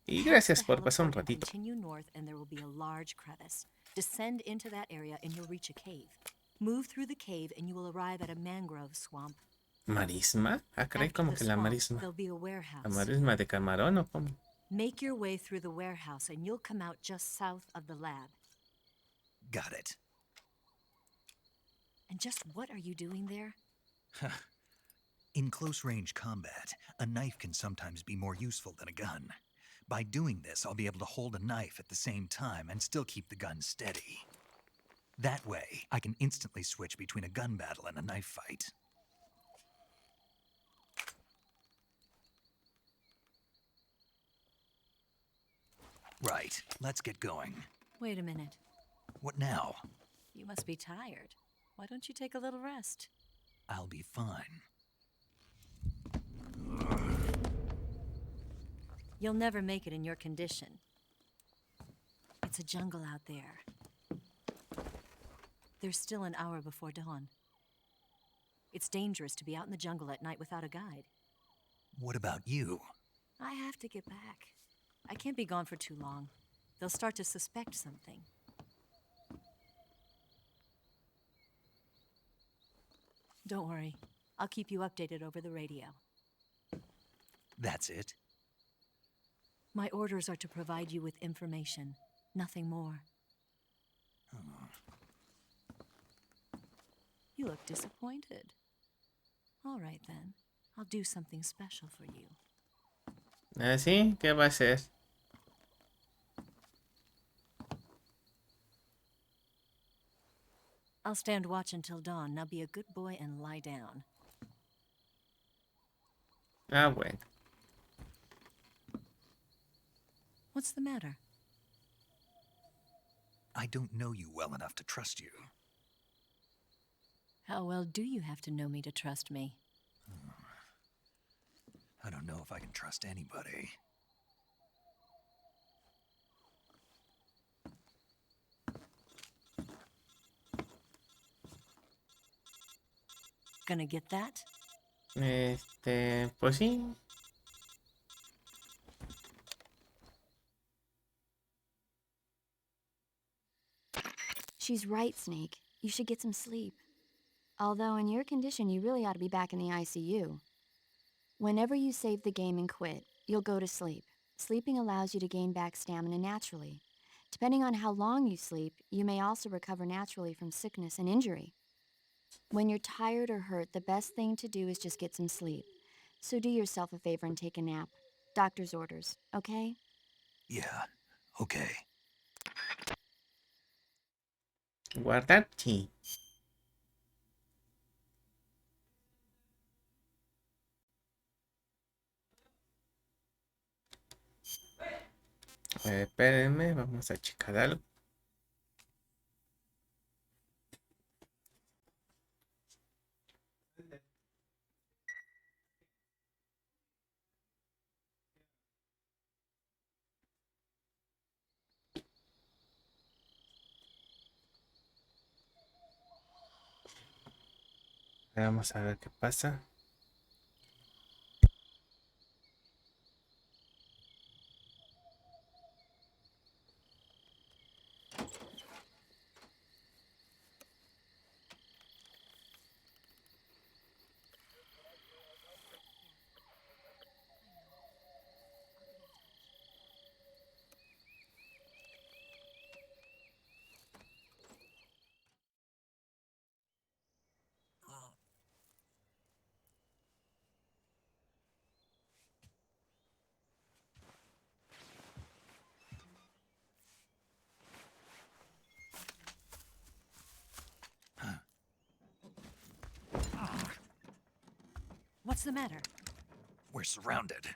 Y gracias por pasar un ratito. Continue north and there will be a large crevice. Descend into that area and you'll reach a cave. Move through the cave and you will arrive at a mangrove swamp. ¿Marisma? Ah, caray, como que la marisma. There'll be a warehouse. ¿La marisma de camarón o cómo? Make your way through the warehouse and you'll come out just south of the lab. Got it. And just what are you doing there? In close-range combat, a knife can sometimes be more useful than a gun. By doing this, I'll be able to hold a knife at the same time and still keep the gun steady. That way, I can instantly switch between a gun battle and a knife fight. Right, let's get going. Wait a minute. What now? You must be tired. Why don't you take a little rest? I'll be fine. You'll never make it in your condition. It's a jungle out there. There's still an hour before dawn. It's dangerous to be out in the jungle at night without a guide. What about you? I have to get back. I can't be gone for too long. They'll start to suspect something. Don't worry. I'll keep you updated over the radio. That's it? My orders are to provide you with information, nothing more. You look disappointed. All right then. I'll do something special for you. ¿Ah, sí? ¿Qué va a hacer? I'll stand watch until dawn. Now be a good boy and lie down. Ah, bueno. What's the matter? I don't know you well enough to trust you. How well do you have to know me to trust me? I don't know if I can trust anybody. Gonna get that? Pues sí. She's right, Snake. You should get some sleep. Although in your condition, you really ought to be back in the ICU. Whenever you save the game and quit, you'll go to sleep. Sleeping allows you to gain back stamina naturally. Depending on how long you sleep, you may also recover naturally from sickness and injury. When you're tired or hurt, the best thing to do is just get some sleep. So do yourself a favor and take a nap. Doctor's orders, okay? Yeah, okay. Guardar, sí. Espérenme, vamos a checar algo. Vamos a ver qué pasa. What's the matter? We're surrounded.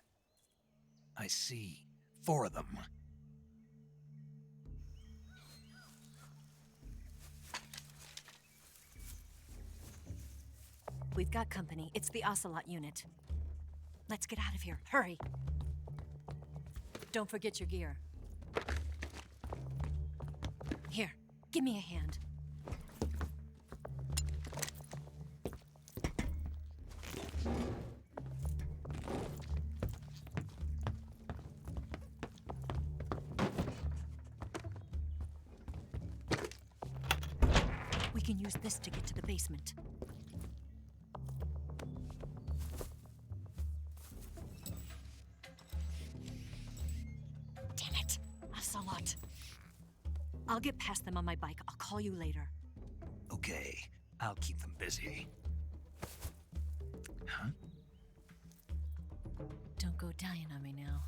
I see 4 of them. We've got company. It's the Ocelot unit. Let's get out of here. Hurry. Don't forget your gear. Here, give me a hand. We can use this to get to the basement. Damn it, Ocelot. I'll get past them on my bike. I'll call you later. Okay, I'll keep them busy. Huh? Don't go dying on me now.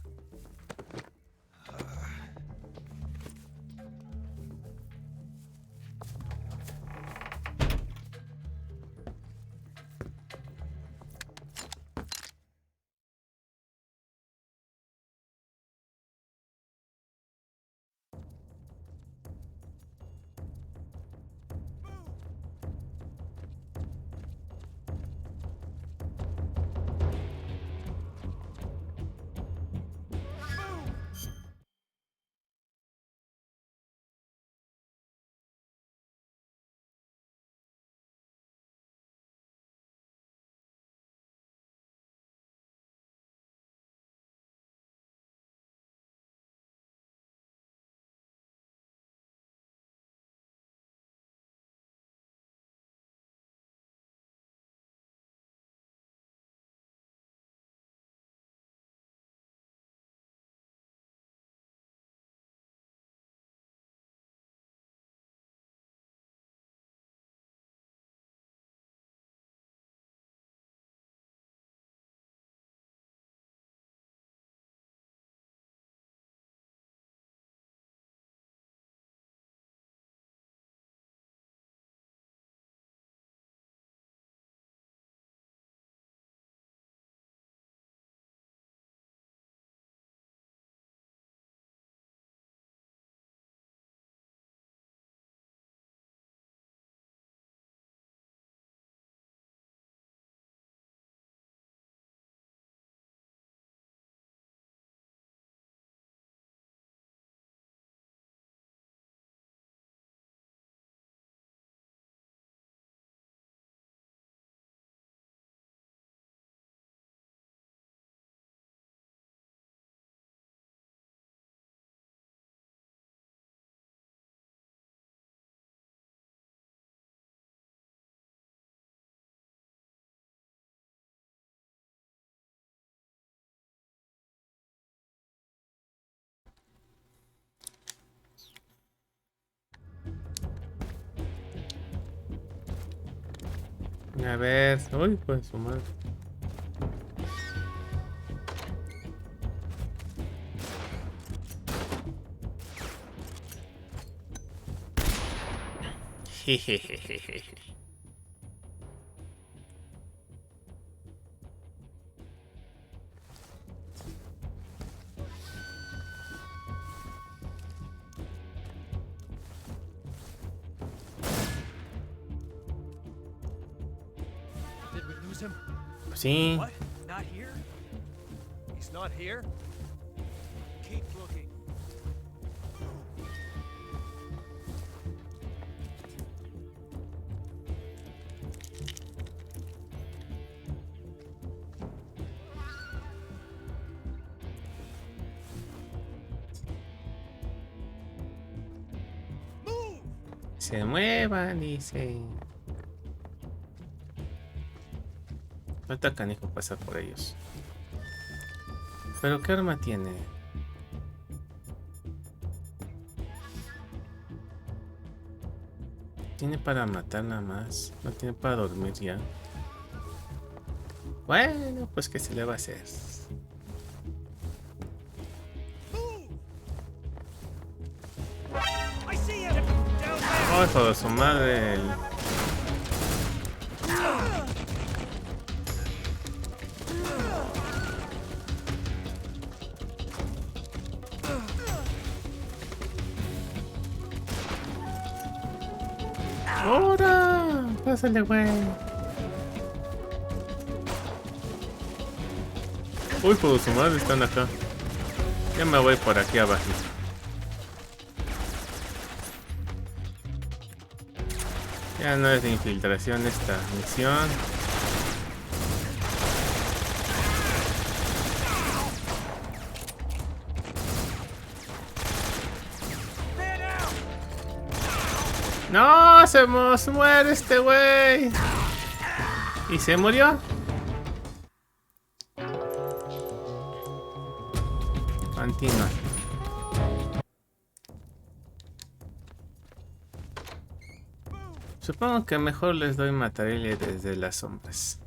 A ver, uy, pues su madre. Jejejeje. Did we lose him? Sí. What? Not here? He's not here? Keep looking. Se muevan, dice. Falta canijo pasar por ellos. ¿Pero qué arma tiene? Tiene para matar nada más. No tiene para dormir ya. Bueno, pues ¿qué se le va a hacer? ¡Oh, hijo de su madre! ¡Ahora! Pásale, güey. Uy, hijo de su madre, están acá. Ya me voy por aquí abajo. Ya no es de infiltración esta misión. No, se muere este güey. ¿Y se murió? Continúa. Supongo que mejor les doy material desde las sombras.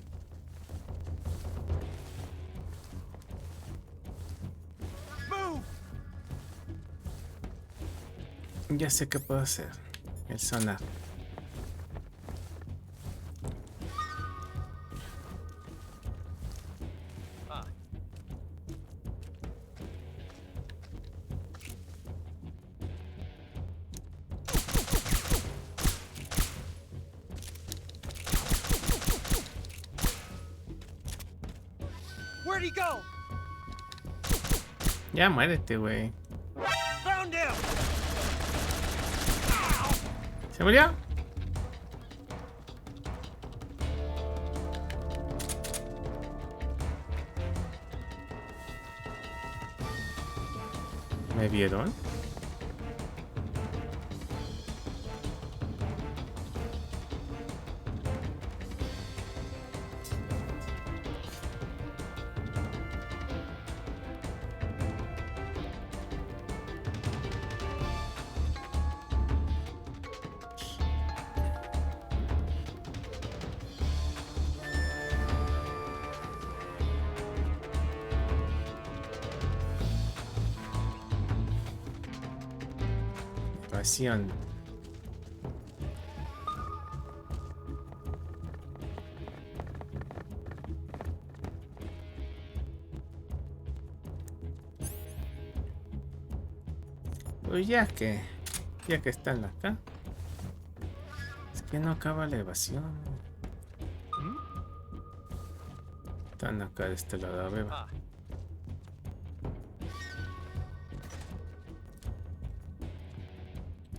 Ya sé qué puedo hacer. El sonar. Where'd he go? Ya muérete, güey. Found him. ¿Se murió? ¿Me vieron? Pasión. Pues ya que están acá, es que no acaba la evasión. Están acá de este lado, beba.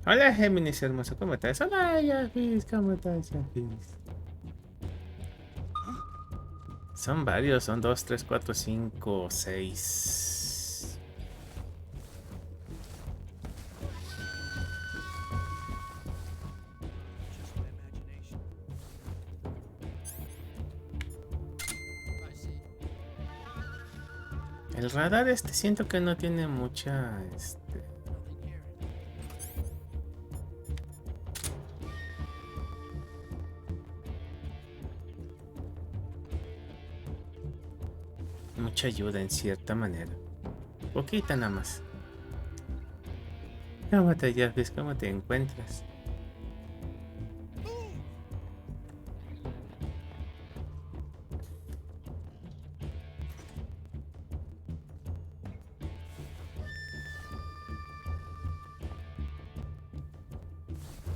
Hola Géminis hermoso, ¿cómo estás? Hola Yafis, ¿cómo estás Yafis? Son varios, son 2, 3, 4, 5, 6. El radar este siento que no tiene mucha mucha ayuda en cierta manera. Poquita nada más. ¿Cómo te llamas? ¿Cómo te encuentras?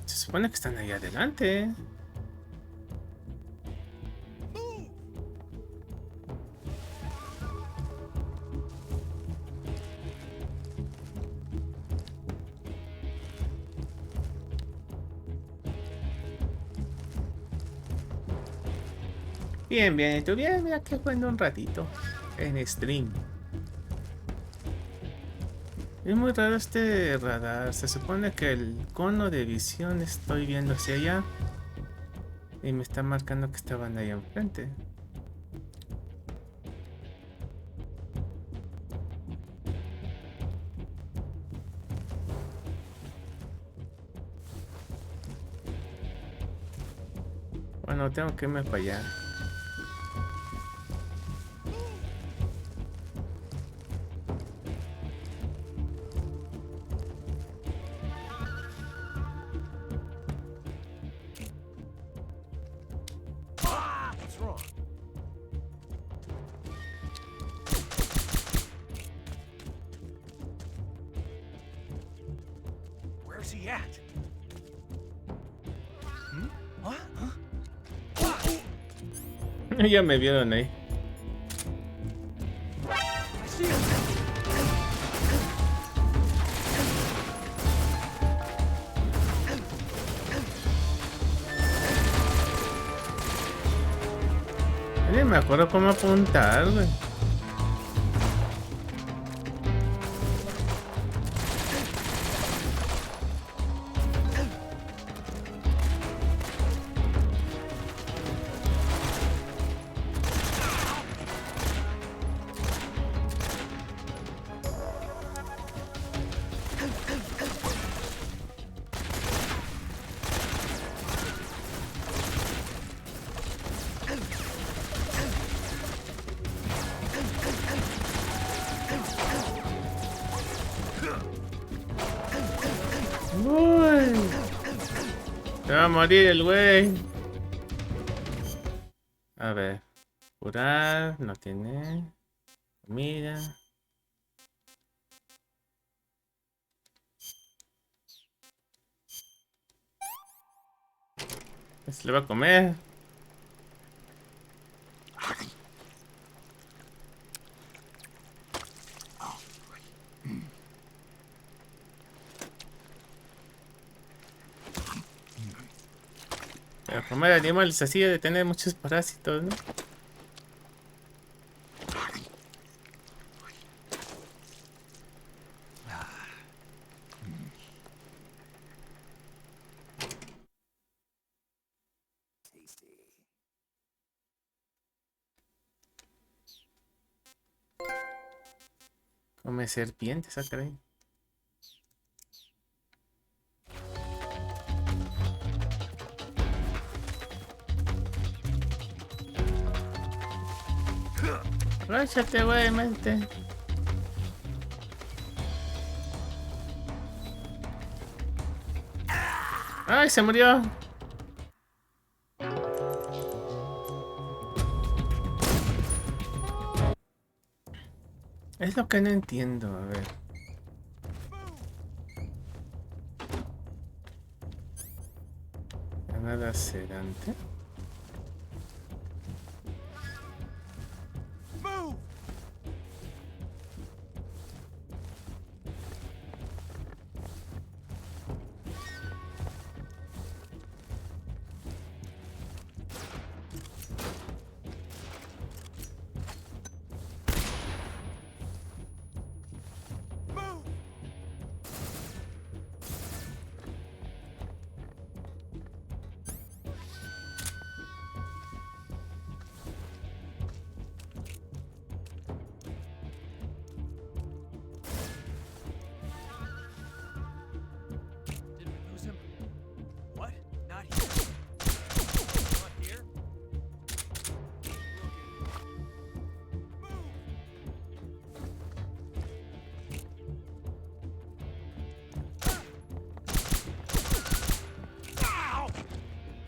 Se supone que están ahí adelante. Bien, bien, ¿y tú bien? Mira que jugando un ratito en stream. Es muy raro este radar. Se supone que el cono de visión estoy viendo hacia allá y me está marcando que estaban ahí enfrente. Bueno, tengo que irme para allá. What's wrong? Where's he at? What? Ya me vieron ahí. Ni me acuerdo cómo apuntar, güey. Uy. Se va a morir el güey. A ver. Curar. No tiene. Comida. Se le va a comer. Pero comer animales así de tener muchos parásitos, ¿no? Come serpientes, acá. Ráchate, güey, mente. ¡Ay, se murió! Es lo que no entiendo, a ver. Nada sedante.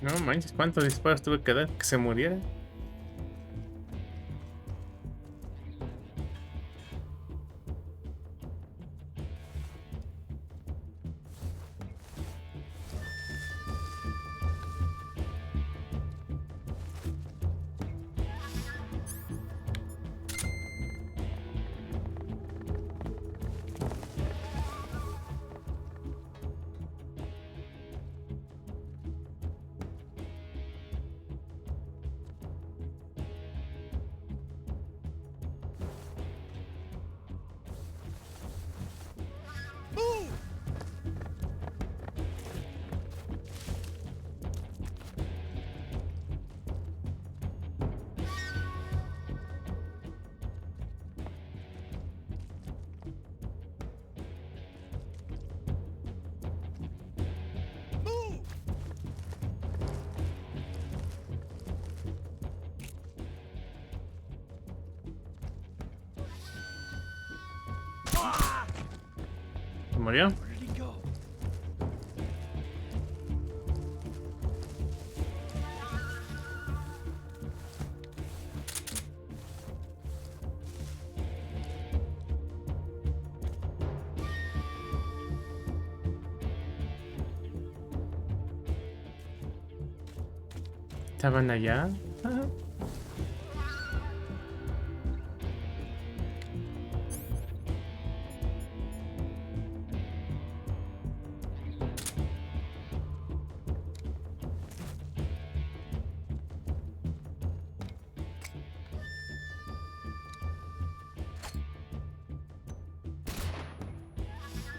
No manches, ¿cuántos disparos tuve que dar que se muriera? ¿Se murió? ¿Estaban allá? Ajá.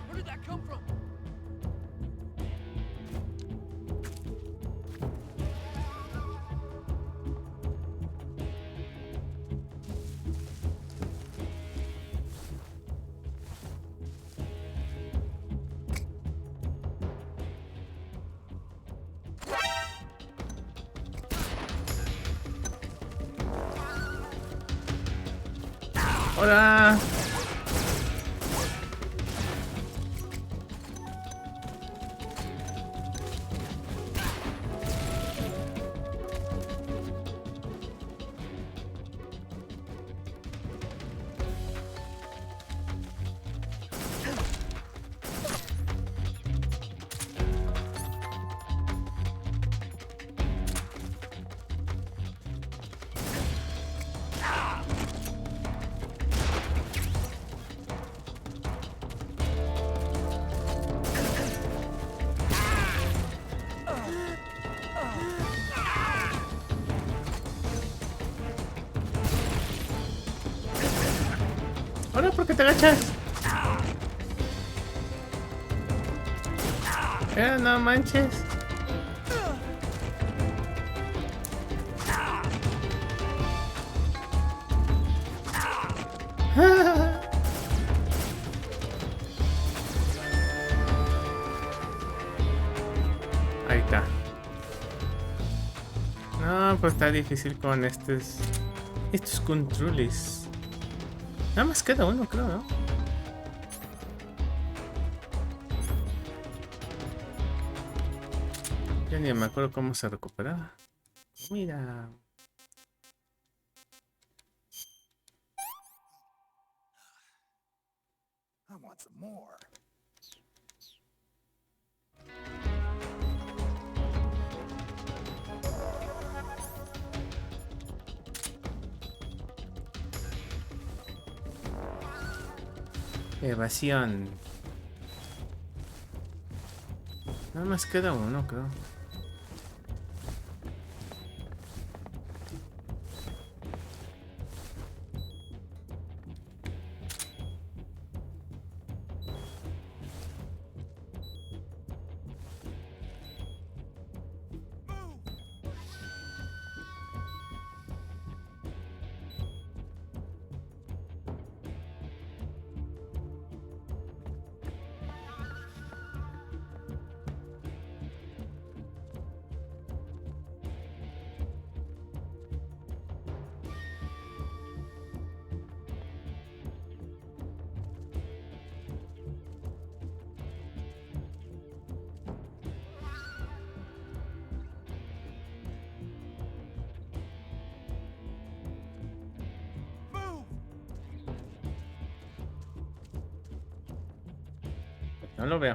Where did that come from? ¡Hola! Hola, ¿por qué te agachas? No manches. Ahí está. No, pues está difícil con estos controles. Nada más queda uno, creo, ¿no? Ya ni me acuerdo cómo se recuperaba. Mira. I want some more. Evasión. Nada más queda uno, creo. No lo veo.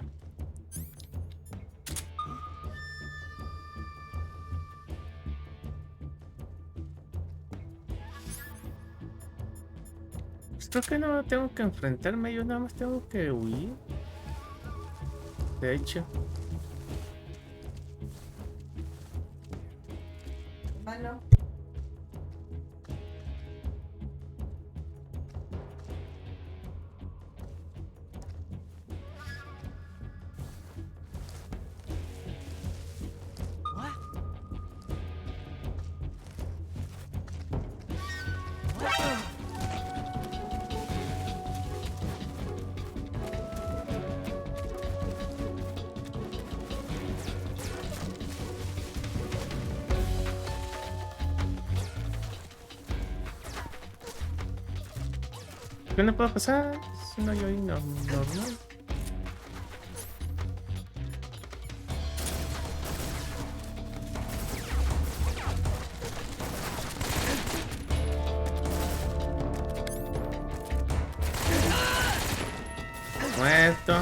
Pues creo que no tengo que enfrentarme, yo nada más tengo que huir. De hecho. Mano. ¿Qué no puedo pasar? Si no, yo normal. Muerto.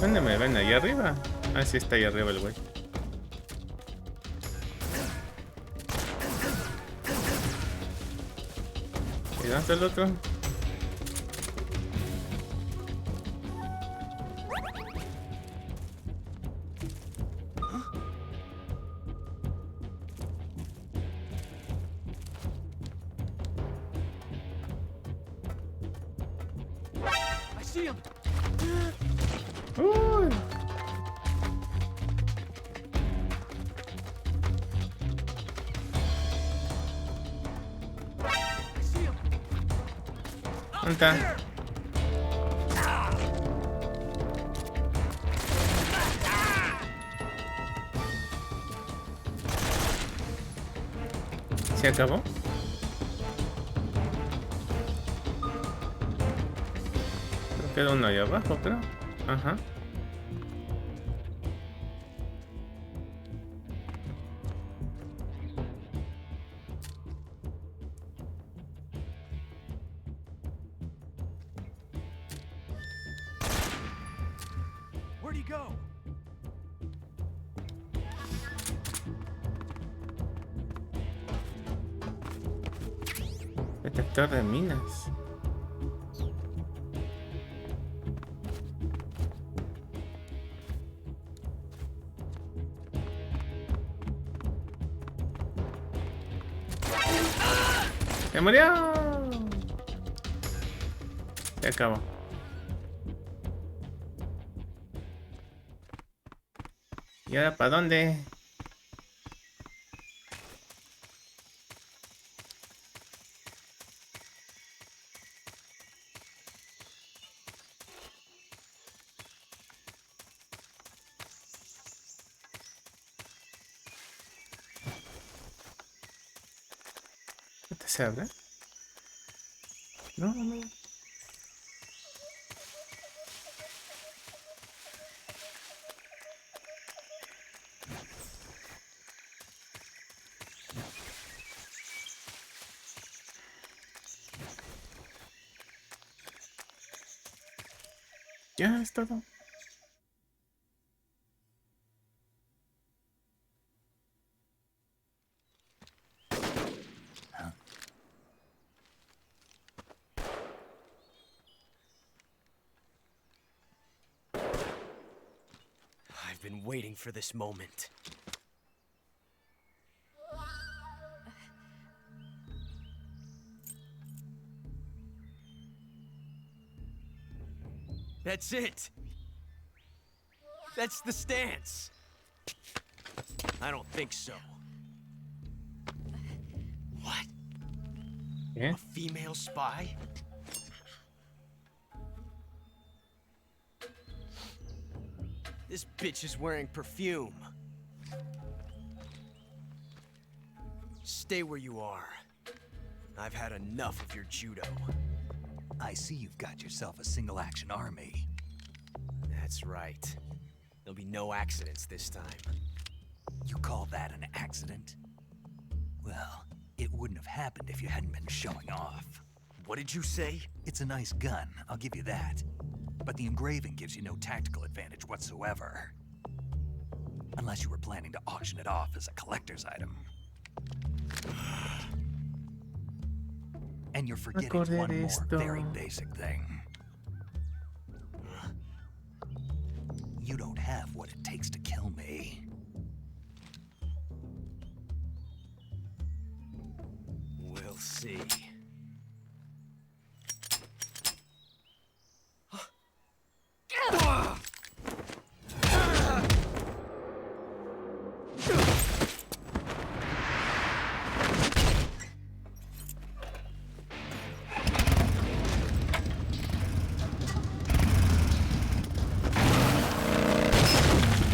¿Dónde me ven? ¿Allá arriba? Ah, sí, está ahí arriba el güey. ¿Y dónde está el otro? I see him. Uy. ¿Dónde está? ¿Se acabó? Creo que queda uno ahí abajo, creo. Ajá. Where'd he go? Detector de minas. ¡Se murió! Se acabó. ¿Y ahora para dónde? ¿Este se abre? No, no. Ya es todo. I've been waiting for this moment. That's it. That's the stance. I don't think so. What? Yeah. A female spy? This bitch is wearing perfume. Stay where you are. I've had enough of your judo. I see you've got yourself a single-action army. That's right. There'll be no accidents this time. You call that an accident? Well, it wouldn't have happened if you hadn't been showing off. What did you say? It's a nice gun, I'll give you that. But the engraving gives you no tactical advantage whatsoever. Unless you were planning to auction it off as a collector's item. And you're forgetting one more very basic thing. You don't have what it takes to kill me. We'll see.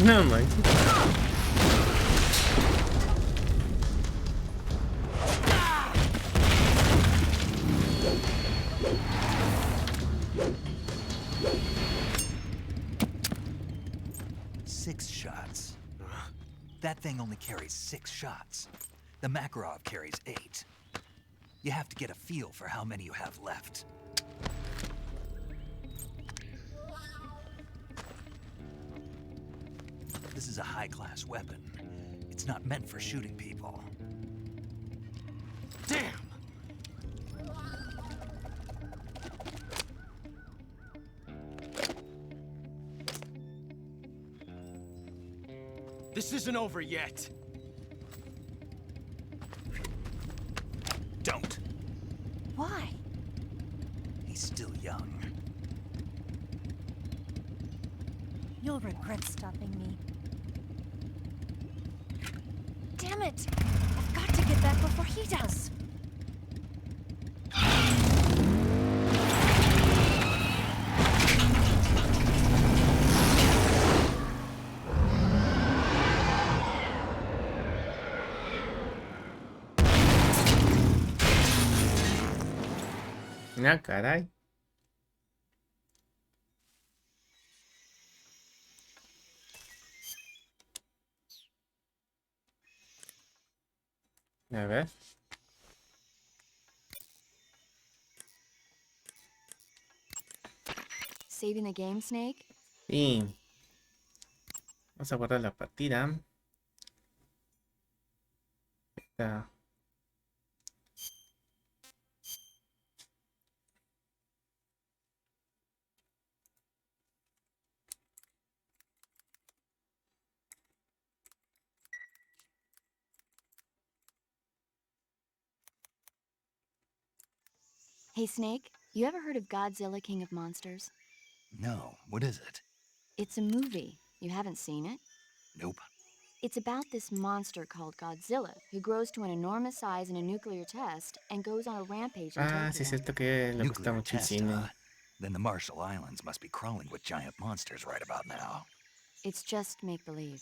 No manches. Six shots. That thing only carries 6 shots. The Makarov carries 8. You have to get a feel for how many you have left. This is a high-class weapon. It's not meant for shooting people. Damn! This isn't over yet. Don't. Why? He's still young. You'll regret stopping me. Damn it! I've got to get back before he does. Ah, caray. A ver. Saving the game, Snake? Sí. Vamos a guardar la partida. Está. Hey, Snake, you ever heard of Godzilla, King of Monsters? No, what is it? It's a movie. You haven't seen it? Nope. It's about this monster called Godzilla, who grows to an enormous size in a nuclear test and goes on a rampage in Ah, sí, es Tokyo. cierto que le gusta Nuclear mucho el test, cine. huh? Then the Marshall Islands must be crawling with giant monsters right about now. It's just make-believe.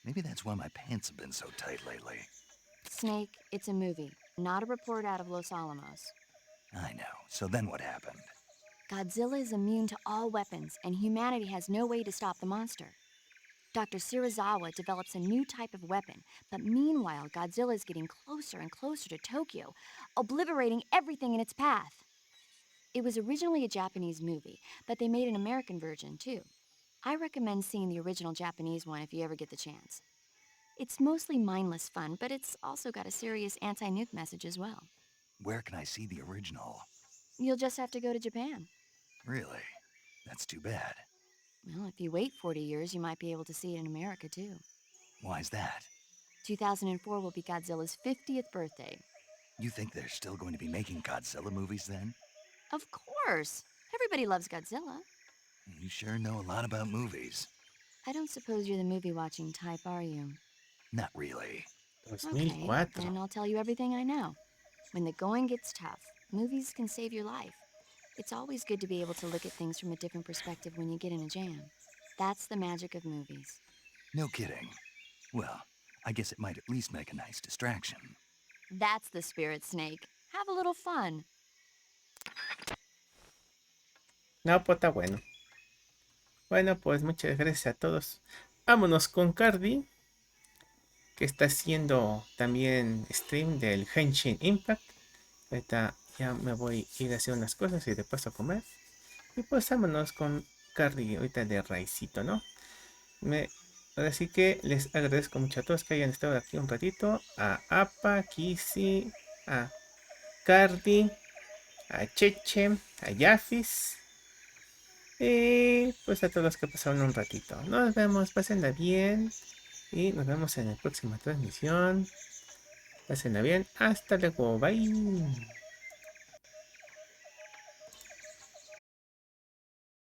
Maybe that's why my pants have been so tight lately. Snake, it's a movie, not a report out of Los Alamos. I know. So then what happened? Godzilla is immune to all weapons, and humanity has no way to stop the monster. Dr. Shirazawa develops a new type of weapon, but meanwhile, Godzilla is getting closer and closer to Tokyo, obliterating everything in its path. It was originally a Japanese movie, but they made an American version, too. I recommend seeing the original Japanese one if you ever get the chance. It's mostly mindless fun, but it's also got a serious anti-nuke message as well. Where can I see the original? You'll just have to go to Japan. Really? That's too bad. Well, if you wait 40 years, you might be able to see it in America, too. Why's that? 2004 will be Godzilla's 50th birthday. You think they're still going to be making Godzilla movies then? Of course! Everybody loves Godzilla. You sure know a lot about movies. I don't suppose you're the movie-watching type, are you? Not really. Okay, 2004. then I'll tell you everything I know. When the going gets tough, movies can save your life. It's always good to be able to look at things from a different perspective when you get in a jam. That's the magic of movies. No kidding. Well, I guess it might at least make a nice distraction. That's the spirit, Snake. Have a little fun. No, pues está bueno. Bueno, pues muchas gracias a todos. Vámonos con Cardi, que está haciendo también stream del Henshin Impact. Ahorita ya me voy a ir a hacer unas cosas y de paso a comer. Y pues vámonos con Cardi ahorita de raicito, ¿no? Ahora sí que les agradezco mucho a todos que hayan estado aquí un ratito. A Apa, Kisi, a Cardi, a Cheche, a Yafis. Y pues a todos los que pasaron un ratito. Nos vemos, pásenla bien. Y nos vemos en la próxima transmisión. Pásenla bien. Hasta luego. Bye.